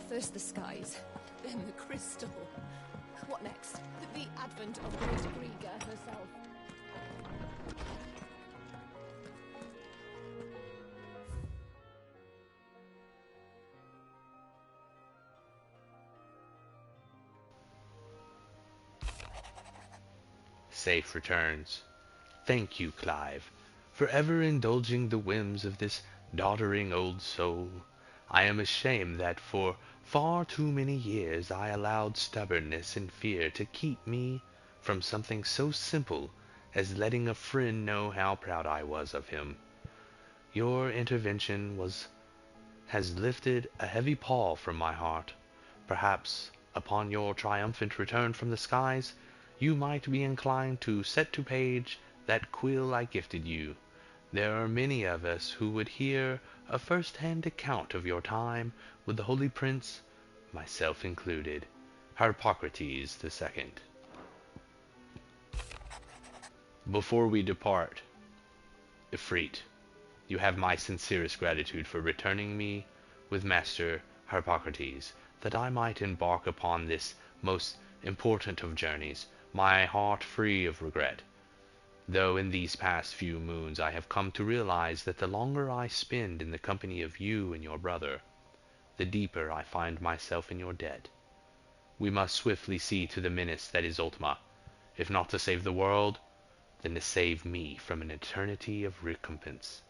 First the skies, then the crystal. What next? The advent of Great Kriega herself. Safe returns. Thank you, Clive, for ever indulging the whims of this doddering old soul. I am ashamed that for far too many years I allowed stubbornness and fear to keep me from something so simple as letting a friend know how proud I was of him. Your intervention has lifted a heavy pall from my heart. Perhaps, upon your triumphant return from the skies, you might be inclined to set to page that quill I gifted you. There are many of us who would hear a first-hand account of your time with the Holy Prince, myself included, Harpocrates II. Before we depart, Ifrit, you have my sincerest gratitude for returning me with Master Harpocrates, that I might embark upon this most important of journeys, my heart free of regret. Though in these past few moons I have come to realize that the longer I spend in the company of you and your brother, the deeper I find myself in your debt. We must swiftly see to the menace that is Ultima, if not to save the world, then to save me from an eternity of recompense.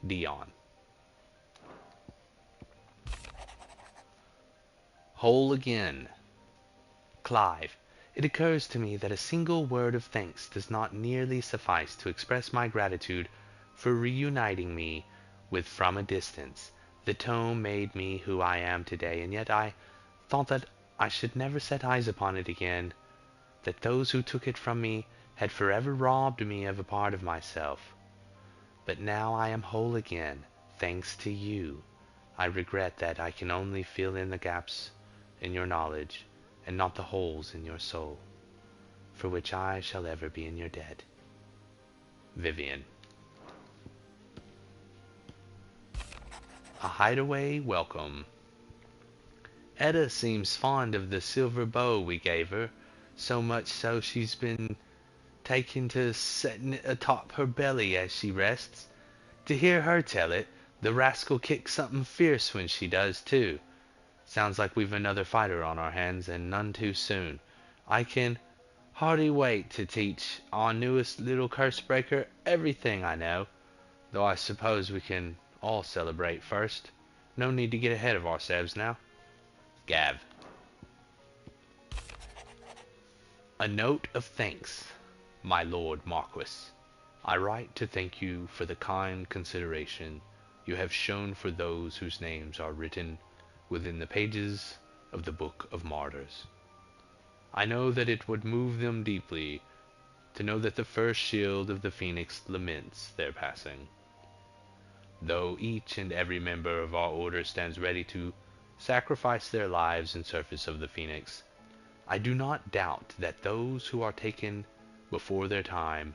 Dion. Whole again. Clive, it occurs to me that a single word of thanks does not nearly suffice to express my gratitude for reuniting me with from a distance. The tome made me who I am today, and yet I thought that I should never set eyes upon it again, that those who took it from me had forever robbed me of a part of myself. But now I am whole again, thanks to you. I regret that I can only fill in the gaps in your knowledge, and not the holes in your soul, for which I shall ever be in your debt. Vivian. A hideaway welcome. Etta seems fond of the silver bow we gave her, so much so she's been taken to setting it atop her belly as she rests. To hear her tell it, the rascal kicks something fierce when she does, too. Sounds like we've another fighter on our hands, and none too soon. I can hardly wait to teach our newest little curse breaker everything I know, though I suppose we can all celebrate first. No need to get ahead of ourselves now. Gav. A note of thanks, my Lord Marquis. I write to thank you for the kind consideration you have shown for those whose names are written within the pages of the Book of Martyrs. I know that it would move them deeply to know that the first shield of the Phoenix laments their passing. Though each and every member of our order stands ready to sacrifice their lives in service of the Phoenix, I do not doubt that those who are taken before their time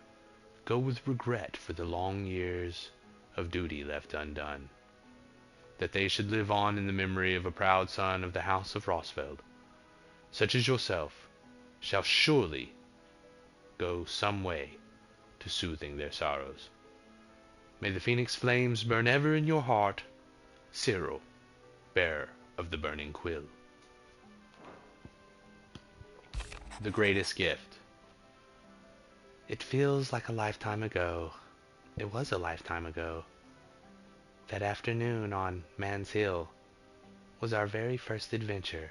go with regret for the long years of duty left undone. That they should live on in the memory of a proud son of the House of Rosfeld, such as yourself, shall surely go some way to soothing their sorrows. May the Phoenix flames burn ever in your heart, Cyril, bearer of the burning quill. The greatest gift. It feels like a lifetime ago. It was a lifetime ago. That afternoon on Man's Hill was our very first adventure,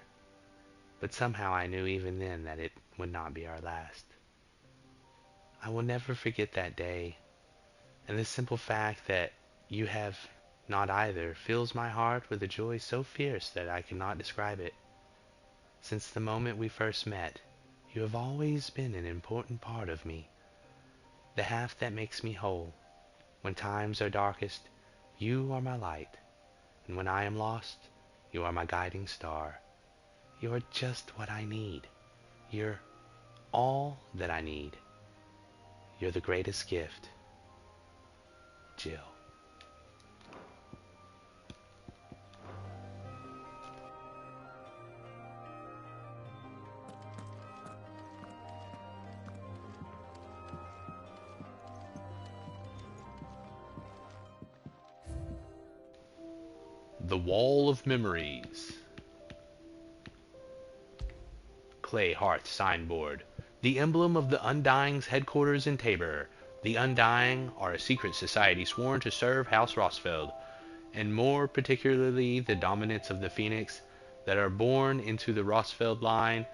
but somehow I knew even then that it would not be our last. I will never forget that day, and the simple fact that you have not either fills my heart with a joy so fierce that I cannot describe it. Since the moment we first met, you have always been an important part of me, the half that makes me whole. When times are darkest, you are my light, and when I am lost, you are my guiding star. You're just what I need. You're all that I need. You're the greatest gift, Jill. The Wall of Memories. Clay hearth signboard. The emblem of the Undying's headquarters in Tabor. The Undying are a secret society sworn to serve House Rosfeld, and more particularly the dominants of the Phoenix that are born into the Rosfeld line.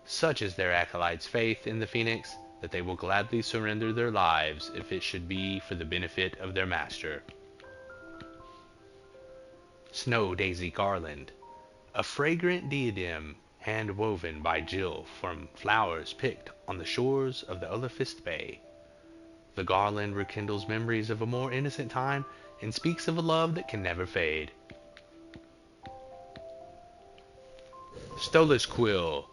Such is their acolytes' faith in the Phoenix that they will gladly surrender their lives if it should be for the benefit of their master. Snow Daisy Garland. A fragrant diadem hand-woven by Jill from flowers picked on the shores of the Ullafist Bay. The garland rekindles memories of a more innocent time and speaks of a love that can never fade. Stolas Quill.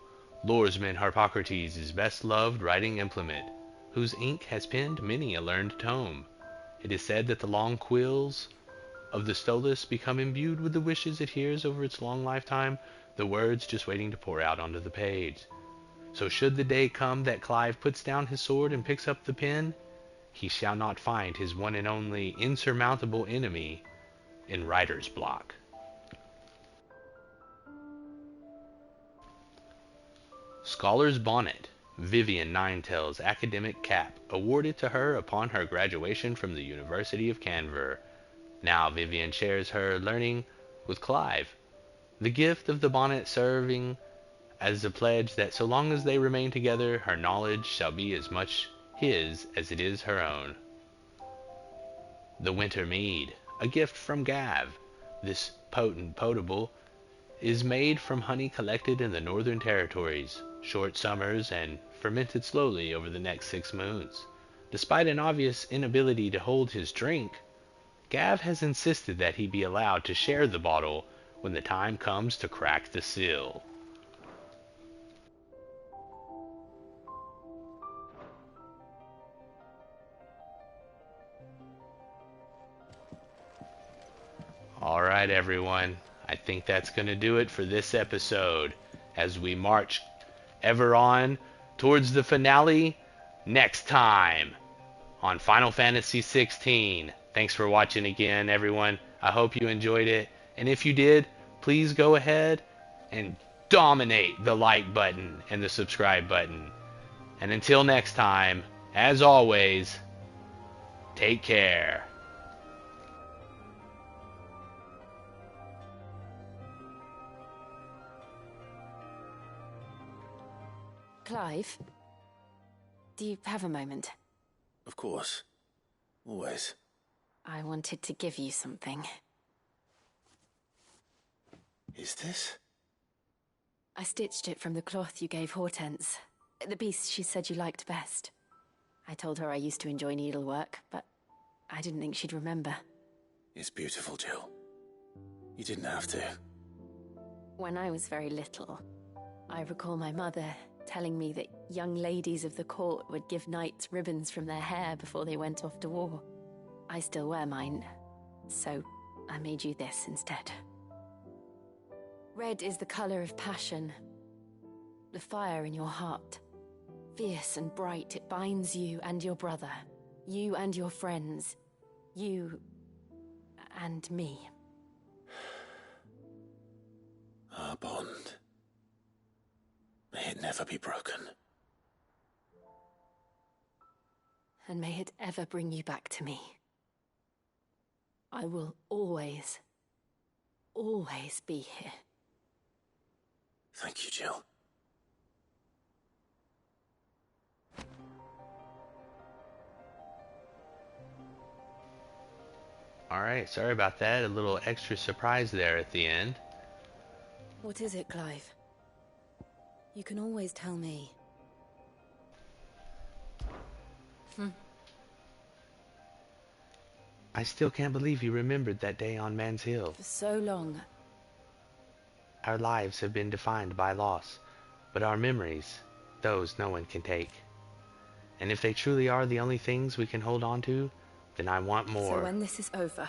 Loresman Harpocrates' best-loved writing implement, whose ink has penned many a learned tome. It is said that the long quills of the Stolas become imbued with the wishes it hears over its long lifetime, the words just waiting to pour out onto the page. So should the day come that Clive puts down his sword and picks up the pen, he shall not find his one and only insurmountable enemy in writer's block. Scholar's Bonnet. Vivian Ninetales' academic cap, awarded to her upon her graduation from the University of Canver. Now Vivian shares her learning with Clive, the gift of the bonnet serving as a pledge that so long as they remain together, her knowledge shall be as much his as it is her own. The Winter Mead, a gift from Gav. This potent potable is made from honey collected in the Northern Territories, short summers, and fermented slowly over the next 6 moons. Despite an obvious inability to hold his drink, Gav has insisted that he be allowed to share the bottle when the time comes to crack the seal. Alright everyone, I think that's going to do it for this episode, as we march ever on towards the finale next time on Final Fantasy XVI. Thanks for watching again, everyone. I hope you enjoyed it. And if you did, please go ahead and dominate the like button and the subscribe button. And until next time, as always, take care. Clive, do you have a moment? Of course. Always. I wanted to give you something. Is this? I stitched it from the cloth you gave Hortense. The piece she said you liked best. I told her I used to enjoy needlework, but I didn't think she'd remember. It's beautiful, Jill. You didn't have to. When I was very little, I recall my mother telling me that young ladies of the court would give knights ribbons from their hair before they went off to war. I still wear mine, so I made you this instead. Red is the color of passion, the fire in your heart. Fierce and bright, it binds you and your brother, you and your friends, you and me. Our bond. May it never be broken. And may it ever bring you back to me. I will always, always be here. Thank you, Jill. Alright, sorry about that. A little extra surprise there at the end. What is it, Clive? You can always tell me. I still can't believe you remembered that day on Man's Hill. For so long. Our lives have been defined by loss, but our memories, those no one can take. And if they truly are the only things we can hold on to, then I want more. So when this is over...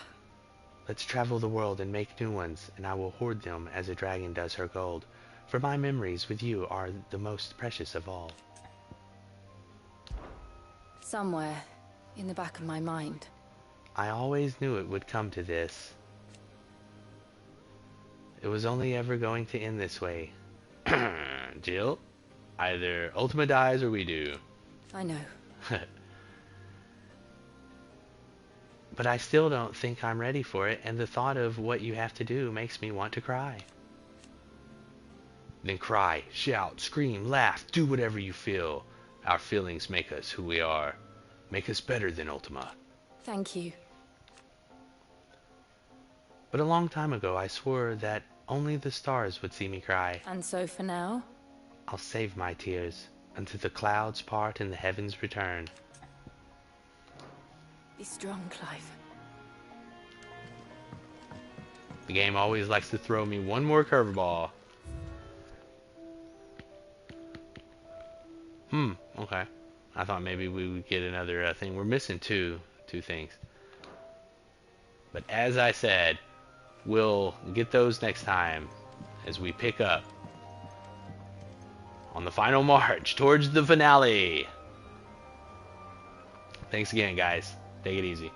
Let's travel the world and make new ones, and I will hoard them as a dragon does her gold. For my memories with you are the most precious of all. Somewhere in the back of my mind. I always knew it would come to this. It was only ever going to end this way. Jill, either Ultima dies or we do. I know. But I still don't think I'm ready for it, and the thought of what you have to do makes me want to cry. Then cry, shout, scream, laugh, do whatever you feel. Our feelings make us who we are. Make us better than Ultima. Thank you. But a long time ago I swore that only the stars would see me cry. And so for now? I'll save my tears until the clouds part and the heavens return. Be strong, Clive. The game always likes to throw me one more curveball. Okay. I thought maybe we would get another thing. We're missing two things. But as I said, we'll get those next time as we pick up on the final march towards the finale. Thanks again, guys. Take it easy.